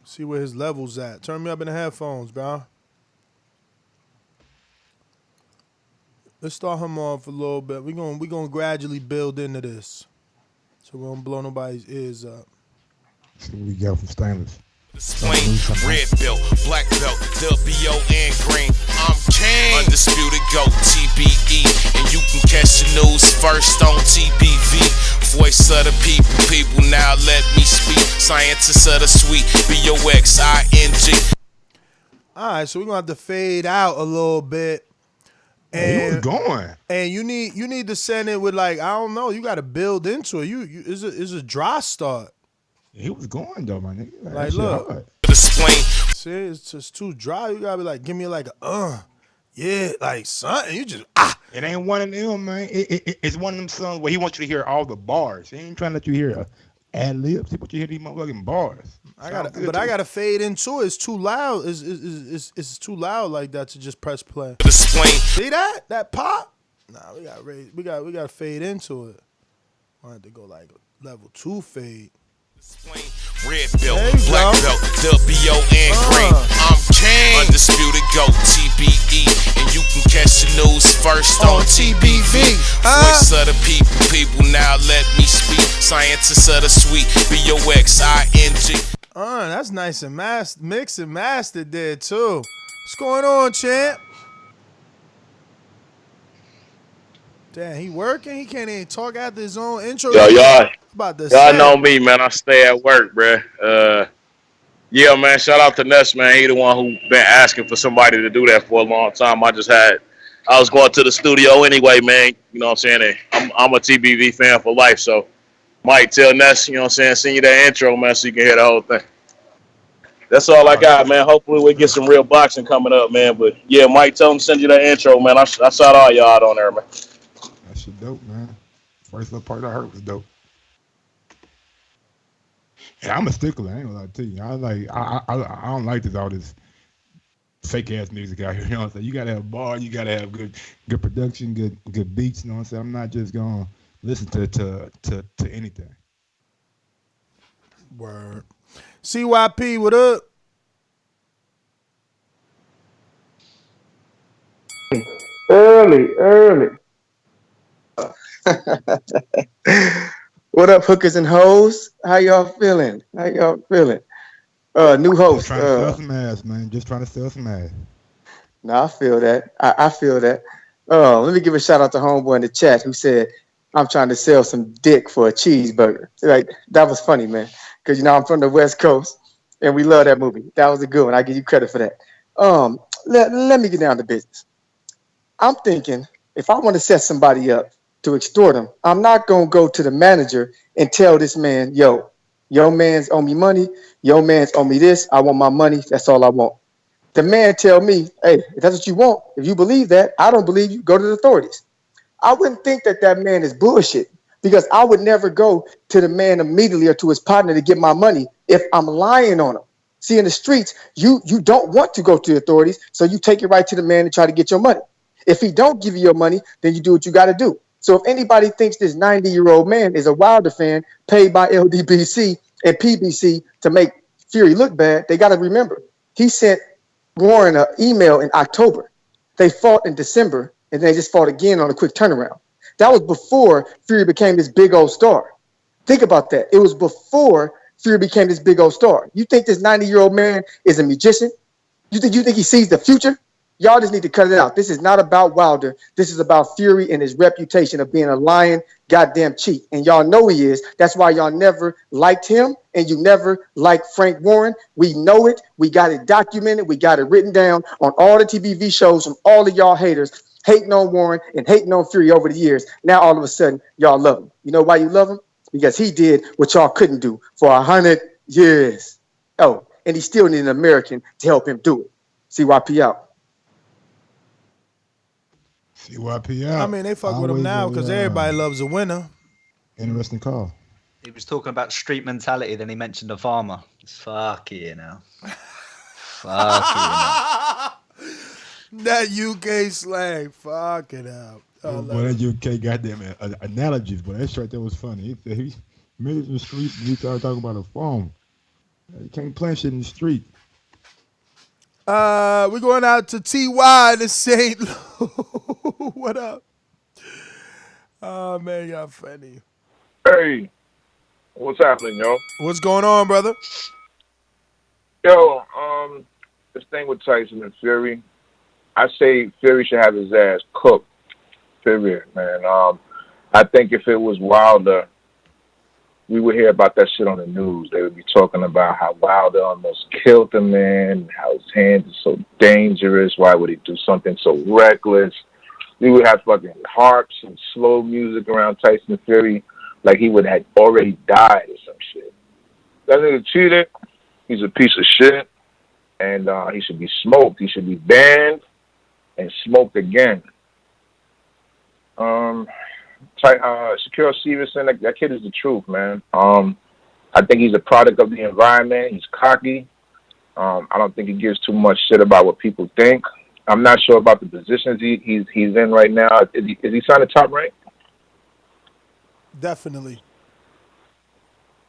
[SPEAKER 7] See where his level's at. Turn me up in the headphones, bro. Let's start him off a little bit. We gonna gradually build into this, so we don't blow nobody's ears up.
[SPEAKER 12] see what we got from Stainless.
[SPEAKER 11] Swing, red belt, black belt, WO and green. I'm king. Undisputed GOAT, TBE. And you can catch the news first on TBV. Voice of the people, people now let me speak. Scientists of the sweet, BOXING.
[SPEAKER 7] Alright, so we're gonna have to fade out a little bit.
[SPEAKER 12] And he was going.
[SPEAKER 7] And you need to send it with like, I don't know, you gotta build into it. It's a dry start.
[SPEAKER 12] He was going though, my nigga.
[SPEAKER 7] Like, look.
[SPEAKER 12] Hard.
[SPEAKER 7] See, it's just too dry. You gotta be like, give me like yeah, like something. You just
[SPEAKER 12] It ain't one of them, man. It's one of them songs where he wants you to hear all the bars. He ain't trying to let you hear ad libs. He wants you to hear these motherfucking bars.
[SPEAKER 7] I gotta fade into it. It's too loud. It's too loud like that to just press play. See that pop? Nah, we gotta fade into it. I had to go like level 2 fade.
[SPEAKER 11] Red belt, black belt, WO and green. I'm king. Undisputed GOAT, TBE. And you can catch the news first on TBV. Voice of the people, people now let me speak. Scientists of the sweet, BOXING.
[SPEAKER 7] That's nice and mixed and mastered there too. What's going on, champ? Damn, he working? He can't even talk after his own intro.
[SPEAKER 2] Y'all
[SPEAKER 7] Y'all
[SPEAKER 2] know me, man. I stay at work, bruh. Yeah, man, shout out to Ness, man. He the one who been asking for somebody to do that for a long time. I was going to the studio anyway, man. You know what I'm saying? I'm a TBV fan for life, so Mike, tell Ness, you know what I'm saying, send you that intro, man, so you can hear the whole thing. That's all I got, man. Hopefully we get some real boxing coming up, man. But yeah, Mike, tell him to send you that intro, man. I shot all y'all out on there, man.
[SPEAKER 12] That shit dope, man. First little part I heard was dope. Yeah, I'm a stickler. I ain't gonna lie to you. I don't like all this fake ass music out here. You know what I'm saying? You gotta have a bar. You gotta have good production, good beats. You know what I'm saying? I'm not just gonna listen to anything.
[SPEAKER 7] Word. CYP, what up?
[SPEAKER 3] Early. What up, hookers and hoes? How y'all feeling? New host.
[SPEAKER 12] Just trying to sell some ass, man. Just trying to sell some ass.
[SPEAKER 3] No, I feel that. I feel that. Let me give a shout out to homeboy in the chat who said, I'm trying to sell some dick for a cheeseburger. Like, that was funny, man. Because, I'm from the West Coast, and we love that movie. That was a good one. I give you credit for that. Let me get down to business. I'm thinking, if I want to set somebody up to extort him, I'm not going to go to the manager and tell this man, yo, your man's owe me money, your man's owe me this, I want my money, that's all I want. The man tell me, hey, if that's what you want, if you believe that, I don't believe you, go to the authorities. I wouldn't think that man is bullshit, because I would never go to the man immediately or to his partner to get my money if I'm lying on him. See, in the streets, you don't want to go to the authorities, so you take it right to the man and try to get your money. If he don't give you your money, then you do what you got to do. So if anybody thinks this 90-year-old man is a Wilder fan paid by LDBC and PBC to make Fury look bad, they got to remember, he sent Warren an email in October. They fought in December, and they just fought again on a quick turnaround. That was before Fury became this big old star. Think about that. It was before Fury became this big old star. You think this 90-year-old man is a magician? You think he sees the future? Y'all just need to cut it out. This is not about Wilder. This is about Fury and his reputation of being a lying goddamn cheat. And y'all know he is. That's why y'all never liked him and you never liked Frank Warren. We know it. We got it documented. We got it written down on all the TBV shows from all of y'all haters hating on Warren and hating on Fury over the years. Now all of a sudden y'all love him. You know why you love him? Because he did what y'all couldn't do for 100 years. Oh, and he still need an American to help him do it. CYP out.
[SPEAKER 12] CYP out.
[SPEAKER 7] I mean, they fuck with him now because everybody loves a winner.
[SPEAKER 12] Interesting call.
[SPEAKER 13] He was talking about street mentality, then he mentioned a farmer. Fuck you now. Fuck you now.
[SPEAKER 7] That UK slang. Fuck it out.
[SPEAKER 12] Boy, that UK goddamn analogies, but that shit that was funny. He said he made it in the streets and he started talking about a farm. You can't plant shit in the street.
[SPEAKER 7] We're going out to TY to St. Louis. What up? Oh, man, y'all funny.
[SPEAKER 5] Hey, what's happening, yo?
[SPEAKER 7] What's going on, brother?
[SPEAKER 5] Yo, this thing with Tyson and Fury, I say Fury should have his ass cooked. Period, man. I think if it was Wilder, we would hear about that shit on the news. They would be talking about how Wilder almost killed the man, how his hands are so dangerous. Why would he do something so reckless? We would have fucking harps and slow music around Tyson Fury like he would have already died or some shit. That nigga cheated. He's a piece of shit. And he should be smoked. He should be banned and smoked again. Shakur Stevenson, that kid is the truth, man. I think he's a product of the environment. He's cocky. I don't think he gives too much shit about what people think. I'm not sure about the positions he's in right now. Is he signed a top rank?
[SPEAKER 7] Definitely.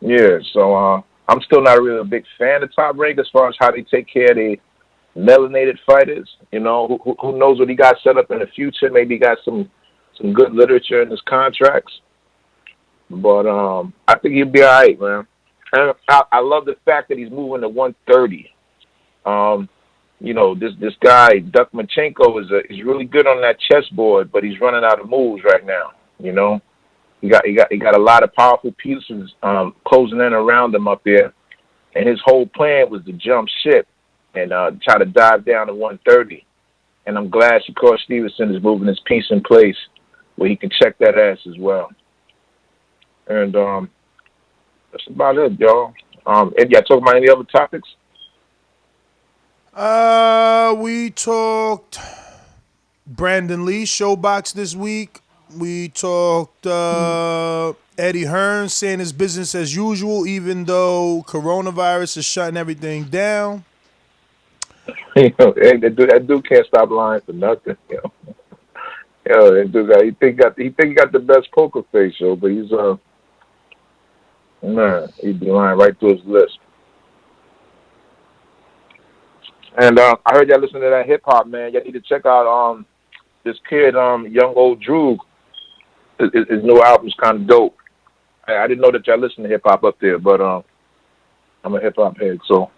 [SPEAKER 5] Yeah, so I'm still not really a big fan of Top Rank as far as how they take care of the melanated fighters. You know, who knows what he got set up in the future? Maybe he got some good literature in his contracts. But I think he'll be all right, man. And I love the fact that he's moving to 130. You know, this guy Dukmachenko is really good on that chessboard, but he's running out of moves right now. You know, he got a lot of powerful pieces closing in around him up there, and his whole plan was to jump ship and try to dive down to 130. And I'm glad Shakur Stevenson is moving his piece in place where he can check that ass as well. And that's about it, y'all. And y'all talking about any other topics?
[SPEAKER 7] We talked Brandun Lee, ShowBox this week. We talked Eddie Hearn saying his business as usual, even though coronavirus is shutting everything down.
[SPEAKER 5] You know, that dude can't stop lying for nothing. You know, that dude he think he got the best poker face, yo, but he's he'd be lying right through his list. And I heard y'all listen to that hip hop, man. Y'all need to check out this kid, Young Old Droog. His new album's kind of dope. I didn't know that y'all listen to hip hop up there, but I'm a hip hop head, so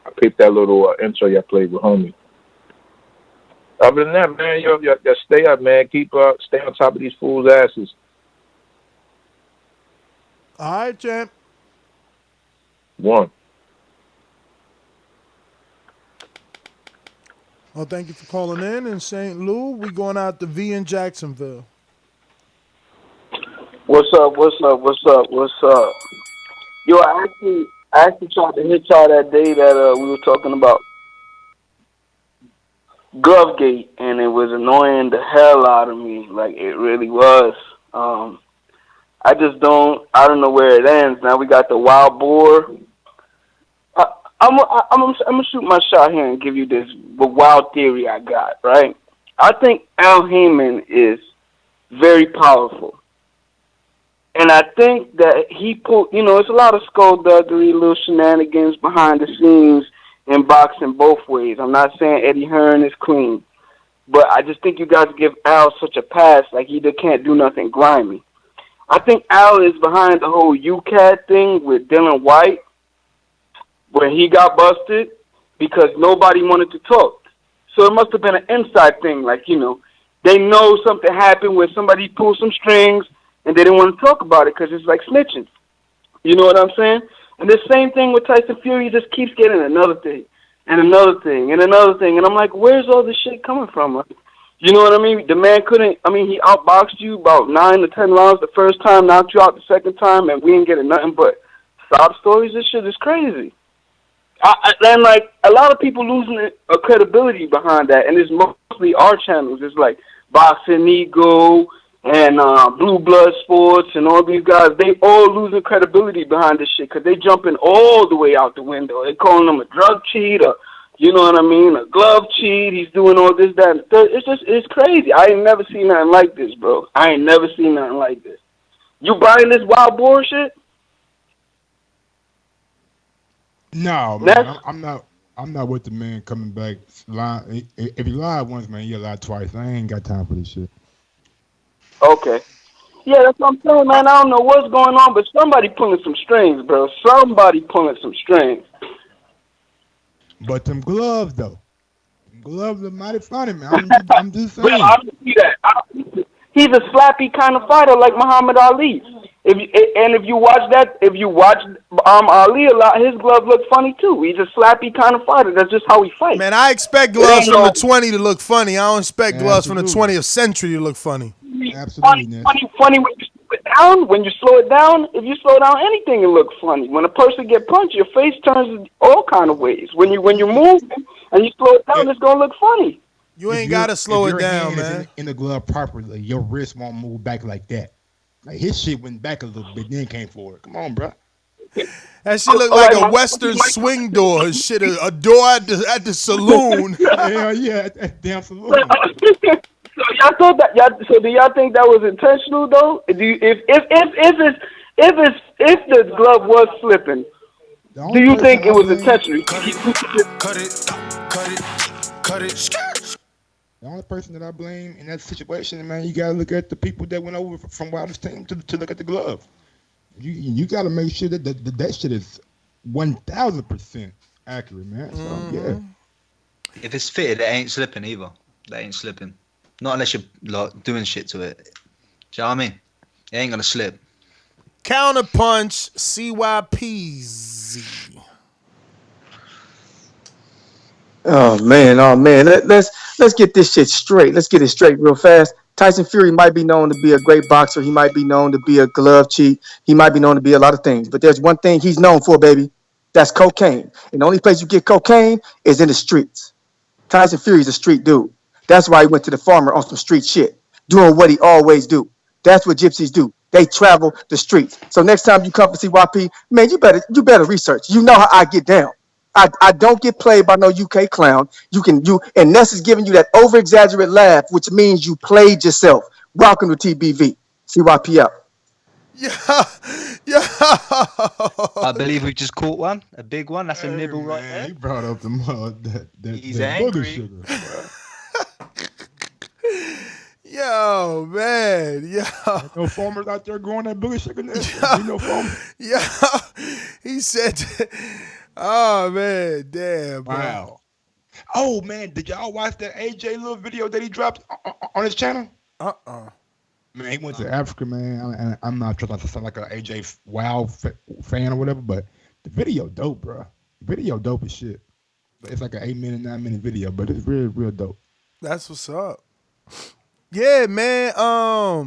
[SPEAKER 5] I picked that little intro y'all played with homie. Other than that, man, y'all stay up, man. Keep stay on top of these fools' asses.
[SPEAKER 7] All right, champ.
[SPEAKER 5] One.
[SPEAKER 7] Well, thank you for calling in St. Louis. We going out to V in Jacksonville.
[SPEAKER 6] What's up? Yo, I actually tried to hit y'all that day that we were talking about Glovegate, and it was annoying the hell out of me. Like, it really was. I don't know where it ends. Now we got the wild boar. I'm gonna shoot my shot here and give you this wild theory I got, right? I think Al Heyman is very powerful. And I think that he put, it's a lot of skullduggery, little shenanigans behind the scenes in boxing both ways. I'm not saying Eddie Hearn is clean, but I just think you guys give Al such a pass, like he can't do nothing grimy. I think Al is behind the whole UCAD thing with Dylan White, where he got busted because nobody wanted to talk. So it must have been an inside thing, like, you know, they know something happened where somebody pulled some strings and they didn't want to talk about it because it's like snitching. You know what I'm saying? And the same thing with Tyson Fury, just keeps getting another thing and another thing and another thing. And I'm like, where's all this shit coming from? Like, you know what I mean? The man couldn't, I mean, he outboxed you about 9 to 10 rounds the first time, knocked you out the second time, and we ain't getting nothing but sob stories. This shit is crazy. And, like, a lot of people losing a credibility behind that, and it's mostly our channels. It's like Boxing Eagle and Blue Blood Sports and all these guys. They all losing credibility behind this shit because they jumping all the way out the window. They calling him a drug cheat or, you know what I mean, a glove cheat. He's doing all this, that, and the third. It's crazy. I ain't never seen nothing like this, bro. I ain't never seen nothing like this. You buying this wild boar shit?
[SPEAKER 12] No, man, I'm not. I'm not with the man coming back. If he lied once, man, he lied twice. I ain't got time for this shit.
[SPEAKER 6] Okay. Yeah, that's what I'm saying, man. I don't know what's going on, but somebody pulling some strings, bro. Somebody pulling some strings.
[SPEAKER 12] But them gloves, though. Them gloves are mighty funny, man. I'm just saying.
[SPEAKER 6] Bro, I see that. He's a slappy kind of fighter like Muhammad Ali. If you watch Ali a lot, his glove looks funny too. He's a slappy kind of fighter. That's just how he fights.
[SPEAKER 7] Man, I expect gloves from the 20 to look funny. I don't expect gloves from the 20th century to look funny.
[SPEAKER 12] Absolutely,
[SPEAKER 6] funny when you slow it down. When you slow it down, if you slow down anything, it looks funny. When a person get punched, your face turns all kind of ways. When you move and you slow it down, it's gonna look funny.
[SPEAKER 7] You ain't gotta slow it down, man.
[SPEAKER 12] In the glove properly, your wrist won't move back like that. Like his shit went back a little bit, then came forward. Come on, bro.
[SPEAKER 7] That shit look like a Western swing door. Shit, a door at the saloon.
[SPEAKER 12] Hell yeah, at that damn saloon.
[SPEAKER 6] So y'all thought that? So do y'all think that was intentional though? If the glove was slipping, do you think it was intentional?
[SPEAKER 20] Cut it.
[SPEAKER 12] The only person that I blame in that situation, man, you gotta look at the people that went over from Wilder's team to look at the glove. You gotta make sure that shit is 1,000% accurate, man. So yeah.
[SPEAKER 13] If it's fitted, it ain't slipping either. That ain't slipping. Not unless you're like doing shit to it. Do you know what I mean? It ain't gonna slip.
[SPEAKER 7] Counterpunch, CYPZ.
[SPEAKER 3] Oh man. Let's get this shit straight. Let's get it straight real fast. Tyson Fury might be known to be a great boxer. He might be known to be a glove cheat. He might be known to be a lot of things. But there's one thing he's known for, baby. That's cocaine. And the only place you get cocaine is in the streets. Tyson Fury's a street dude. That's why he went to the farmer on some street shit, doing what he always do. That's what gypsies do. They travel the streets. So next time you come to CYP, man, you better research. You know how I get down. I don't get played by no UK clown. And Ness is giving you that over-exaggerated laugh, which means you played yourself. Welcome to TBV. CYP out.
[SPEAKER 7] Yeah.
[SPEAKER 13] I believe we've just caught one, a big one. That's a nibble right there.
[SPEAKER 12] He brought up the mud.
[SPEAKER 13] He's
[SPEAKER 12] that
[SPEAKER 13] angry.
[SPEAKER 12] booger sugar.
[SPEAKER 7] Yo, man. Yo.
[SPEAKER 12] No farmers out there growing that booger sugar. No farmers.
[SPEAKER 7] Yo. He said, oh, man. Damn, bro.
[SPEAKER 12] Wow. Oh, man. Did y'all watch that AJ little video that he dropped on his channel? Man, he went to Africa, man. I'm not trying to sound like an AJ Wow fan or whatever, but the video dope, bro. Video dope as shit. But it's like an 8-minute, 9-minute video, but it's real dope.
[SPEAKER 7] That's what's up. Yeah, man. I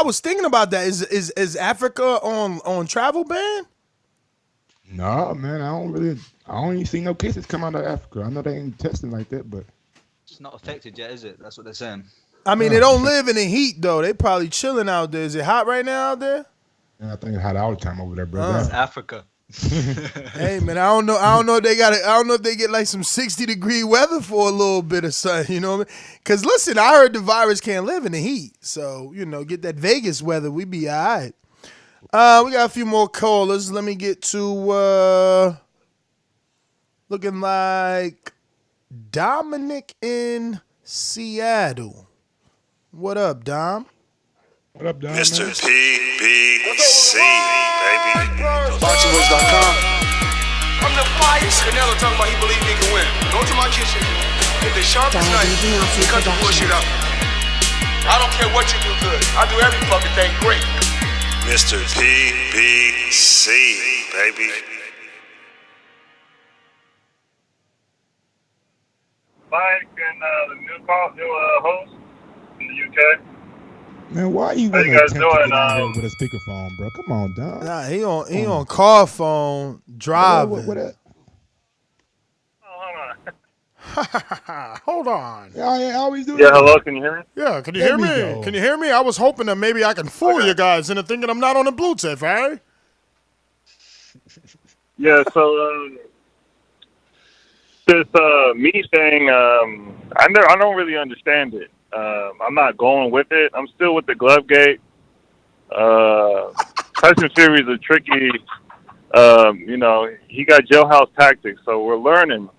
[SPEAKER 7] was thinking about that. Is Africa on travel ban?
[SPEAKER 12] No, man. I don't even see no cases come out of Africa. I know they ain't testing like that, but
[SPEAKER 13] it's not affected yet, is it? That's what they're saying.
[SPEAKER 7] I mean, they don't live in the heat though. They probably chilling out there. Is it hot right now out there?
[SPEAKER 12] Yeah, I think it's hot all the time over there, bro.
[SPEAKER 13] It's Africa.
[SPEAKER 7] Hey man, I don't know if they got it. I don't know if they get like some 60-degree weather for a little bit of sun. You know what I mean? Because listen, I heard the virus can't live in the heat. So get that Vegas weather, we be all right. We got a few more callers. Let me get to looking like Dominic in Seattle. What up, Dom?
[SPEAKER 12] What up, Dom?
[SPEAKER 8] Mr. PPC, baby. BoxingWorks.com. I'm the flyest. Canelo talking about he believe he can win. Go to my kitchen.
[SPEAKER 18] If the sharpest knife, you cut the bullshit up. I don't care what you do good. I do every fucking thing great.
[SPEAKER 8] Mr. PPC, baby.
[SPEAKER 10] Mike and the new host in the UK.
[SPEAKER 12] Man, why you
[SPEAKER 10] How
[SPEAKER 12] want
[SPEAKER 10] you
[SPEAKER 12] to
[SPEAKER 10] guys
[SPEAKER 12] attempt to
[SPEAKER 10] doing?
[SPEAKER 12] get on here with a speakerphone, bro? Come on, dog.
[SPEAKER 7] Nah, he on car phone driving.
[SPEAKER 12] What
[SPEAKER 7] Hold on.
[SPEAKER 12] Yeah, I always do
[SPEAKER 10] Yeah,
[SPEAKER 12] that.
[SPEAKER 10] hello, can you hear me?
[SPEAKER 7] Yeah, can you hear me? Can you hear me? I was hoping that maybe I can fool you guys into thinking I'm not on the Bluetooth, eh?
[SPEAKER 10] Yeah, so this me thing, I don't really understand it. I'm not going with it. I'm still with the glove gate. Tyson Fury is a tricky, he got jailhouse tactics, so we're learning.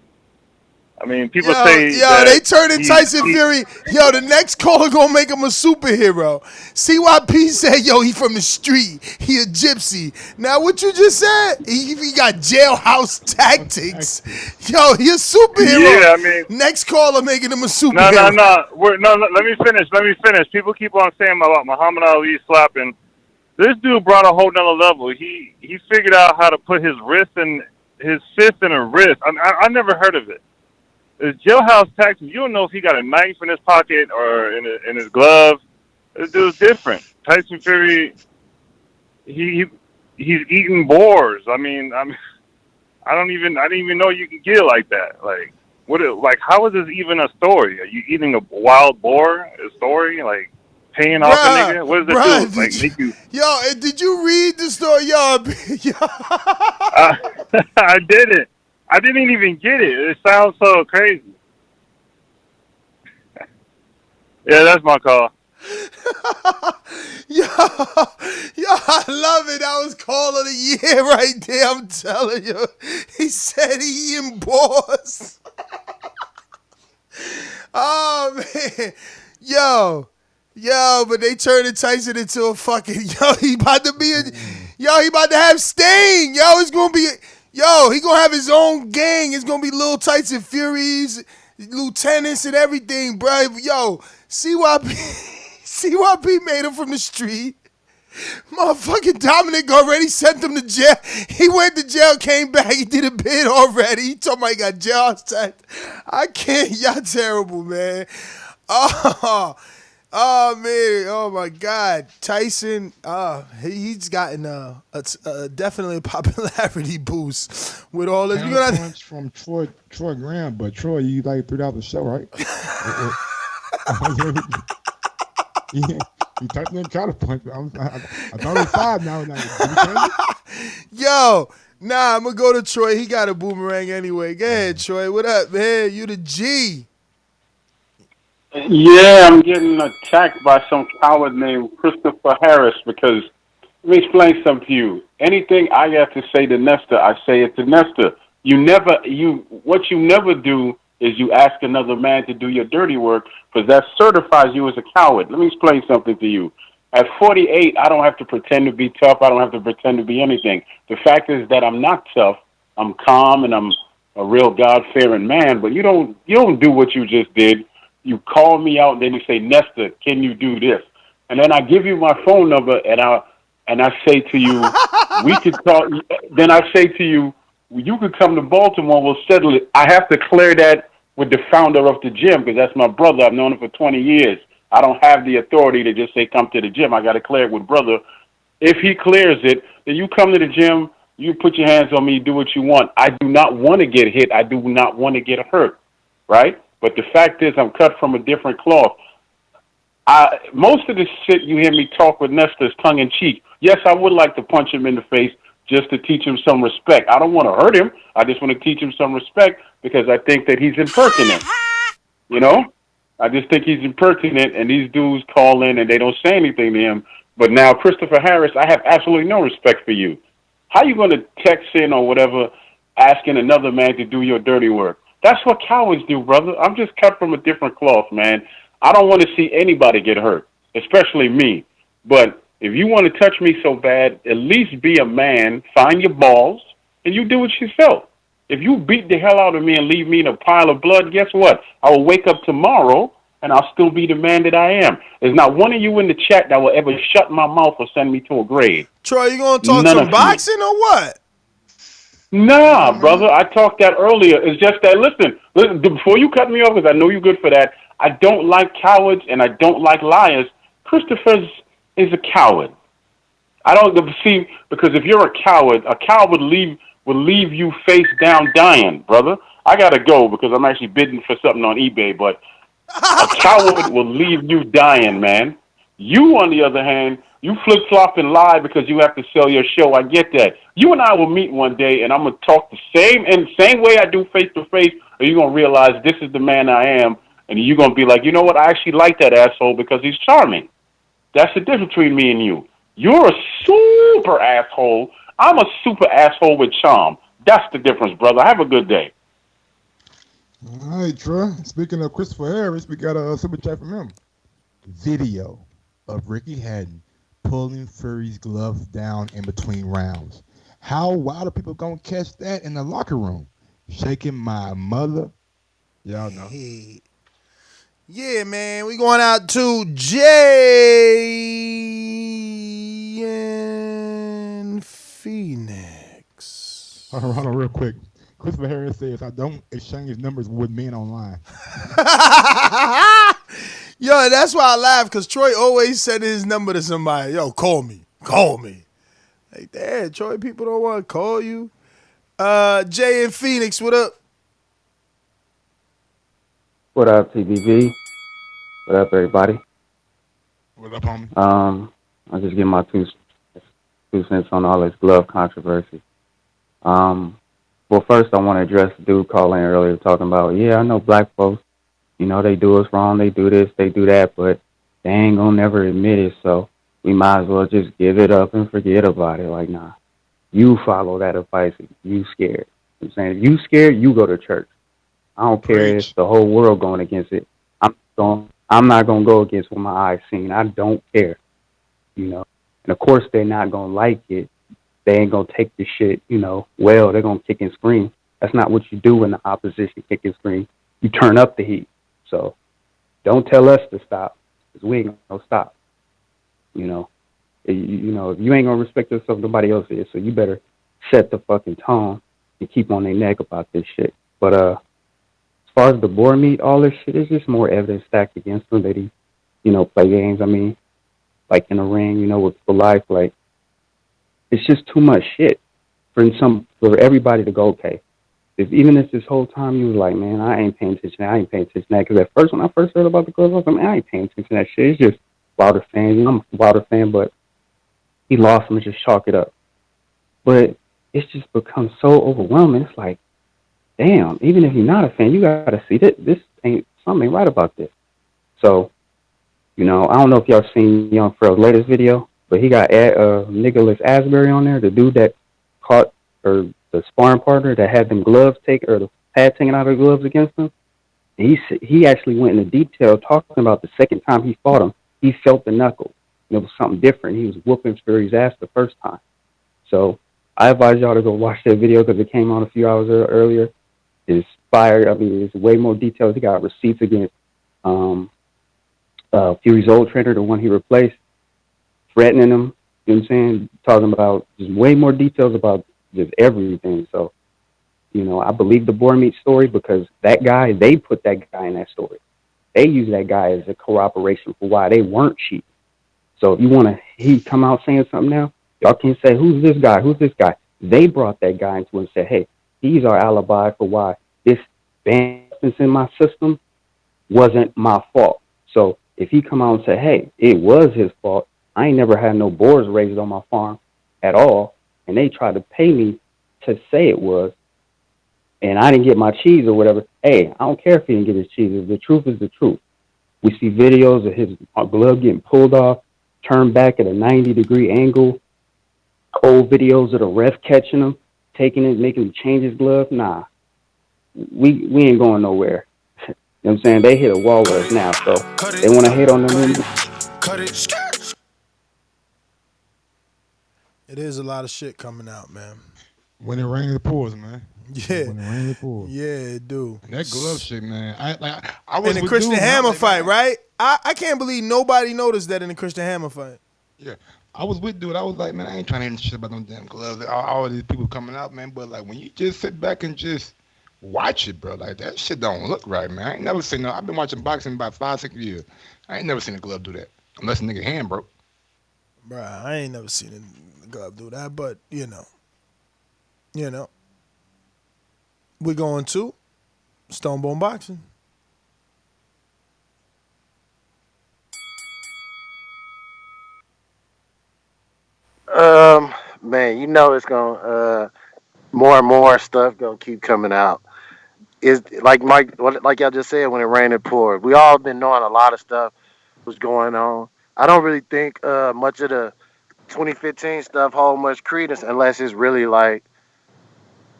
[SPEAKER 10] I mean, people say that
[SPEAKER 7] they turning Tyson Fury. Yo, the next caller gonna make him a superhero. CYP said, yo, he from the street. He a gypsy. Now, what you just said? He got jailhouse tactics. Yo, he a superhero.
[SPEAKER 10] Yeah, I mean,
[SPEAKER 7] next caller making him a superhero.
[SPEAKER 10] No. Let me finish. People keep on saying about Muhammad Ali slapping. This dude brought a whole nother level. He figured out how to put his fist in a wrist. I never heard of it. It's jailhouse tactics. You don't know if he got a knife in his pocket or in his glove. This dude's different. Tyson Fury, he's eating boars. I didn't even know you could get it like that. Like, how is this even a story? Are you eating a wild boar? A story? Like, paying off a nigga? What does it do?
[SPEAKER 7] Yo, did you read the story? Yo.
[SPEAKER 10] I didn't. I didn't even get it. It sounds so crazy. Yeah, that's my call.
[SPEAKER 7] Yo, I love it. That was call of the year right there. I'm telling you. He said he eating boars. Oh, man. Yo, but they turning Tyson into a fucking, he about to have Sting. It's going to be, he going to have his own gang. It's going to be Lil Tyson Furies, lieutenants and everything, bro. Yo, CYP made him from the street. Motherfucking Dominic already sent him to jail. He went to jail, came back, he did a bid already. He told me he got jail time. I can't. Y'all terrible, man. Oh man. Oh my God. Tyson. He's gotten definitely a popularity boost with all this.
[SPEAKER 12] Points from Troy Graham, but Troy, you like threw out the show, right? Yeah. You typed in counterpunch. I thought it was 5 now.
[SPEAKER 7] Yo, nah, I'm going to go to Troy. He got a boomerang anyway. Go ahead, Troy. What up, man? You the G.
[SPEAKER 16] Yeah, I'm getting attacked by some coward named Christopher Harris because, let me explain something to you. Anything I have to say to Nestor, I say it to Nestor. What you never do is you ask another man to do your dirty work because that certifies you as a coward. Let me explain something to you. At 48, I don't have to pretend to be tough. I don't have to pretend to be anything. The fact is that I'm not tough. I'm calm and I'm a real God-fearing man, but you don't do what you just did. You call me out and then you say, Nestor, can you do this? And then I give you my phone number and I say to you, we could talk. Then I say to you, you could come to Baltimore, we'll settle it. I have to clear that with the founder of the gym because that's my brother. I've known him for 20 years. I don't have the authority to just say come to the gym. I got to clear it with brother. If he clears it, then you come to the gym, you put your hands on me, do what you want. I do not want to get hit. I do not want to get hurt, right? But the fact is I'm cut from a different cloth. Most of the shit you hear me talk with Nestor is tongue-in-cheek. Yes, I would like to punch him in the face just to teach him some respect. I don't want to hurt him. I just want to teach him some respect because I think that he's impertinent. I just think he's impertinent, and these dudes call in and they don't say anything to him. But now, Christopher Harris, I have absolutely no respect for you. How you going to text in or whatever asking another man to do your dirty work? That's what cowards do, brother. I'm just cut from a different cloth, man. I don't want to see anybody get hurt, especially me. But if you want to touch me so bad, at least be a man, find your balls, and you do it yourself. If you beat the hell out of me and leave me in a pile of blood, guess what? I will wake up tomorrow and I'll still be the man that I am. There's not one of you in the chat that will ever shut my mouth or send me to a grave.
[SPEAKER 7] Troy, you gonna talk
[SPEAKER 16] None
[SPEAKER 7] some
[SPEAKER 16] of you.
[SPEAKER 7] boxing or what?
[SPEAKER 16] Nah, brother, I talked that earlier. It's just that, listen, before you cut me off, because I know you're good for that, I don't like cowards and I don't like liars. Christopher is a coward. I don't see, because if you're a coward would leave you face down dying, brother. I gotta go because I'm actually bidding for something on eBay, but a coward will leave you dying, man. You, on the other hand, you flip-flop and lie because you have to sell your show. I get that. You and I will meet one day, and I'm going to talk the same way I do face-to-face, or you're going to realize this is the man I am, and you're going to be like, you know what, I actually like that asshole because he's charming. That's the difference between me and you. You're a super asshole. I'm a super asshole with charm. That's the difference, brother. Have a good day.
[SPEAKER 12] All right, Troy. Speaking of Christopher Harris, we got a super chat from him. Video of Ricky Hatton pulling Fury's gloves down in between rounds. How wild are people gonna catch that in the locker room? Shaking my mother. Y'all know.
[SPEAKER 7] Hey. Yeah, man. We going out to Jay and Phoenix.
[SPEAKER 12] Hold on real quick. Christopher Harris says, I don't exchange numbers with men online.
[SPEAKER 7] Yo, that's why I laugh, because Troy always sent his number to somebody. Yo, call me. Like, damn, Troy, people don't want to call you. Jay and Phoenix, what up?
[SPEAKER 9] What up, TBV? What up, everybody?
[SPEAKER 12] What up, homie?
[SPEAKER 9] I'll just give my two cents on all this glove controversy. Well, first, I want to address the dude calling earlier talking about, yeah, I know black folks, you know, they do us wrong, they do this, they do that, but they ain't gonna never admit it, so we might as well just give it up and forget about it. Like, nah, you follow that advice if you scared. You know what I'm saying, if you scared, you go to church. I don't care if the whole world going against it. I'm not gonna go against what my eyes seen. I don't care, you know. And of course, they're not gonna like it. They ain't gonna take the shit, you know, well, they're gonna kick and scream. That's not what you do when the opposition kick and scream. You turn up the heat. So don't tell us to stop, because we ain't gonna stop. You know, if you ain't gonna respect yourself, nobody else is. So you better set the fucking tone and keep on their neck about this shit. But as far as the boar meat, all this shit is just more evidence stacked against them that he, you know, play games. I mean, like in the ring, you know, with for life, like, it's just too much shit for everybody to go, okay. Even if this whole time you was like, man, I ain't paying attention to that, because at first, when I first heard about the girls, I was like, man, I ain't paying attention to that shit. It's just Wilder fans. You know, I'm a Wilder fan, but he lost him and just chalk it up. But it's just become so overwhelming. It's like, damn, even if you're not a fan, you got to see that something ain't right about this. So, you know, I don't know if y'all seen Young Fro's latest video, but he got Nicholas Asbury on there, the dude that caught, or the sparring partner that had them gloves taken, or the pad taken out of the gloves against him. And he actually went into detail talking about the second time he fought him, he felt the knuckle. And it was something different. He was whooping Fury's ass the first time. So I advise y'all to go watch that video because it came on a few hours earlier. It's fire. I mean, it's way more details. He got receipts against Fury's old trainer, the one he replaced, threatening him, you know what I'm saying? Talking about just way more details about just everything. So, you know, I believe the boar meat story because that guy, they put that guy in that story. They use that guy as a corroboration for why they weren't cheating. So if you want to, he come out saying something now, y'all can say, who's this guy? Who's this guy? They brought that guy into it and said, hey, he's our alibi for why this substance in my system wasn't my fault. So if he come out and say, hey, it was his fault, I ain't never had no boars raised on my farm at all, and they tried to pay me to say it was, and I didn't get my cheese or whatever, hey, I don't care if he didn't get his cheese. The truth is the truth. We see videos of his glove getting pulled off, turned back at a 90-degree angle, old videos of the ref catching him, taking it, making him change his glove. Nah, we ain't going nowhere. You know what I'm saying? They hit a wall with us now, so they want to hate on them.
[SPEAKER 7] It is a lot of shit coming out, man.
[SPEAKER 12] When it rains, it pours, man.
[SPEAKER 7] Yeah,
[SPEAKER 12] When it rains, it pours.
[SPEAKER 7] yeah, it do.
[SPEAKER 12] And that glove shit, man. I was
[SPEAKER 7] In the
[SPEAKER 12] with
[SPEAKER 7] Christian
[SPEAKER 12] dude, man.
[SPEAKER 7] Hammer
[SPEAKER 12] Like,
[SPEAKER 7] fight,
[SPEAKER 12] man,
[SPEAKER 7] right? I can't believe nobody noticed that in the Christian Hammer fight.
[SPEAKER 12] yeah. I was with dude. I was like, man, I ain't trying to hear shit about no damn gloves. All these people coming out, man. But like when you just sit back and just watch it, bro, like that shit don't look right, man. I ain't never seen no. I've been watching boxing about 5, 6 years. I ain't never seen a glove do that unless a nigga hand broke.
[SPEAKER 7] Bruh, I ain't never seen a glove do that, but you know, we're going to Stonebone Boxing.
[SPEAKER 14] Man, you know it's gonna more and more stuff gonna keep coming out. Is like like y'all just said, when it rained it poured. We all been knowing a lot of stuff was going on. I don't really think much of the 2015 stuff hold much credence unless it's really like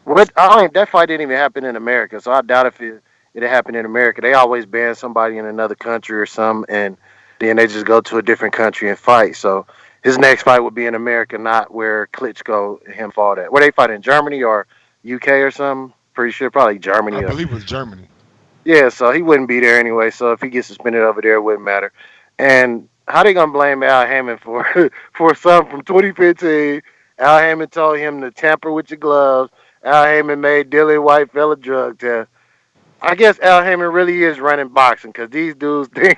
[SPEAKER 14] what I don't, that fight didn't even happen in America, so I doubt if it happened in America. They always ban somebody in another country or something, and then they just go to a different country and fight. So his next fight would be in America, not where Klitschko and him fought at. Where they fight in Germany or UK or something? Pretty sure, probably Germany.
[SPEAKER 12] I believe it was Germany.
[SPEAKER 14] Yeah, so he wouldn't be there anyway. So if he gets suspended over there, it wouldn't matter. And how they gonna blame Al Hammond for for something from 2015? Al Hammond told him to tamper with your gloves. Al Hammond made Dillian White fell a drug test. I guess Al Hammond really is running boxing because these dudes think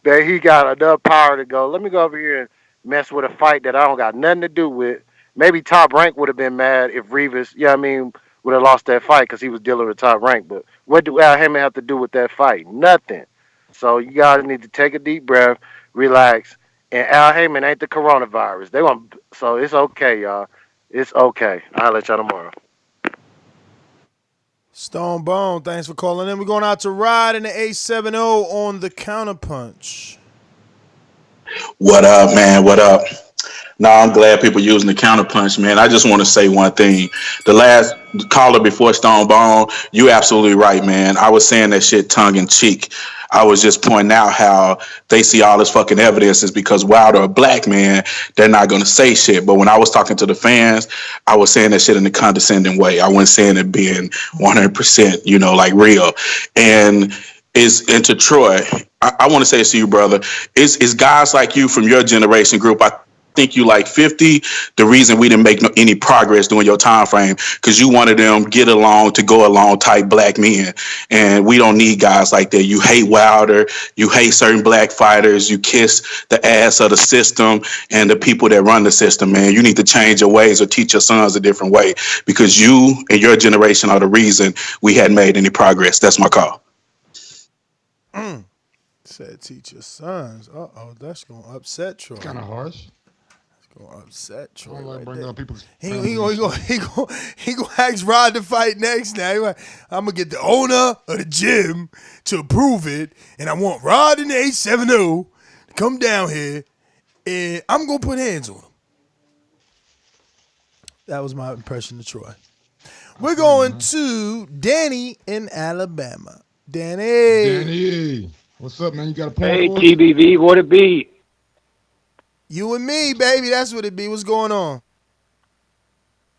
[SPEAKER 14] that he got enough power to go. Let me go over here and mess with a fight that I don't got nothing to do with. Maybe Top Rank would have been mad if Rivas, would have lost that fight because he was dealing with Top Rank. But what do Al Hammond have to do with that fight? Nothing. So you guys need to take a deep breath, relax. And Al Hammond ain't the coronavirus. So it's okay, y'all. It's okay. I'll let y'all tomorrow.
[SPEAKER 7] Stone Bone, thanks for calling in. We're going out to Rod in the 870 on the counterpunch.
[SPEAKER 15] What up, man? What up? No, I'm glad people using the counterpunch, man. I just want to say one thing. The last caller before Stone Bone, you absolutely right, man. I was saying that shit tongue in cheek. I was just pointing out how they see all this fucking evidence is because Wilder a black man, they're not going to say shit. But when I was talking to the fans, I was saying that shit in a condescending way. I wasn't saying it being 100%, like real. And to Troy, I want to say this to you, brother. It's guys like you from your generation group. I think you like 50. The reason we didn't make any progress during your time frame because you wanted them get along to go along type black men, and we don't need guys like that. You hate Wilder, you hate certain black fighters, you kiss the ass of the system and the people that run the system. Man, you need to change your ways or teach your sons a different way because you and your generation are the reason we hadn't made any progress. That's my call.
[SPEAKER 7] Said teach your sons. That's gonna upset Troy.
[SPEAKER 12] Kind of harsh.
[SPEAKER 7] Gonna upset Troy.
[SPEAKER 12] I don't like
[SPEAKER 7] right
[SPEAKER 12] bringing
[SPEAKER 7] there.
[SPEAKER 12] up people's.
[SPEAKER 7] He gonna ask Rod to fight next. Now I'm gonna get the owner of the gym to approve it, and I want Rod in the 870 to come down here, and I'm gonna put hands on him. That was my impression of Troy. We're going to Danny in Alabama.
[SPEAKER 12] Danny, what's up, man? You got a point?
[SPEAKER 17] Hey, TBV, what it be?
[SPEAKER 7] You and me, baby. That's what it be. What's going on?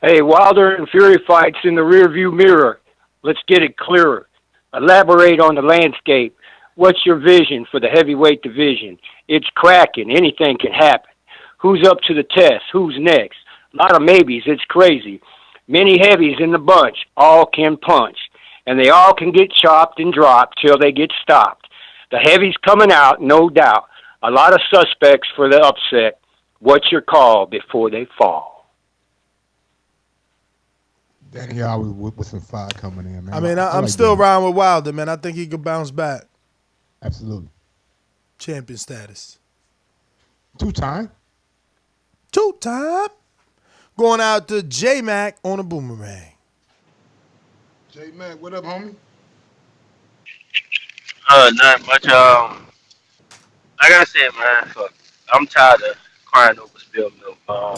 [SPEAKER 17] Hey, Wilder and Fury fights in the rearview mirror. Let's get it clearer. Elaborate on the landscape. What's your vision for the heavyweight division? It's cracking. Anything can happen. Who's up to the test? Who's next? A lot of maybes. It's crazy. Many heavies in the bunch. All can punch. And they all can get chopped and dropped till they get stopped. The heavies coming out, no doubt. A lot of suspects for the upset. What's your call before they fall?
[SPEAKER 12] Danny always with some fire coming in, man.
[SPEAKER 7] I mean,
[SPEAKER 12] I
[SPEAKER 7] I'm
[SPEAKER 12] like
[SPEAKER 7] still
[SPEAKER 12] Danny.
[SPEAKER 7] riding with Wilder, man. I think he could bounce back.
[SPEAKER 12] Absolutely.
[SPEAKER 7] Champion status.
[SPEAKER 12] Two-time.
[SPEAKER 7] Going out to J-Mac on a boomerang.
[SPEAKER 12] J-Mac, what up, homie?
[SPEAKER 19] Not much. Like I said, man, fuck. I'm tired of crying over spilled milk. I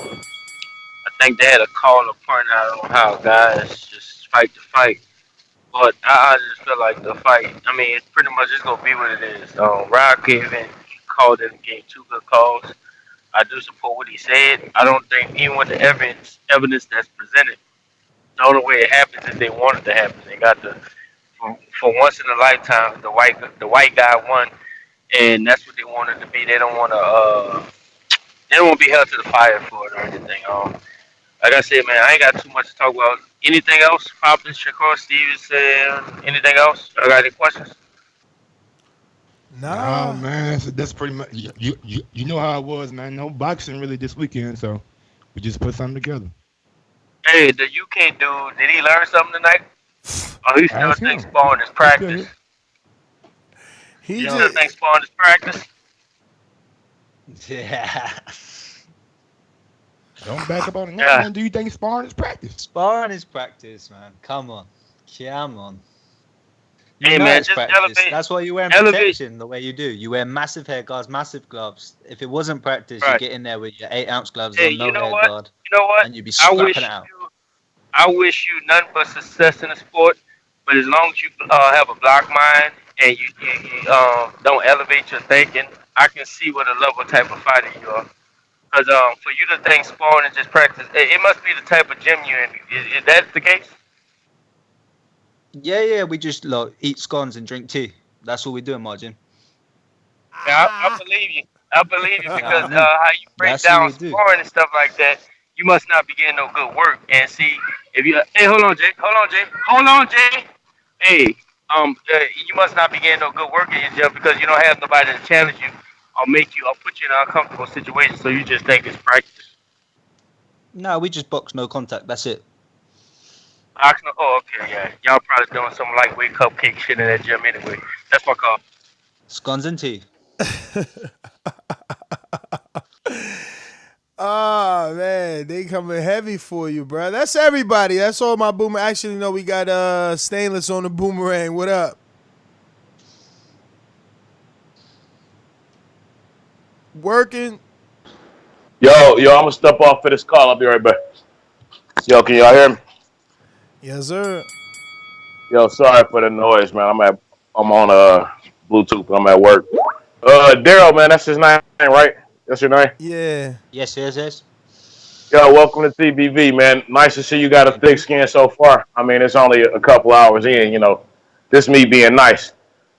[SPEAKER 19] think they had a caller point out on how guys just fight to fight. But I just feel like the fight, I mean, it's pretty much just going to be what it is. Rod Kevin called in the game 2 good calls. I do support what he said. I don't think, even with the evidence that's presented, The only way it happens is they want it to happen. They got the for once in a lifetime, the white guy won, and that's what they wanted to be. They don't want to be held to the fire for it or anything. Like I said, man, I ain't got too much to talk about. Anything else? Poppin', Shakur Stevenson, anything else? I got any questions?
[SPEAKER 12] Nah, man, that's pretty much you know how it was, man. No boxing really this weekend, so we just put something together.
[SPEAKER 19] Hey, the UK dude, did he learn something tonight? Oh, he still thinks sparring is practice.
[SPEAKER 7] He
[SPEAKER 19] still thinks sparring is practice.
[SPEAKER 13] Yeah.
[SPEAKER 12] Don't back up on it now, man. Do you think sparring is practice?
[SPEAKER 13] Sparring is practice, man. Come on. Come on. You
[SPEAKER 19] Hey,
[SPEAKER 13] know
[SPEAKER 19] man,
[SPEAKER 13] it's
[SPEAKER 19] just
[SPEAKER 13] practice.
[SPEAKER 19] elevate.
[SPEAKER 13] That's why you wear
[SPEAKER 19] Elevate.
[SPEAKER 13] protection the way you do. You wear massive hair guards, massive gloves. If it wasn't practice, you
[SPEAKER 19] Right.
[SPEAKER 13] get in there with your 8-ounce gloves
[SPEAKER 19] Hey,
[SPEAKER 13] on, no
[SPEAKER 19] you know
[SPEAKER 13] hair
[SPEAKER 19] what?
[SPEAKER 13] guard,
[SPEAKER 19] You know what?
[SPEAKER 13] and you'd be
[SPEAKER 19] I wish
[SPEAKER 13] scrapping it out.
[SPEAKER 19] I wish you nothing but success in the sport. But as long as you have a block mind and you don't elevate your thinking, I can see what a level type of fighter you are. Because for you to think sparring is just practice, it must be the type of gym you're in. Is that the case?
[SPEAKER 13] Yeah, we just eat scones and drink tea. That's all we do in my gym.
[SPEAKER 19] Yeah, I believe you. I believe you because how you break
[SPEAKER 13] That's
[SPEAKER 19] down
[SPEAKER 13] what we do.
[SPEAKER 19] sparring and stuff like that, you must not be getting no good work. And see, if you hold on, Jay. Hey, you must not be getting no good work in your gym because you don't have nobody to challenge you or make you or put you in an uncomfortable situation. So you just think it's practice.
[SPEAKER 13] No, we just box, no contact. That's it.
[SPEAKER 19] Oh, okay, yeah. Y'all probably doing some lightweight cupcake shit in that gym anyway. That's my call.
[SPEAKER 13] Scones and tea.
[SPEAKER 7] Oh man, they coming heavy for you, bro. That's everybody. That's all my boomer. Actually, no, we got Stainless on the boomerang. What up? Working.
[SPEAKER 2] Yo, I'm gonna step off for this call. I'll be right back. Yo, can y'all hear me?
[SPEAKER 7] Yes, sir.
[SPEAKER 2] Yo, sorry for the noise, man. I'm on Bluetooth. I'm at work. Daryl, man, that's his name, right? That's your name?
[SPEAKER 7] Yeah.
[SPEAKER 13] Yes.
[SPEAKER 2] Yo, welcome to TBV, man. Nice to see you got a thick skin so far. I mean, it's only a couple hours in, you know. This me being nice.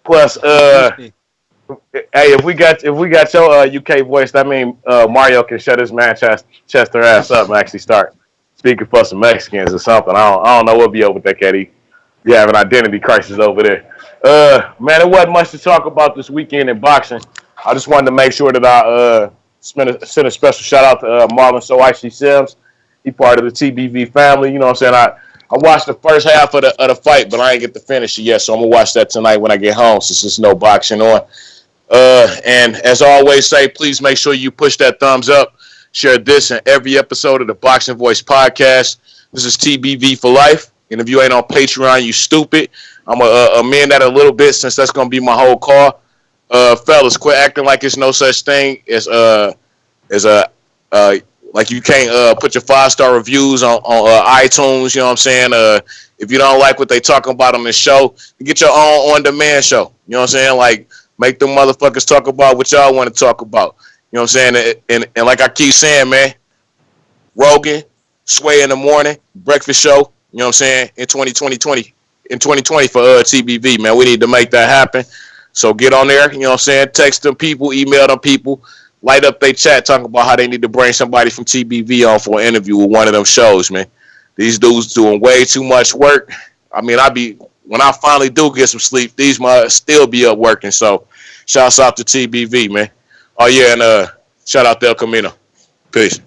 [SPEAKER 2] Plus, hey, if we got your UK voice, that means Mario can shut his chest their ass up and actually start speaking for some Mexicans or something. I don't know what be over there, Katie. You have an identity crisis over there. Man, it wasn't much to talk about this weekend in boxing. I just wanted to make sure that I send a special shout out to Marlin Sims. He part of the TBV family. You know what I'm saying? I watched the first half of the fight, but I ain't get to finish it yet. So I'm gonna watch that tonight when I get home, since there's no boxing on. And as I always say, please make sure you push that thumbs up. Share this and every episode of the Boxing Voice podcast. This is TBV for life. And if you ain't on Patreon, you stupid. I'm gonna amend that a little bit, since that's gonna be my whole call. Fellas, quit acting like it's no such thing as like you can't put your 5-star reviews on iTunes. You know what I'm saying? If you don't like what they talking about on the show, you get your own on-demand show. You know what I'm saying? Like, make them motherfuckers talk about what y'all want to talk about. You know what I'm saying? And like I keep saying, man, Rogan, Sway in the Morning, Breakfast Show, you know what I'm saying, in 2020 for TBV, man. We need to make that happen. So get on there, you know what I'm saying? Text them people, email them people, light up their chat, talking about how they need to bring somebody from TBV on for an interview with one of them shows, man. These dudes doing way too much work. I mean, when I finally do get some sleep, these must still be up working. So shouts out to TBV, man. Oh yeah, and shout out to El Camino. Peace.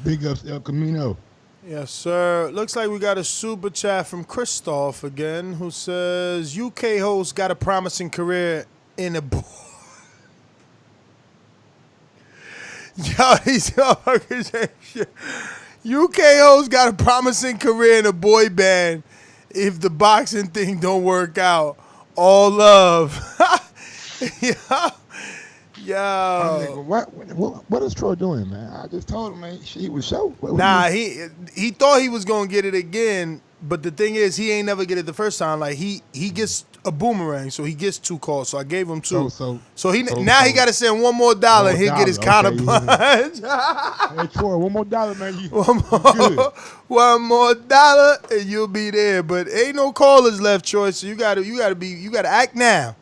[SPEAKER 12] Big ups, El Camino.
[SPEAKER 7] Yes, sir. Looks like we got a super chat from Christoph again, who says UK host got a promising career in a Yo, these motherfuckers say shit. UK host got a promising career in a boy band if the boxing thing don't work out. All love. Yo.
[SPEAKER 12] What is Troy doing, man? I just told him, man, he was show.
[SPEAKER 7] Nah, he thought he was gonna get it again, But the thing is, he ain't never get it the first time. Like he gets a boomerang, so he gets 2 calls. So I gave him 2. So he got to send $1 more and he'll get his counter punch.
[SPEAKER 12] Hey Troy, $1 more, man.
[SPEAKER 7] $1 more, and you'll be there. But ain't no callers left, Troy. So you gotta act now.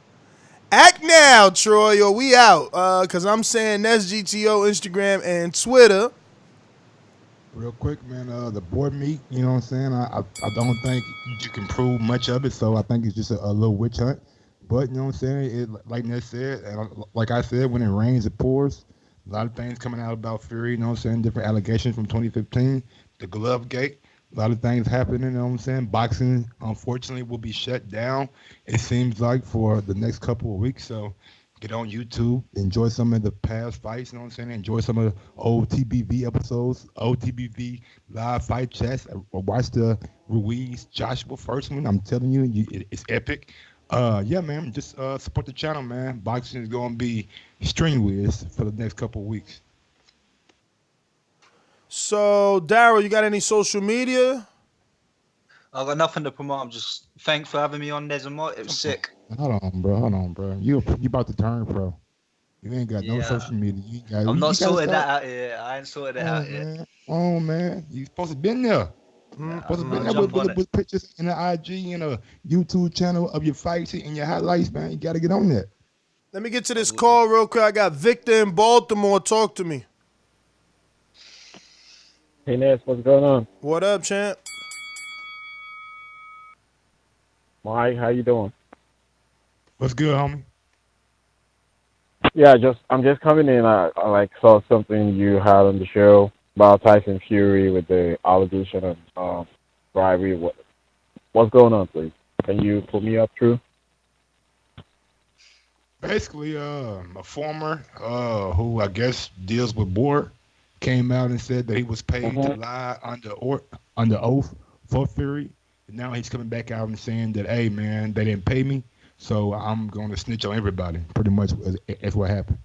[SPEAKER 7] Act now, Troy, or we out. Cause I'm saying that's GTO, Instagram, and Twitter.
[SPEAKER 12] Real quick, man, the boar meat, you know what I'm saying? I don't think you can prove much of it, so I think it's just a little witch hunt. But, you know what I'm saying? It, like Ness said, and like I said, when it rains, it pours. A lot of things coming out about Fury, you know what I'm saying? Different allegations from 2015, the glove gate. A lot of things happening, you know what I'm saying? Boxing, unfortunately, will be shut down, it seems like, for the next couple of weeks. So get on YouTube, enjoy some of the past fights, you know what I'm saying? Enjoy some of the old TBV episodes, old TBV live fight chats, or watch the Ruiz Joshua first one. I'm telling you, it's epic. Yeah, man, just support the channel, man. Boxing is going to be strenuous for the next couple of weeks.
[SPEAKER 7] So, Daryl, you got any social media?
[SPEAKER 13] I got nothing to promote. I'm just thanks for having me on, Desmond. It was sick.
[SPEAKER 12] Hold on, bro. You about to turn pro. You ain't got no social media.
[SPEAKER 13] I'm not sorting that out here. I ain't sorted it out yet.
[SPEAKER 12] Oh, man. You supposed to been there. Supposed to been there with pictures and the IG and a YouTube channel of your fights and your highlights, man. You got to get on that.
[SPEAKER 7] Let me get to this call real quick. I got Victor in Baltimore. Talk to me.
[SPEAKER 4] Hey, Ness, what's going on?
[SPEAKER 7] What up, champ?
[SPEAKER 4] Mike, how you doing?
[SPEAKER 12] What's good, homie?
[SPEAKER 4] Yeah, I'm just coming in. I saw something you had on the show about Tyson Fury with the allegation of bribery. What's going on, please? Can you put me up through?
[SPEAKER 12] Basically, a former who I guess deals with Board came out and said that he was paid to lie under oath for Fury. And now he's coming back out and saying that, hey, man, they didn't pay me, so I'm going to snitch on everybody. Pretty much that's what happened.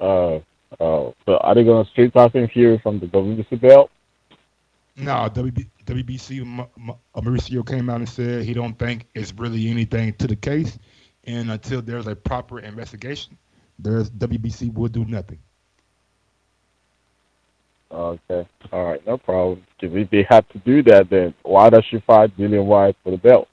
[SPEAKER 4] So are they going to straight Tyson Fury from the WBC belt?
[SPEAKER 12] No, WBC Mauricio came out and said he don't think it's really anything to the case, and until there's a proper investigation, WBC will do nothing.
[SPEAKER 4] Okay, all right, no problem. If they had to do that, then why does she fight Dillian White for the belt?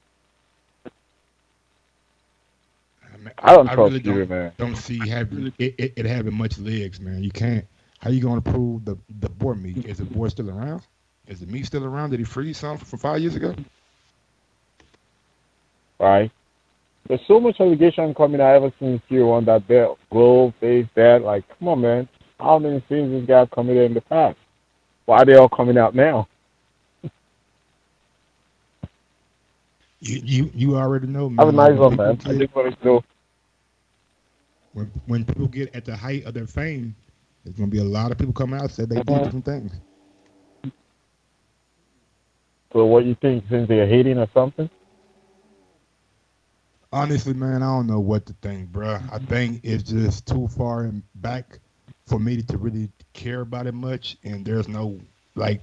[SPEAKER 4] I don't trust
[SPEAKER 12] really
[SPEAKER 4] Fury, man.
[SPEAKER 12] Don't see it having much legs, man. You can't. How you going to prove the boar meat? Is the boar still around? Is the meat still around? Did he freeze some from 5 years ago?
[SPEAKER 4] Right. There's so much allegation coming out ever since Fury won that belt. Glove, face, that. Like, come on, man. How many things this guy committed in the past? Why are they all coming out now?
[SPEAKER 12] You already know, man.
[SPEAKER 4] Have a nice one, man. I just want to know.
[SPEAKER 12] When people get at the height of their fame, there's going to be a lot of people coming out and say they do different things.
[SPEAKER 4] So what you think, since they're hating or something?
[SPEAKER 12] Honestly, man, I don't know what to think, bro. I think it's just too far back for me to really care about it much, and there's no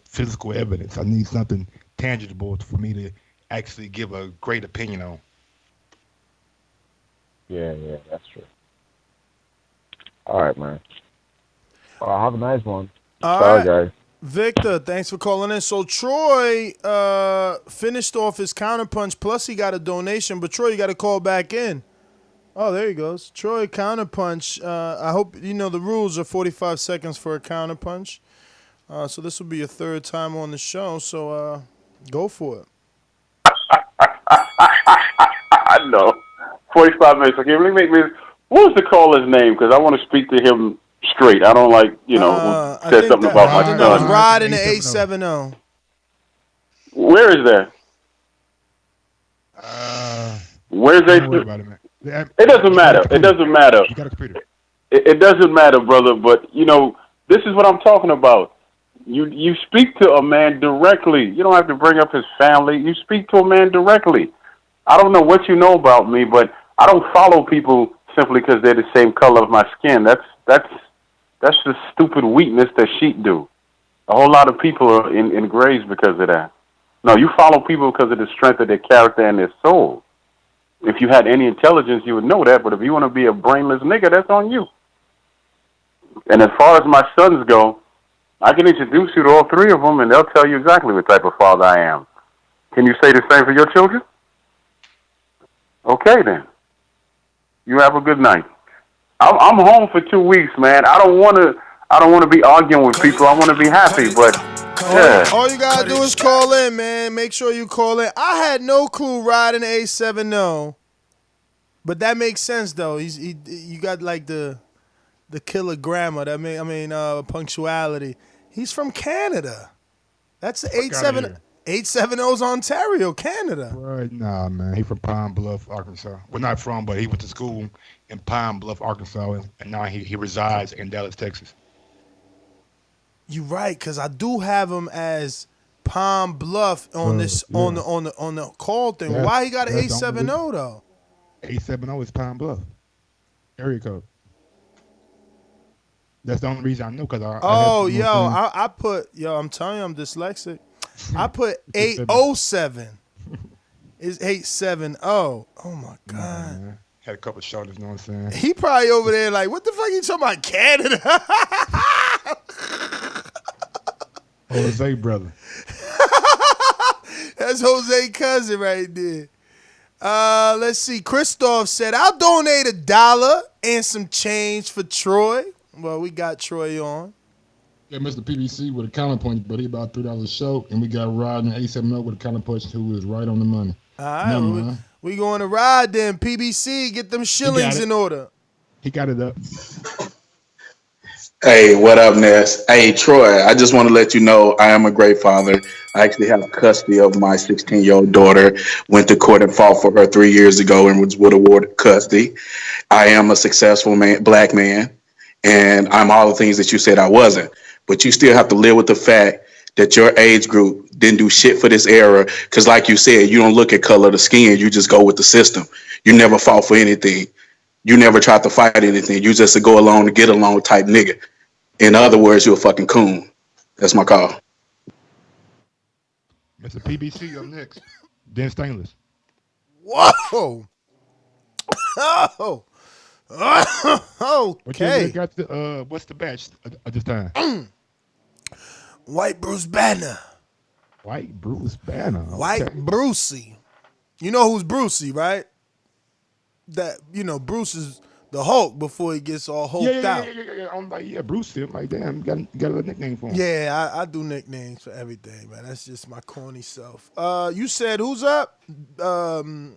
[SPEAKER 12] physical evidence. I need something tangible for me to actually give a great opinion on.
[SPEAKER 4] Yeah, that's true. All right, man. Have a nice one.
[SPEAKER 7] All
[SPEAKER 4] Sorry,
[SPEAKER 7] right.
[SPEAKER 4] guys.
[SPEAKER 7] Victor, thanks for calling in. So Troy finished off his counterpunch, plus he got a donation. But Troy, you got to call back in. Oh, there he goes. Troy, counterpunch. I hope you know the rules are 45 seconds for a counterpunch. So this will be your third time on the show. So go for it.
[SPEAKER 16] I know. 45 minutes. Okay, let me what was the caller's name? Because I want to speak to him straight. I don't who said something about my son.
[SPEAKER 7] That was Rod in the 870.
[SPEAKER 16] Where is that? Where's
[SPEAKER 12] don't worry about it, man.
[SPEAKER 16] It doesn't matter. It doesn't matter.
[SPEAKER 12] You got a computer.
[SPEAKER 16] It doesn't matter, brother. But this is what I'm talking about. You speak to a man directly. You don't have to bring up his family. You speak to a man directly. I don't know what you know about me, but I don't follow people simply because they're the same color of my skin. That's the stupid weakness that sheep do. A whole lot of people are in graves because of that. No, you follow people because of the strength of their character and their soul. If you had any intelligence, you would know that. But if you want to be a brainless nigga, that's on you. And as far as my sons go, I can introduce you to all three of them, and they'll tell you exactly what type of father I am. Can you say the same for your children? Okay, then. You have a good night. I'm home for 2 weeks, man. I don't want to be arguing with people. I want to be happy, but yeah.
[SPEAKER 7] All you gotta do is call in, man. Make sure you call in. I had no clue riding A70, but that makes sense though. You got like the killer grammar. Punctuality. He's from Canada. That's the 870's Ontario, Canada.
[SPEAKER 12] Right, nah, man. He from Pine Bluff, Arkansas. Well, not from, but he went to school in Pine Bluff, Arkansas, and now he resides in Dallas, Texas.
[SPEAKER 7] You right, cause I do have him as Palm Bluff on on the call thing. Why he got an 870 though?
[SPEAKER 12] 870 is Pine Bluff area code. That's the only reason I know, cause
[SPEAKER 7] I put I'm telling you, I'm dyslexic. I put 807. It's 870. Oh my God.
[SPEAKER 12] Man. Had a couple of shoulders, you know what I'm saying?
[SPEAKER 7] He probably over there like, what the fuck you talking about, Canada?
[SPEAKER 12] Jose brother.
[SPEAKER 7] That's Jose cousin right there. Let's see. Christoph said, I'll donate $1 and some change for Troy. Well, we got Troy on.
[SPEAKER 12] Yeah, Mr. PBC with a counterpunch, but he about $3 a show, and we got Rod in 870 with a counterpunch who was right on the money.
[SPEAKER 7] All right, we going to ride then. PBC, get them shillings in order.
[SPEAKER 12] He got it up.
[SPEAKER 15] Hey, what up, Ness? Hey, Troy, I just want to let you know I am a great father. I actually have custody of my 16-year-old daughter. Went to court and fought for her 3 years ago and was awarded custody. I am a successful black man, and I'm all the things that you said I wasn't. But you still have to live with the fact that your age group didn't do shit for this era. Because like you said, you don't look at color of the skin. You just go with the system. You never fought for anything. You never tried to fight anything. You just a go along to get along type nigga. In other words, you're a fucking coon. That's my call.
[SPEAKER 12] Mr. PBC up next. Dan Stainless.
[SPEAKER 7] Whoa. Oh. Okay.
[SPEAKER 12] Got the, what's the batch at this time?
[SPEAKER 7] White Bruce Banner.
[SPEAKER 12] White Bruce Banner. Okay.
[SPEAKER 7] White Brucey. You know who's Brucey, right? That, Bruce is the Hulk before he gets all hulked out.
[SPEAKER 12] Yeah. I'm like, Brucey. I'm like, damn, got a little nickname for him.
[SPEAKER 7] Yeah, I do nicknames for everything, man. That's just my corny self. You said who's up? Dominic,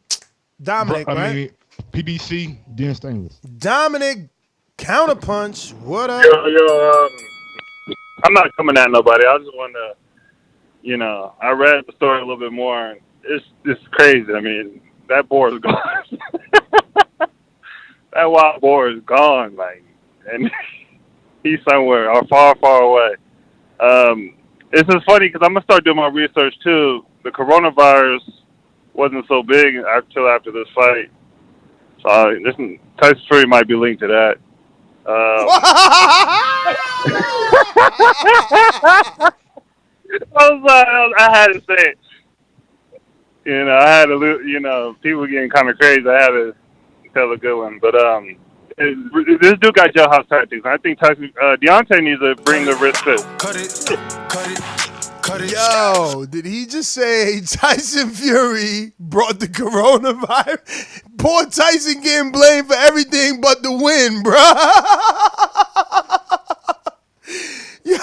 [SPEAKER 7] right?
[SPEAKER 12] PBC, Dan Stainless.
[SPEAKER 7] Dominic, counterpunch. What up?
[SPEAKER 10] Yo, I'm not coming at nobody. I just want to, I read the story a little bit more, and it's crazy. I mean, that board is gone. That wild boar is gone, and he's somewhere or far, far away. It's just funny because I'm gonna start doing my research too. The coronavirus wasn't so big until after this fight, so Tyson Fury might be linked to that. I had to say it. I had to, people were getting kind of crazy. I had to tell a good one, but this dude got jailhouse tactics. I think Deontay needs to bring the wrist too.
[SPEAKER 7] Cut it. Yo, did he just say Tyson Fury brought the coronavirus? Poor Tyson getting blamed for everything but the win, bro. Yo,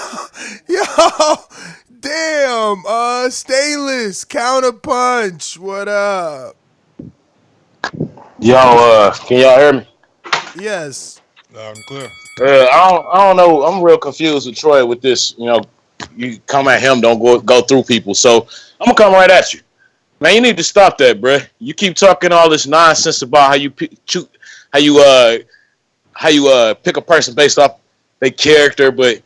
[SPEAKER 7] damn. Stainless, counterpunch. What up?
[SPEAKER 2] Yo, can y'all hear me?
[SPEAKER 7] Yes.
[SPEAKER 12] Loud and clear.
[SPEAKER 2] I don't know. I'm real confused with Troy with this. You come at him, don't go through people. So I'm gonna come right at you, man. You need to stop that, bro. You keep talking all this nonsense about how you pick a person based off their character, but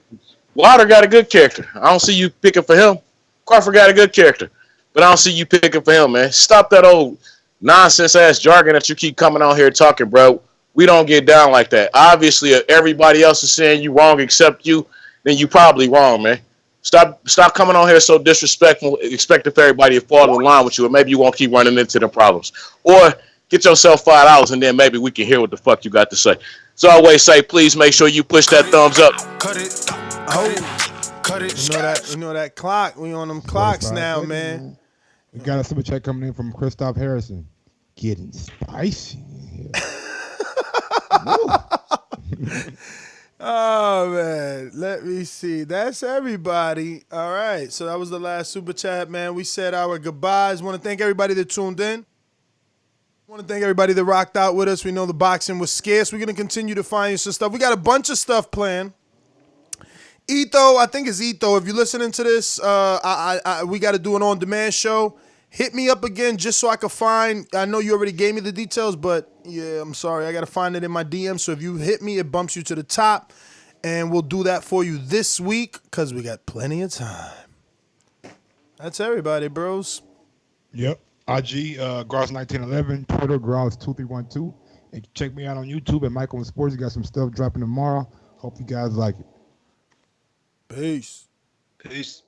[SPEAKER 2] Wilder got a good character. I don't see you picking for him. Crawford got a good character, but I don't see you picking for him, man. Stop that old nonsense ass jargon that you keep coming on here talking, bro. We don't get down like that. Obviously, if everybody else is saying you wrong except you, then you probably wrong, man. Stop coming on here so disrespectful, expecting for everybody to fall in line with you, and maybe you won't keep running into the problems. Or get yourself $5, and then maybe we can hear what the fuck you got to say. So I always say, please make sure you push that thumbs up.
[SPEAKER 7] Cut it. You know that clock. We on them clocks now, man.
[SPEAKER 12] We got a super chat coming in from Christoph Harrison. Getting spicy in here.
[SPEAKER 7] Oh, man. Let me see. That's everybody. All right. So that was the last super chat, man. We said our goodbyes. Want to thank everybody that tuned in. Want to thank everybody that rocked out with us. We know the boxing was scarce. We're going to continue to find you some stuff. We got a bunch of stuff planned. Etho, I think it's Etho. If you're listening to this, we got to do an on-demand show. Hit me up again just so I can find. I know you already gave me the details, but yeah, I'm sorry. I got to find it in my DM. So if you hit me, it bumps you to the top. And we'll do that for you this week because we got plenty of time. That's everybody, bros.
[SPEAKER 12] Yep. IG, Gross1911, Twitter, Gross2312. And check me out on YouTube at Michael and Sports. You got some stuff dropping tomorrow. Hope you guys like it.
[SPEAKER 7] Peace.
[SPEAKER 13] Peace.